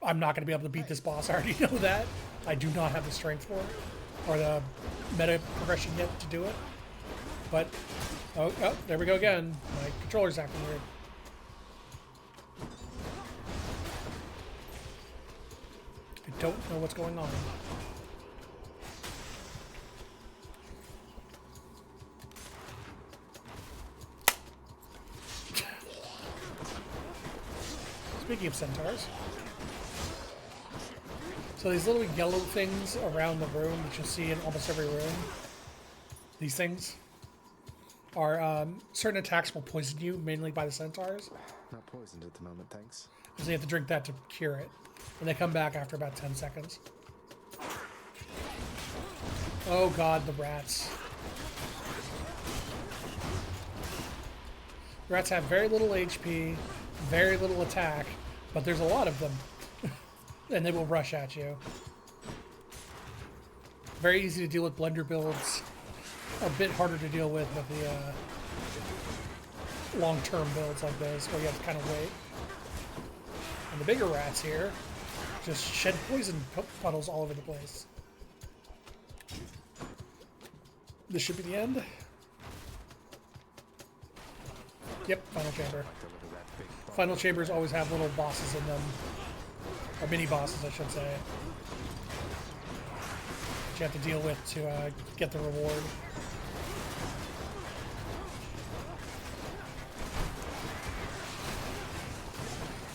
I'm not going to be able to beat this boss. I already know that. I do not have the strength for it, or the meta progression yet to do it. But, oh, there we go again. My controller's acting weird. I don't know what's going on. Speaking of centaurs, so these little yellow things around the room that you'll see in almost every room, these things are certain attacks will poison you, mainly by the centaurs. Not poisoned at the moment, thanks. So you have to drink that to cure it, and they come back after about 10 seconds. Oh god, the rats. Rats have very little HP, very little attack, but there's a lot of them. And they will rush at you. Very easy to deal with blender builds. A bit harder to deal with the long-term builds like this, where you have to kind of wait. And the bigger rats here just shed poison puddles all over the place. This should be the end. Yep, final chamber. Final chambers always have little bosses in them. Or mini bosses, I should say. That you have to deal with to get the reward.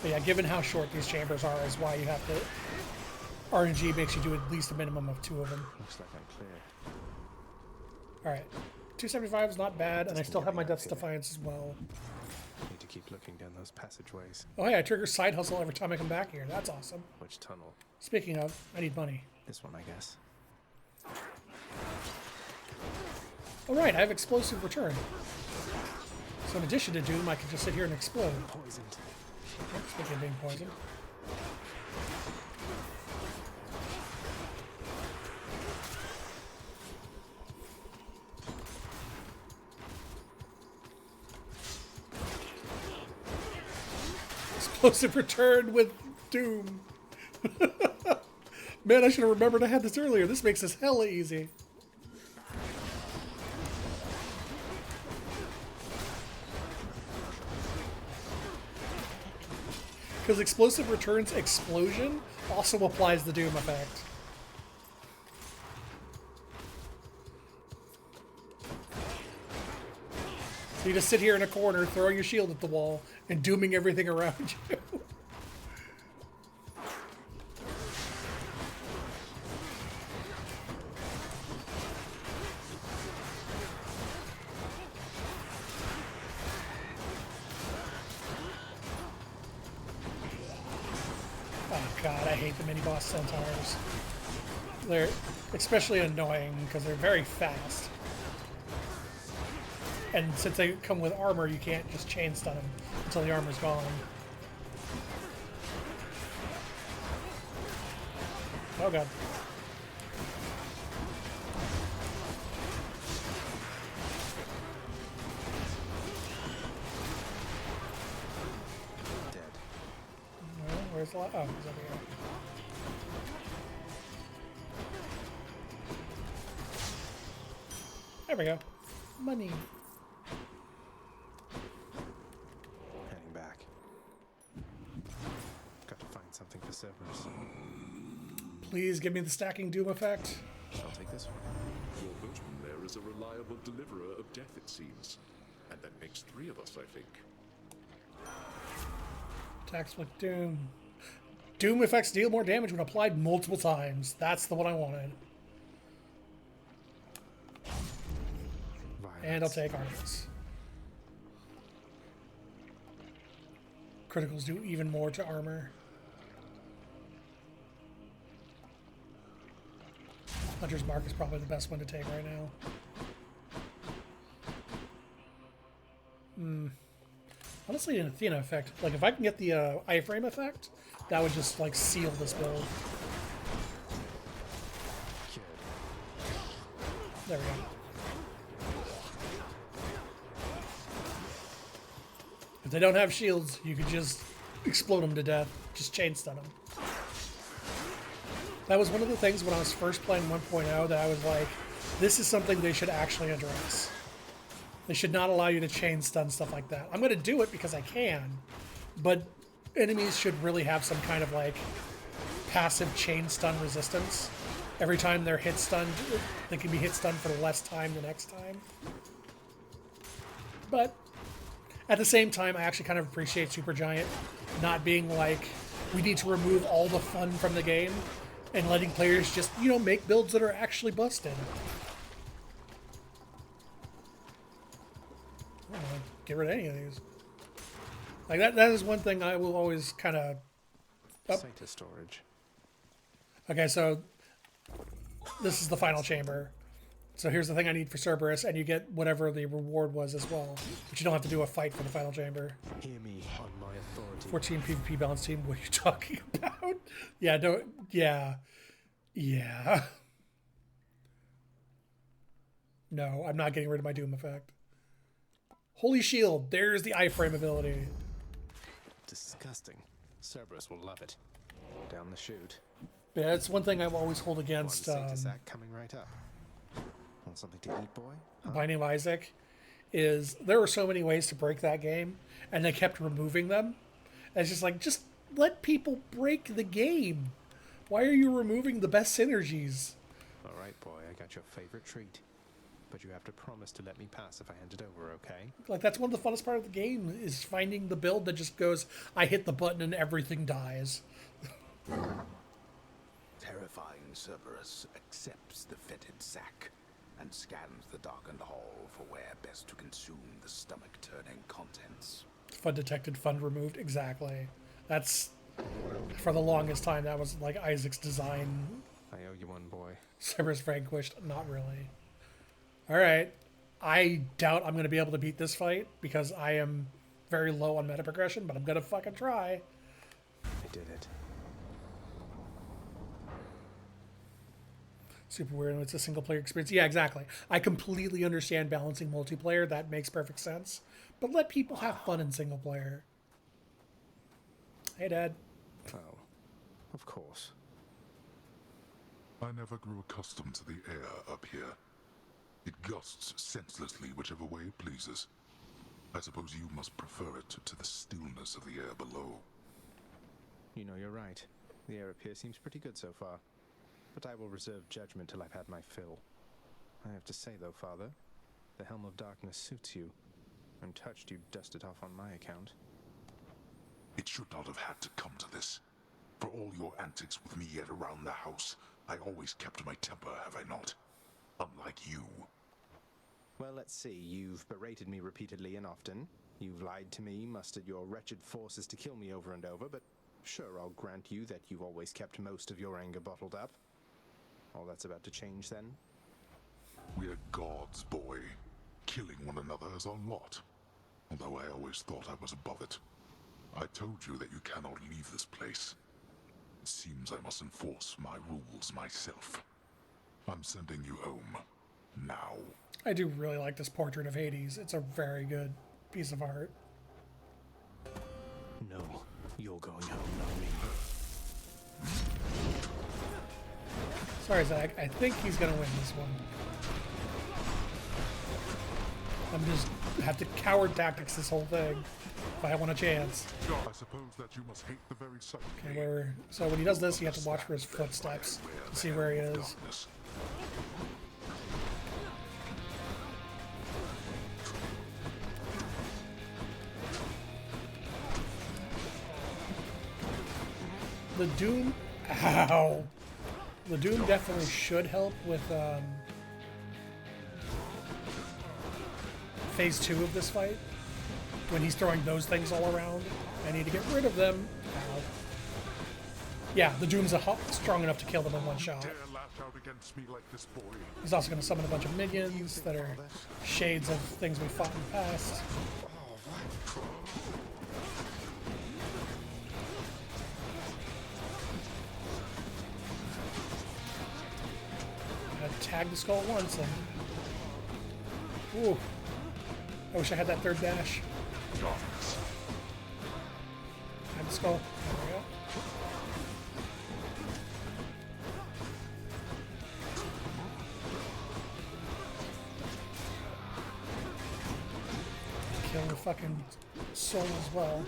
But yeah, given how short these chambers are is why you have to... RNG makes you do at least a minimum of 2 of them. Looks like I'm clear. Alright. 275 is not bad, and I still have my Death's Defiance as well. Need to keep looking down those passageways. Oh hey, I trigger Side Hustle every time I come back here. That's awesome. Which tunnel? Speaking of, I need money. This one, I guess. Alright, I have Explosive Return. So in addition to Doom, I can just sit here and explode. Poisoned. Oh, speaking of being poisoned. Explosive Return with Doom. Man, I should have remembered I had this earlier. This makes this hella easy. Because Explosive Return's explosion also applies the Doom effect. So you just sit here in a corner, throwing your shield at the wall, and dooming everything around you. Oh god, I hate the mini-boss centaurs. They're especially annoying because they're very fast. And since they come with armor, you can't just chain stun them until the armor's gone. Oh god. Dead. Well, where's the... Oh, he's over here. There we go. Money. Heading back. Got to find something for Cerberus. Please give me the stacking Doom effect. I'll take this one. Your boat as a reliable deliverer of death, it seems. And that makes 3 of us, I think. Attacks with Doom. Doom effects deal more damage when applied multiple times. That's the one I wanted. Violence. And I'll take Artemis. Criticals do even more to armor. Hunter's Mark is probably the best one to take right now. Honestly, an Athena effect. Like, if I can get the iframe effect, that would just, like, seal this build. There we go. If they don't have shields, you could just explode them to death. Just chain stun them. That was one of the things when I was first playing 1.0 that I was like, this is something they should actually address. They should not allow you to chain stun stuff like that. I'm going to do it because I can, but enemies should really have some kind of like passive chain stun resistance. Every time they're hit stunned, they can be hit stunned for less time the next time. But at the same time, I actually kind of appreciate Supergiant not being like, we need to remove all the fun from the game and letting players just, you know, make builds that are actually busted. I don't want to get rid of any of these. Like, that is one thing I will always kind of... Sata storage. Okay, so this is the final chamber. So here's the thing I need for Cerberus, and you get whatever the reward was as well. But you don't have to do a fight for the final chamber. Hear me on my authority. 14 PvP balance team, what are you talking about? Yeah, don't... Yeah. Yeah. No, I'm not getting rid of my Doom effect. Holy Shield, there's the iframe ability. Disgusting. Cerberus will love it. Down the chute. Yeah, that's one thing I always hold against Sack coming right up. Want something to eat, boy? Binding of Isaac, is there were so many ways to break that game, and they kept removing them. And it's just like, just let people break the game. Why are you removing the best synergies? All right, boy, I got your favorite treat. But you have to promise to let me pass if I hand it over, okay? Like, that's one of the funnest part of the game, is finding the build that just goes, I hit the button and everything dies. Terrifying Cerberus accepts the fetid sack and scans the darkened hall for where best to consume the stomach-turning contents. Fun detected, fun removed, exactly. That's, for the longest time, that was like Isaac's design. I owe you one, boy. Cerberus vanquished, not really. Alright, I doubt I'm going to be able to beat this fight because I am very low on meta progression, but I'm going to fucking try. I did it. Super weird when it's a single player experience. Yeah, exactly. I completely understand balancing multiplayer. That makes perfect sense. But let people have fun in single player. Hey, Dad. Oh, of course. I never grew accustomed to the air up here. It gusts senselessly whichever way it pleases. I suppose you must prefer it to the stillness of the air below. You know, you're right. The air up here seems pretty good so far. But I will reserve judgment till I've had my fill. I have to say, though, Father, the Helm of Darkness suits you. Untouched, you dust it off on my account. It should not have had to come to this. For all your antics with me yet around the house, I always kept my temper, have I not? Unlike you. Well, let's see. You've berated me repeatedly and often. You've lied to me, mustered your wretched forces to kill me over and over, but sure, I'll grant you that you've always kept most of your anger bottled up. All that's about to change, then? We're gods, boy. Killing one another is our lot. Although I always thought I was above it. I told you that you cannot leave this place. It seems I must enforce my rules myself. I'm sending you home. Now. I do really like this portrait of Hades. It's a very good piece of art. No, you're going home, not me. Sorry, Zach. I think he's going to win this one. I'm just have to coward tactics this whole thing if I want a chance. I suppose that you must hate the very sight. Okay, so when he does this, you have to watch for his footsteps to see where he is. the Doom... Ow! The Doom definitely should help with phase 2 of this fight. When he's throwing those things all around. I need to get rid of them. Ow. Yeah, the Doom's strong enough to kill them in one shot. He's also going to summon a bunch of minions that are shades of things we fought in the past. I tag the skull once and... Ooh. I wish I had that third dash. Tag the skull. There we go. Kill the fucking soul as well.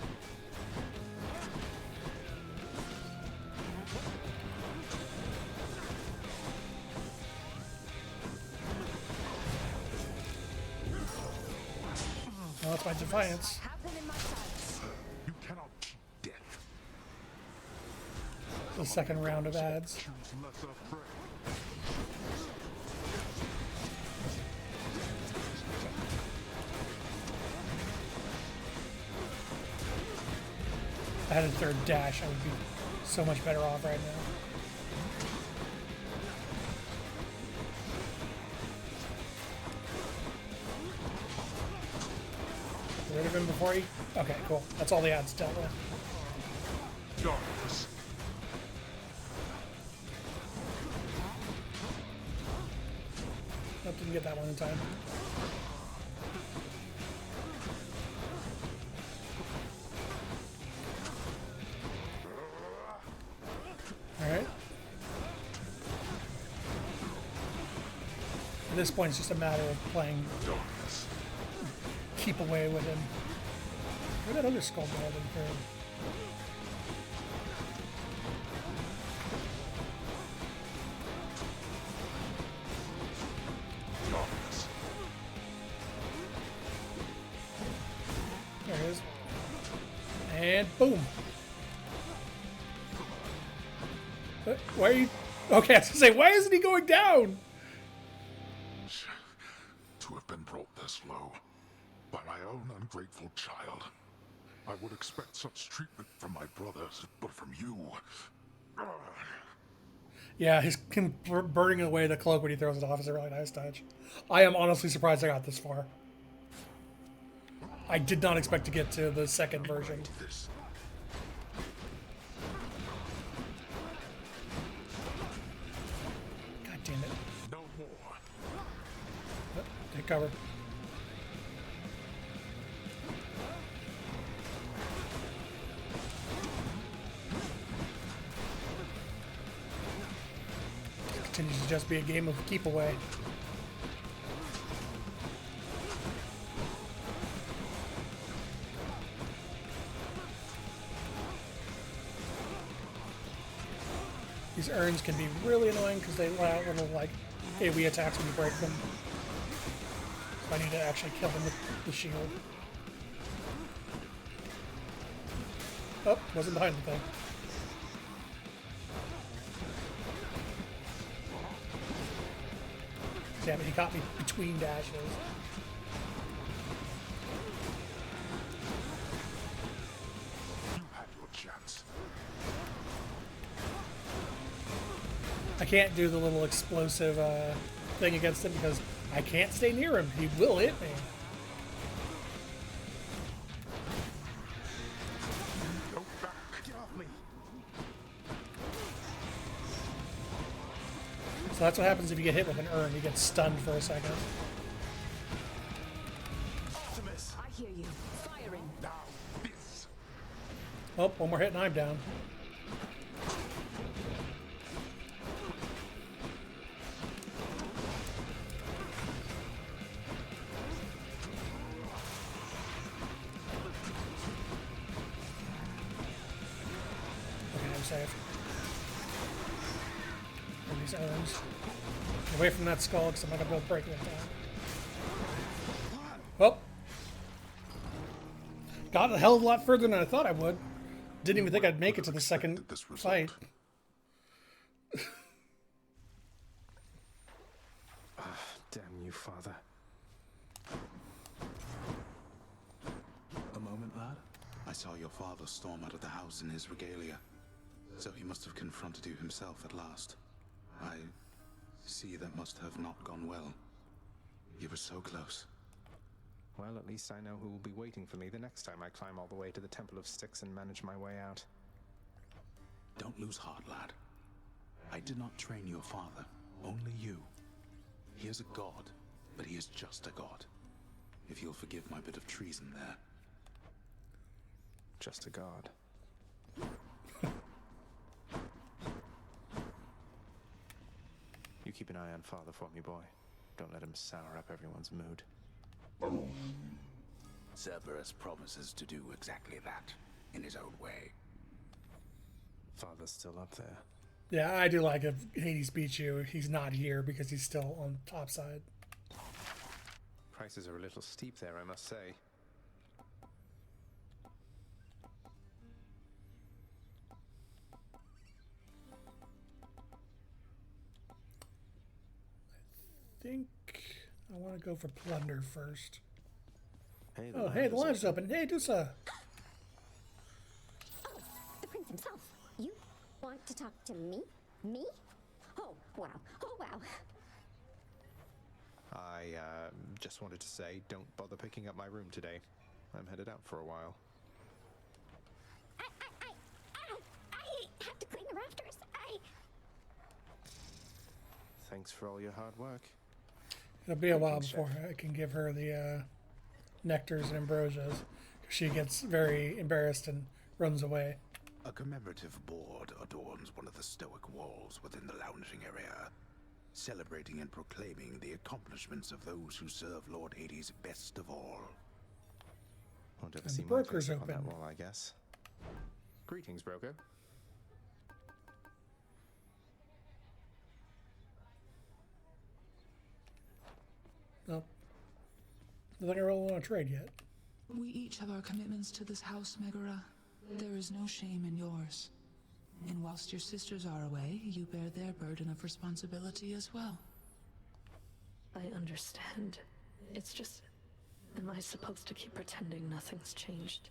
Well, that's my defiance. You cannot cheat death. The second round of ads. If I had a third dash, I would be so much better off right now. Get rid of him before he... Okay, cool. That's all the ads dealt with. Darkness. Nope, didn't get that one in time. Alright. At this point, it's just a matter of playing keep away with him. Where'd that other skull go in third? There it is. And boom. Why are you... Okay, I was gonna say, why isn't he going down? To have been brought this low by my own ungrateful child. I would expect such treatment from my brothers, but from you... Yeah, him burning away the cloak when he throws it off is a really nice touch. I am honestly surprised I got this far. I did not expect to get to the second version. God damn it. No more. Oh, take cover. Continues to just be a game of keep away. These urns can be really annoying because they let out little, like, AoE attacks when you break them. So I need to actually kill them with the shield. Oh, wasn't behind the thing. Damn it, he caught me between dashes. You had your chance. I can't do the little explosive thing against him because I can't stay near him. He will hit me. Go back. Get off me. So that's what happens if you get hit with an urn. You get stunned for a second. Optimus. I hear you. Firing. Now, this. Oh, one more hit and I'm down. Okay, I'm safe. And these urns. Get away from that skull because I'm not going to be able to break it down. Well, got a hell of a lot further than I thought I would. Didn't even think I'd make it to the second fight. Damn you, father. A moment, lad. I saw your father storm out of the house in his regalia. So he must have confronted you himself at last. I see that must have not gone well. You were so close. Well, at least I know who will be waiting for me the next time I climb all the way to the Temple of Styx and manage my way out. Don't lose heart, lad. I did not train your father, only you. He is a god, but he is just a god. If you'll forgive my bit of treason there. Just a god. You keep an eye on father for me, boy. Don't let him sour up everyone's mood. Cerberus promises to do exactly that, in his own way. Father's still up there. Yeah, I do like if Hades beats you, he's not here because he's still on top side. Prices are a little steep there, I must say. I think I want to go for plunder first. Hey, oh, hey, the lounge is open. Hey, Dusa. Oh, the prince himself. You want to talk to me? Me? Oh, wow. Oh, wow. I just wanted to say, don't bother picking up my room today. I'm headed out for a while. I have to clean the rafters. Thanks for all your hard work. It'll be a while before I can give her the nectars and ambrosias. She gets very embarrassed and runs away. A commemorative board adorns one of the stoic walls within the lounging area, celebrating and proclaiming the accomplishments of those who serve Lord Hades best of all. Won't ever And see the my broker's face up on open. that wall, I guess. Greetings, broker. No. I think I really want to trade yet. We each have our commitments to this house, Megara. There is no shame in yours. And whilst your sisters are away, you bear their burden of responsibility as well. I understand. It's just... Am I supposed to keep pretending nothing's changed?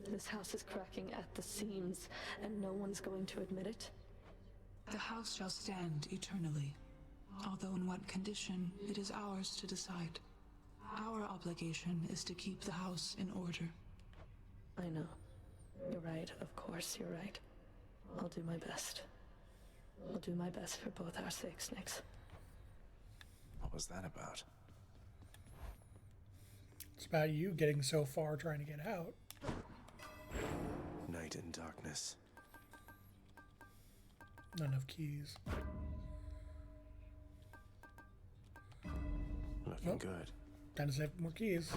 This house is cracking at the seams, and no one's going to admit it? The house shall stand eternally. Although in what condition, it is ours to decide. Our obligation is to keep the house in order. I know. You're right, of course you're right. I'll do my best. I'll do my best for both our sakes, Nyx. What was that about? It's about you getting so far trying to get out. Night and darkness. Not enough keys. Looking good. Time to save more keys.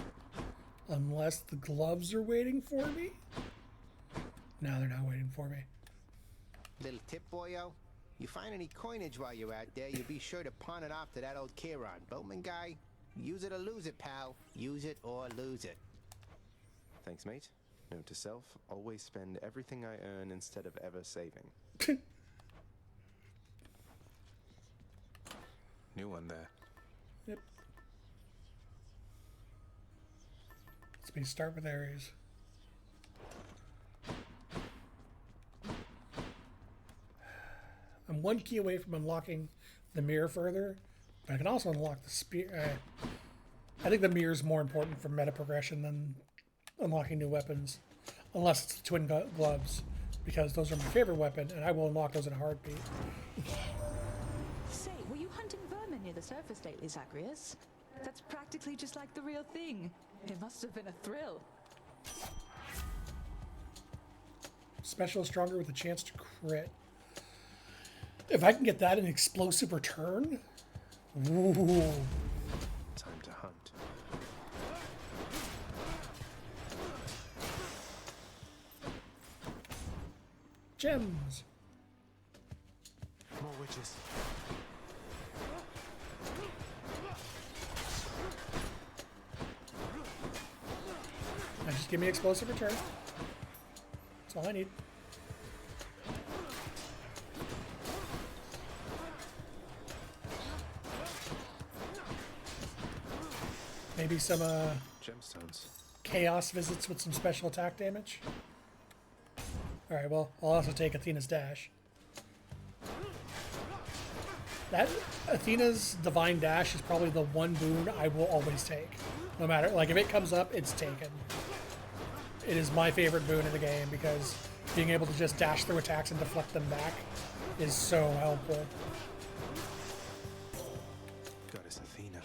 Unless the gloves are waiting for me? No, they're not waiting for me. Little tip, boyo. You find any coinage while you're out there, you'll be sure to pawn it off to that old Chiron. Boatman guy, use it or lose it, pal. Use it or lose it. Thanks, mate. Note to self, always spend everything I earn instead of ever saving. New one there. Yep. Let's me start with Ares. I'm one key away from unlocking the mirror further, but I can also unlock the spear. I think the mirror is more important for meta progression than unlocking new weapons, unless it's the twin gloves, because those are my favorite weapon, and I will unlock those in a heartbeat. Say, were you hunting vermin near the surface lately, Zagreus? That's practically just like the real thing. It must have been a thrill. Special is stronger with a chance to crit. If I can get that in explosive return, ooh. Time to hunt. Gems. More witches. Now just give me explosive return. That's all I need. Maybe some gemstones. chaos visits with some special attack damage. Alright, well, I'll also take Athena's dash. That Athena's Divine Dash is probably the one boon I will always take. No matter, like, if it comes up, it's taken. It is my favorite boon in the game because being able to just dash through attacks and deflect them back is so helpful. Goddess Athena.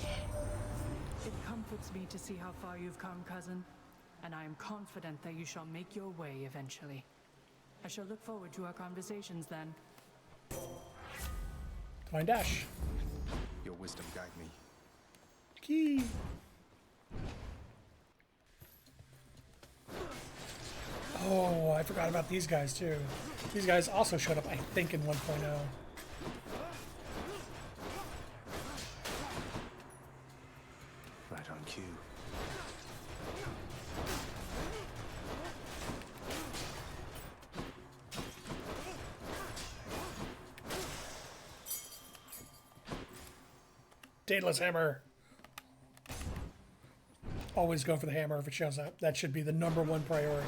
It comforts me to see how far you've come, cousin, and I am confident that you shall make your way eventually. I shall look forward to our conversations then. Divine Dash. Your wisdom guide me. Key. Oh, I forgot about these guys too. These guys also showed up, I think, in 1.0. Right on cue. Daedalus Hammer. Always go for the hammer if it shows up. That should be the #1 priority.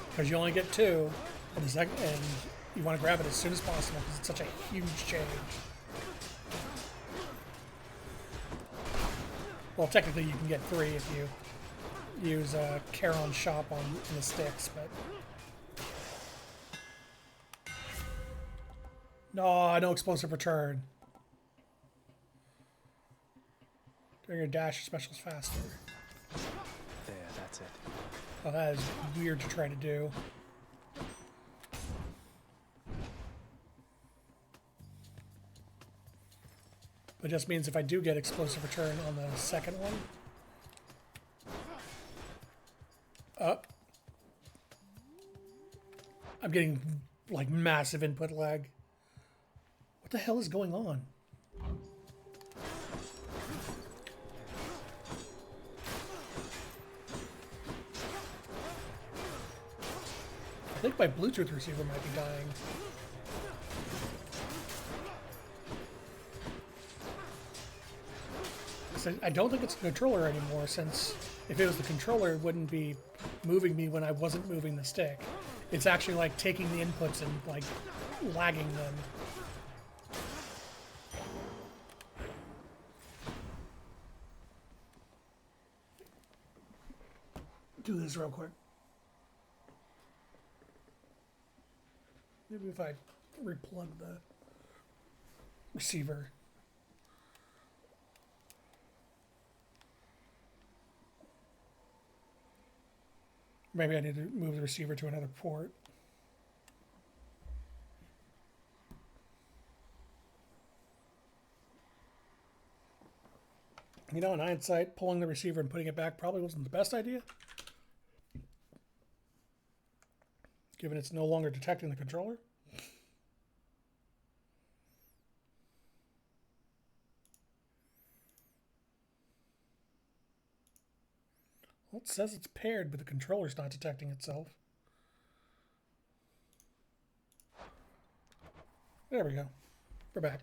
Because you only get 2, and you want to grab it as soon as possible because it's such a huge change. Well, technically you can get 3 if you use Charon's Shop on the sticks, but... No explosive return. Doing your dash specials faster. There, that's it. Oh, that is weird to try to do. But it just means if I do get explosive return on the second one... I'm getting, like, massive input lag. What the hell is going on? I think my Bluetooth receiver might be dying. So I don't think it's the controller anymore, since if it was the controller, it wouldn't be moving me when I wasn't moving the stick. It's actually like taking the inputs and like lagging them. Do this real quick. Maybe if I replug the receiver. Maybe I need to move the receiver to another port. You know, in hindsight, pulling the receiver and putting it back probably wasn't the best idea, given it's no longer detecting the controller. Well, it says it's paired, but the controller's not detecting itself. There we go. We're back.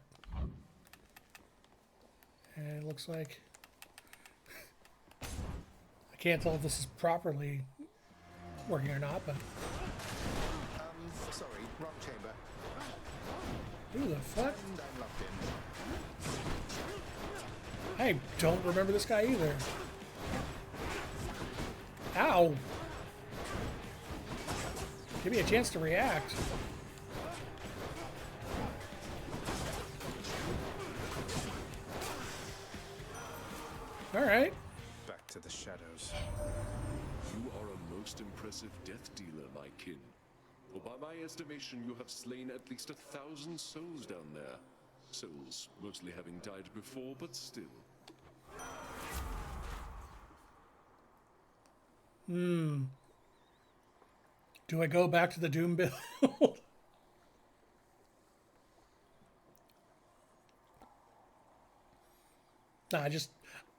And it looks like... I can't tell if this is properly working or not, but... Sorry, wrong chamber. Who the fuck? And I'm locked in. I don't remember this guy either. Ow! Give me a chance to react. Alright. Back to the shadows. You are a most impressive death dealer, my kin. For by my estimation, you have slain at least 1,000 souls down there. Souls mostly having died before, but still. Do I go back to the Doom build? Nah,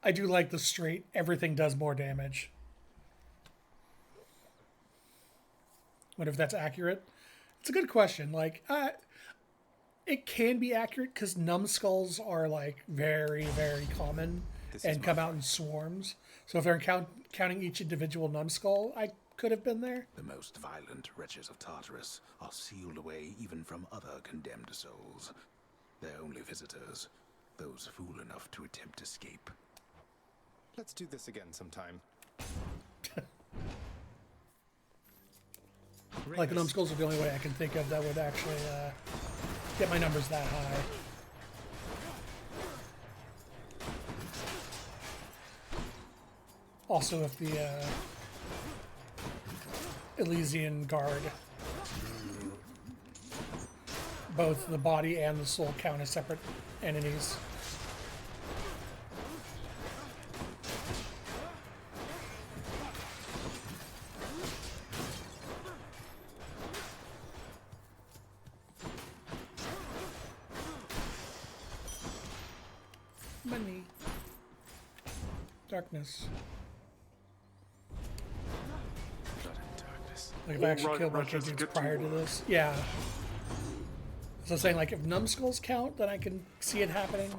I do like the straight, everything does more damage. Wonder if that's accurate. It's a good question. Like, it can be accurate because numbskulls are like very, very common and come out in swarms. So if they're counting each individual numbskull, I could have been there. The most violent wretches of Tartarus are sealed away even from other condemned souls. Their only visitors, those fool enough to attempt escape. Let's do this again sometime. Like, numbskulls are the only way I can think of that would actually get my numbers that high. Also, if the Elysian Guard, both the body and the soul count as separate entities. Money. Darkness. Like if I actually killed my kids prior to this. Yeah. So I'm saying, like, if numbskulls count, then I can see it happening.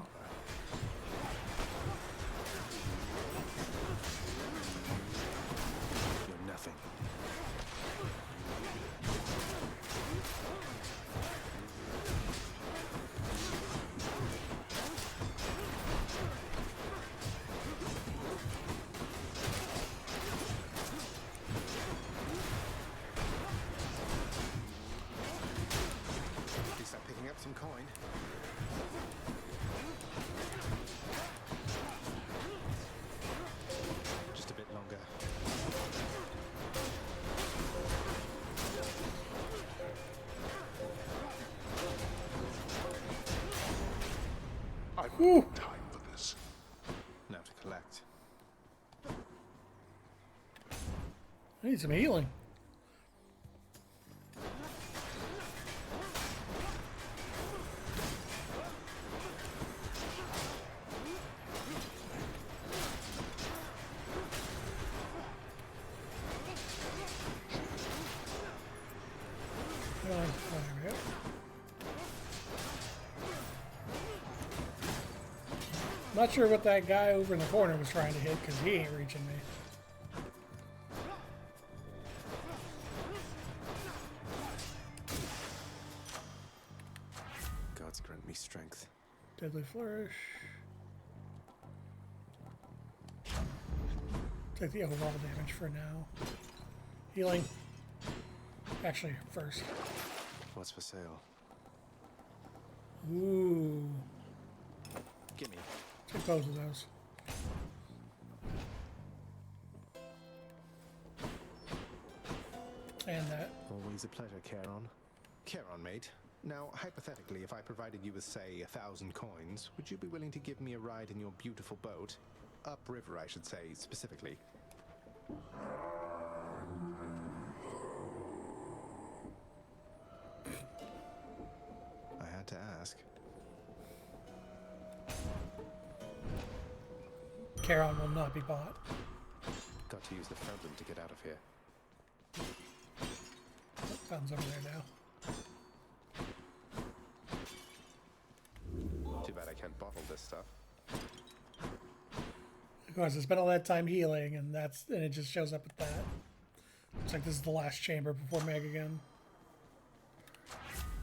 You're nothing. At least I'm picking up some coin. Just a bit longer. I've no time for this. Now to collect. I need some healing. There we go. Not sure what that guy over in the corner was trying to hit, because he ain't reaching me. Gods grant me strength. Deadly Flourish. Take the overall damage for now. Healing. Actually, first. What's for sale? Ooh. Gimme. Take both of those. And that. Always a pleasure, Charon. Charon, mate. Now, hypothetically, if I provided you with, say, 1,000 coins, would you be willing to give me a ride in your beautiful boat? Upriver, I should say, specifically. I had to ask. Charon will not be bought. Got to use the fountain to get out of here. Fountain's over there now. Too bad I can't bottle this stuff. Of course, I spent all that time healing, and it just shows up with that. Looks like this is the last chamber before Meg again.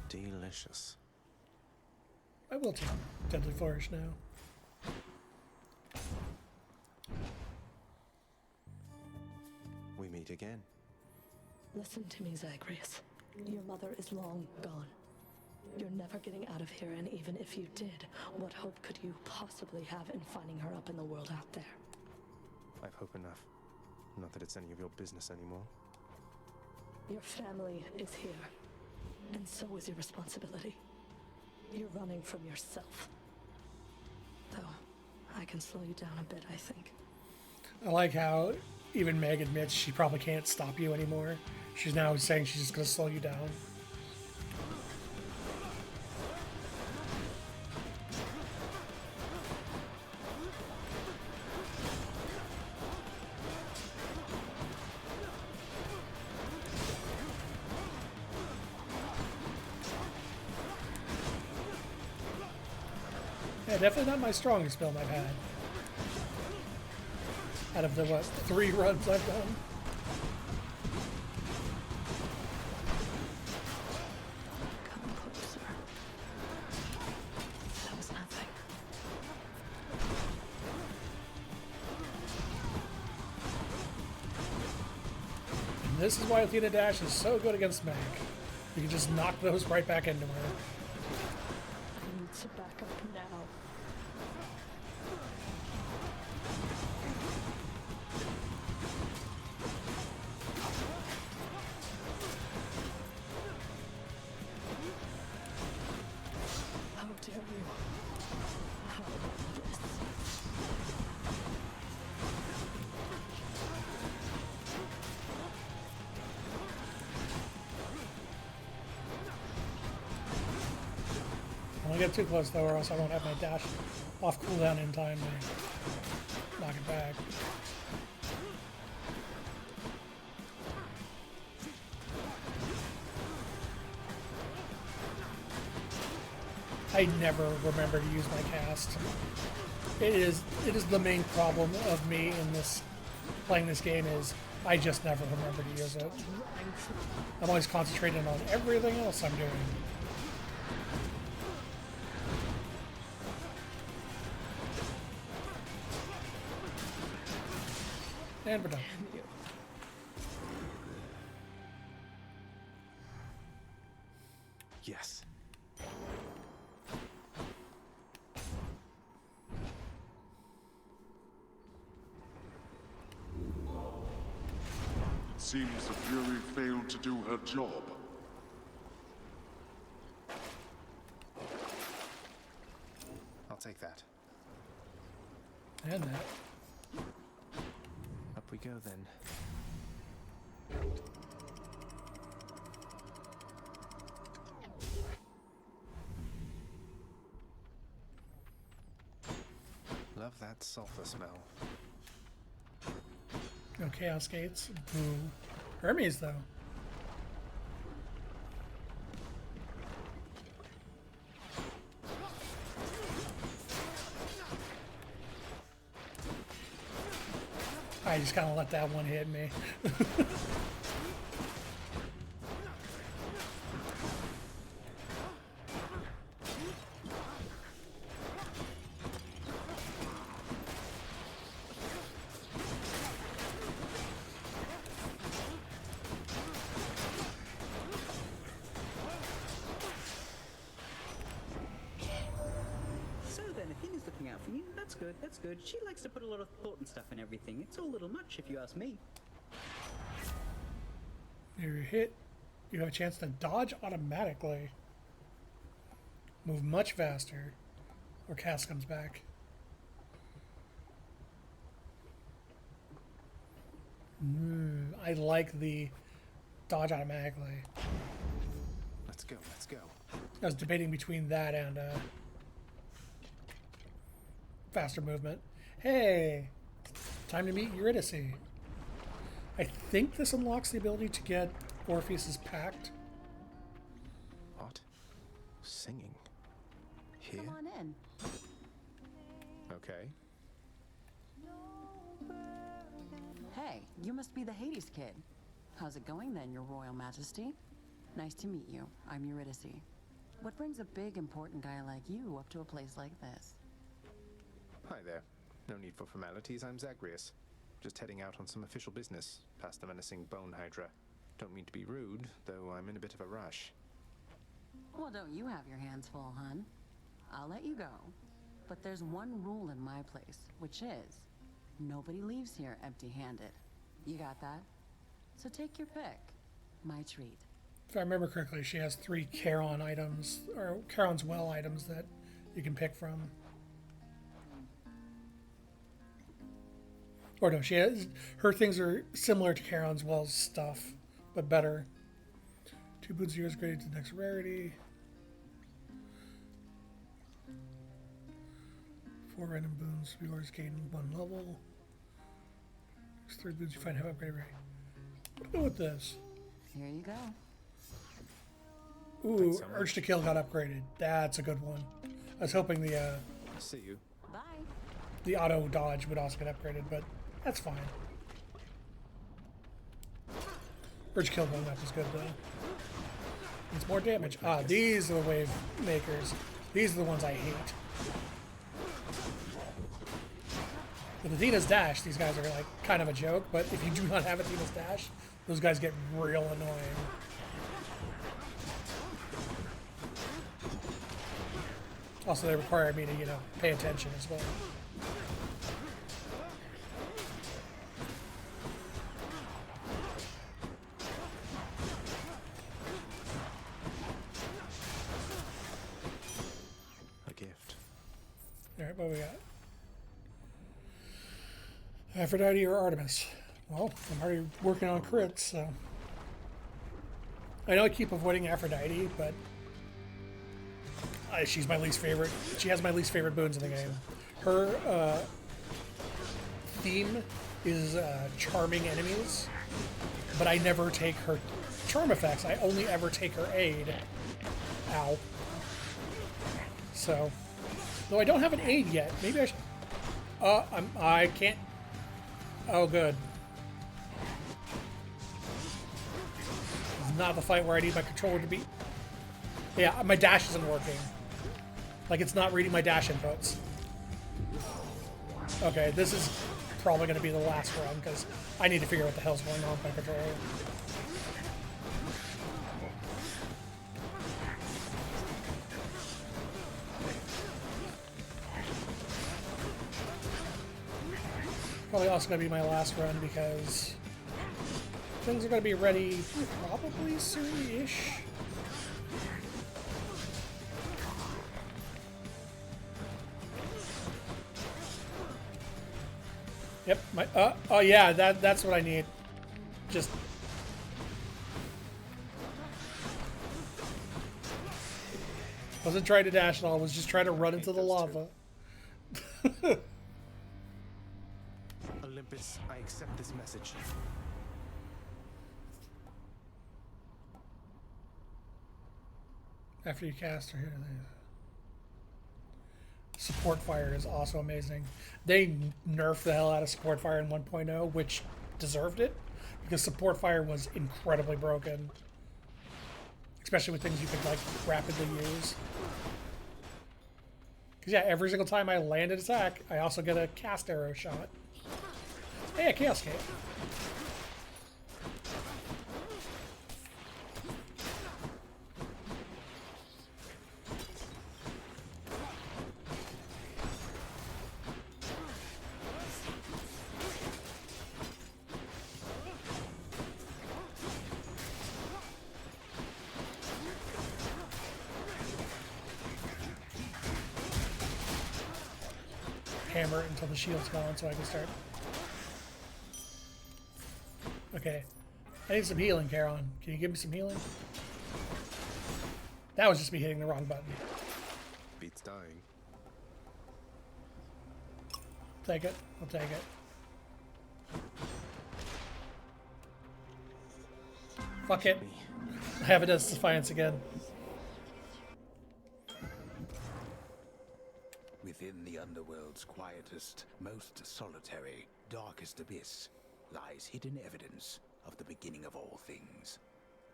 Delicious. I will take Deadly Flourish now. We meet again. Listen to me, Zagreus. Your mother is long gone. You're never getting out of here, and even if you did, what hope could you possibly have in finding her up in the world out there? I've hope enough. Not that it's any of your business anymore. Your family is here, and so is your responsibility. You're running from yourself. Though, I can slow you down a bit, I think. I like how even Meg admits she probably can't stop you anymore. She's now saying she's just going to slow you down. Yeah, definitely not my strongest build I've had. Out of the, what, 3 runs I've done. Come closer. That was nothing. And this is why Athena Dash is so good against Meg. You can just knock those right back into her. I need to back up now. How dare you? How this? Don't get too close though, or else I won't have my dash off cooldown in time to knock it back. I never remember to use my cast. It is the main problem of me in this playing this game is I just never remember to use it. I'm always concentrating on everything else I'm doing. And we're done. Yes. It seems the Fury failed to do her job. I'll take that. And that. Up we go then. Love that sulfur smell. No Chaos Gates. Boo. Hermes, though. I just kind of let that one hit me. So then, Athena's looking out for you. That's good, that's good. She likes to put a lot of thought and stuff in everything. It's all a little much, if you ask me. You're hit. You have a chance to dodge automatically. Move much faster. Or Cass comes back. I like the dodge automatically. Let's go, let's go. I was debating between that and faster movement. Hey! Time to meet Eurydice. I think this unlocks the ability to get Orpheus's Pact. What? Singing? Here? Come on in. Okay. Hey, you must be the Hades kid. How's it going then, Your Royal Majesty? Nice to meet you. I'm Eurydice. What brings a big, important guy like you up to a place like this? Hi there. No need for formalities, I'm Zagreus. Just heading out on some official business, past the menacing Bone Hydra. Don't mean to be rude, though I'm in a bit of a rush. Well, don't you have your hands full, hun? I'll let you go. But there's one rule in my place, which is, nobody leaves here empty-handed. You got that? So take your pick. My treat. If I remember correctly, she has 3 Charon items, or Charon's Well items that you can pick from. Or no, she has, her things are similar to Charon's Well's stuff, but better. 2 boots of yours graded to the next rarity. 4 random boons, yours gain 1 level. Next 3 boots you find have upgrade rate. What do I do with this? Here you go. Ooh, Urge to Kill got upgraded. That's a good one. I was hoping the See you. Bye. the auto dodge would also get upgraded, but That's fine. Urge kill going up is good though. It's more damage. Ah, these are the wave makers. These are the ones I hate. With Athena's dash, these guys are like kind of a joke, but if you do not have Athena's dash, those guys get real annoying. Also, they require me to, you know, pay attention as well. A gift. Alright, what we got? Aphrodite or Artemis? Well, I'm already working on crits, so... I know I keep avoiding Aphrodite, but... she's my least favorite. She has my least favorite boons in the game. Her theme is charming enemies, but I never take her charm effects. I only ever take her aid. Ow. So, though I don't have an aid yet, maybe I should. I can't. Oh, good. This is not the fight where I need my controller to be. Yeah, my dash isn't working. Like, it's not reading my dash inputs. Okay, this is probably going to be the last run, because I need to figure out what the hell's going on with my controller. Probably also going to be my last run, because things are going to be ready probably soon-ish. Yep, my oh yeah, that's what I need. Just wasn't trying to dash at all, was just trying to run into the lava. Olympus, I accept this message. After you cast her here. Support fire is also amazing. They nerfed the hell out of support fire in 1.0, which deserved it, because support fire was incredibly broken, especially with things you could like rapidly use. Because yeah, every single time I land an attack, I also get a cast arrow shot. Hey, a chaos cape. Hammer until the shield's gone so I can start. Okay. I need some healing, Charon. Can you give me some healing? That was just me hitting the wrong button. Beats dying. Take it. I'll take it. Fuck it. I have it as Defiance again. Within the underworld's quietest, most solitary, darkest abyss lies hidden evidence of the beginning of all things,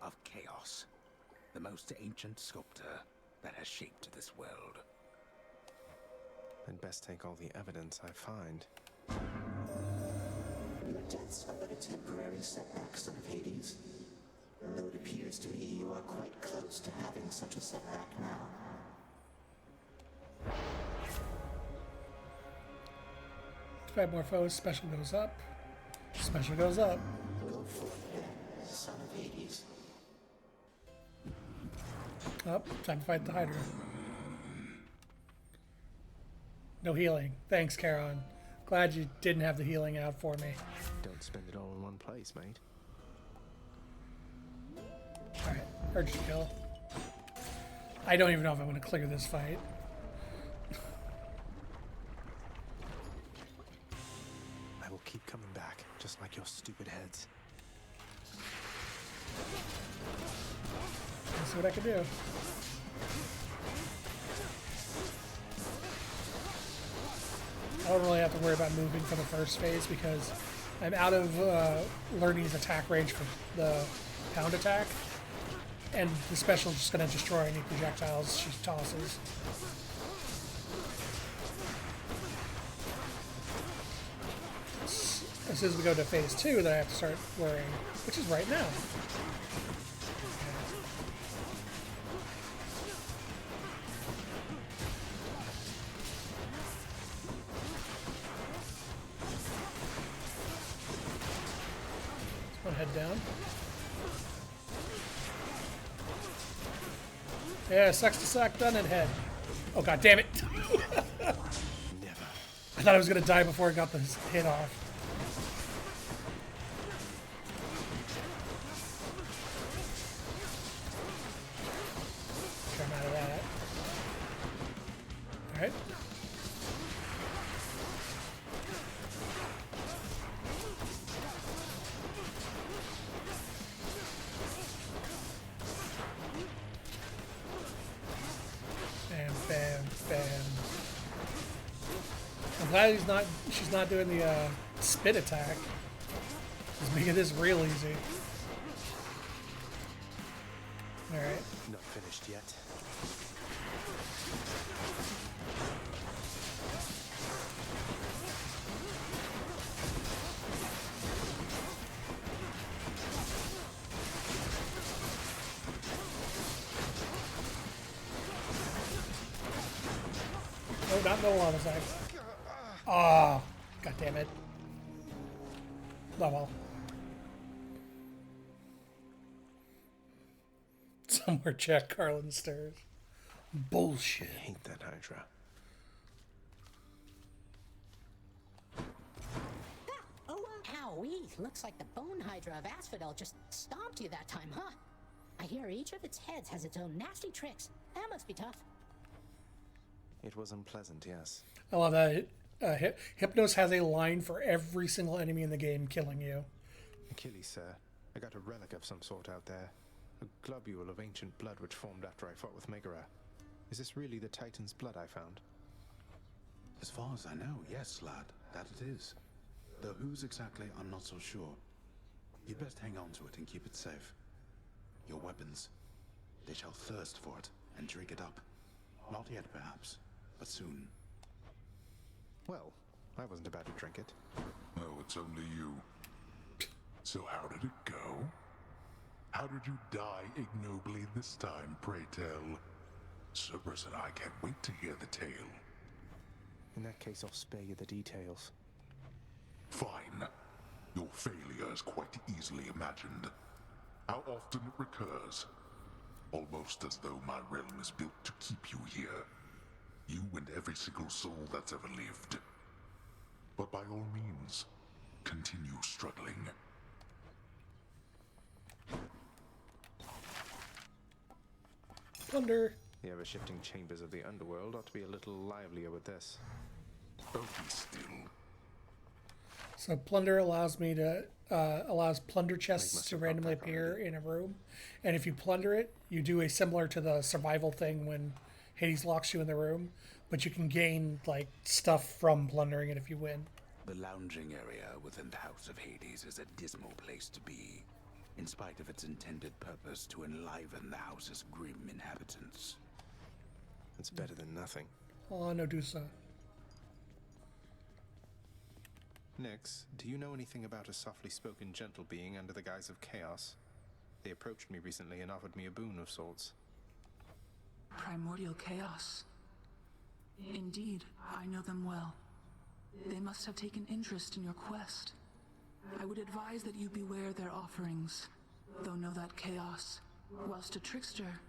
of chaos, the most ancient sculptor that has shaped this world. I'd best take all the evidence I find. Your deaths are but a temporary setback, son of Hades. Though it appears to me you are quite close to having such a setback now. 5 more foes, special goes up. Special goes up. Go forth then, son of Hades. Oh, time to fight the Hydra. No healing. Thanks, Charon. Glad you didn't have the healing out for me. Don't spend it all in one place, mate. Alright, urge to kill. I don't even know if I'm going to clear this fight. I will keep coming back, just like your stupid heads. Let's see what I can do. I don't really have to worry about moving for the first phase because I'm out of learning his attack range for the pound attack, and the special is just going to destroy any projectiles she tosses. As soon as we go to phase 2, then I have to start worrying, which is right now. One head down. Yeah, sucks to suck, done and head. Oh god damn it! Never. I thought I was gonna die before I got the hit off. Come out of that. Alright. Bam, bam, bam. I'm glad she's not doing the spit attack. It's making this real easy. Alright. Not finished yet. Oh, not no one attack. Ah, god damn it. Oh well. Somewhere Jack Carlin stirs. Bullshit. I hate that Hydra. Owie, looks like the Bone Hydra of Asphodel just stomped you that time, huh? I hear each of its heads has its own nasty tricks. That must be tough. It was unpleasant, yes. I love that. Hypnos has a line for every single enemy in the game killing you. Achilles, sir. I got a relic of some sort out there. A globule of ancient blood which formed after I fought with Megara. Is this really the Titan's blood I found? As far as I know, yes, lad, that it is. Though whose exactly, I'm not so sure. You'd best hang on to it and keep it safe. Your weapons, they shall thirst for it and drink it up. Not yet, perhaps, but soon. Well, I wasn't about to drink it. Oh, it's only you. So how did it go? How did you die ignobly this time, pray tell? Cerberus and I can't wait to hear the tale. In that case, I'll spare you the details. Fine. Your failure is quite easily imagined. How often it recurs. Almost as though my realm is built to keep you here. You and every single soul that's ever lived. But by all means, continue struggling. Plunder. The ever-shifting chambers of the underworld ought to be a little livelier with this. Oh, be still. So plunder allows me to allows plunder chests to randomly appear in a room, and if you plunder it, you do a similar to the survival thing when Hades locks you in the room, but you can gain like stuff from plundering it if you win. The lounging area within the House of Hades is a dismal place to be, in spite of its intended purpose to enliven the house's grim inhabitants. It's better than nothing. Oh, no do so. Nyx, do you know anything about a softly spoken gentle being under the guise of chaos? They approached me recently and offered me a boon of sorts. Primordial chaos. Indeed, I know them well. They must have taken interest in your quest. I would advise that you beware their offerings, though know that chaos, whilst a trickster,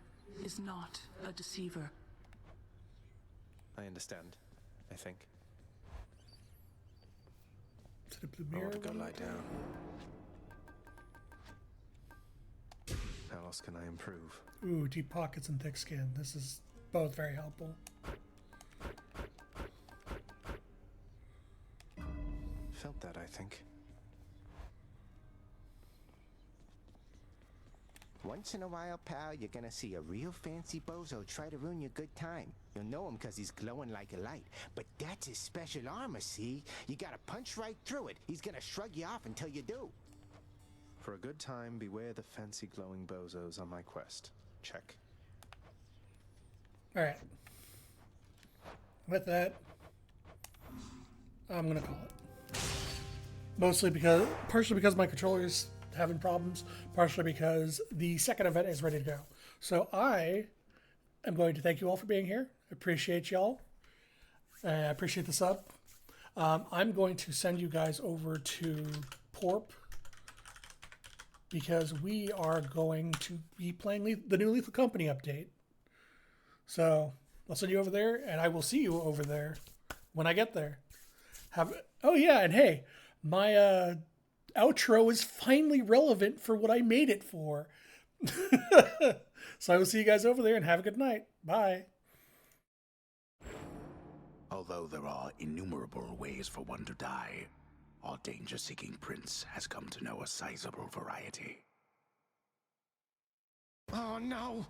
is not a deceiver. I understand, I think. I want to go lie down. How else can I improve? Ooh, deep pockets and thick skin. This is both very helpful. Felt that, I think. Once in a while, pal, you're gonna see a real fancy bozo try to ruin your good time. You'll know him because he's glowing like a light. But that's his special armor, see? You gotta punch right through it. He's gonna shrug you off until you do. For a good time, beware the fancy glowing bozos on my quest. Check. Alright. With that, I'm gonna call it. Partially because my controller is having problems, partially because the second event is ready to go. So I am going to thank you all for being here. Appreciate y'all. I appreciate the sub. I'm going to send you guys over to Porp because we are going to be playing the new Lethal Company update. So I'll send you over there, and I will see you over there when I get there. Oh yeah, and hey, my outro is finally relevant for what I made it for. So I will see you guys over there, and have a good night. Bye. Although there are innumerable ways for one to die, our danger-seeking prince has come to know a sizable variety. Oh no!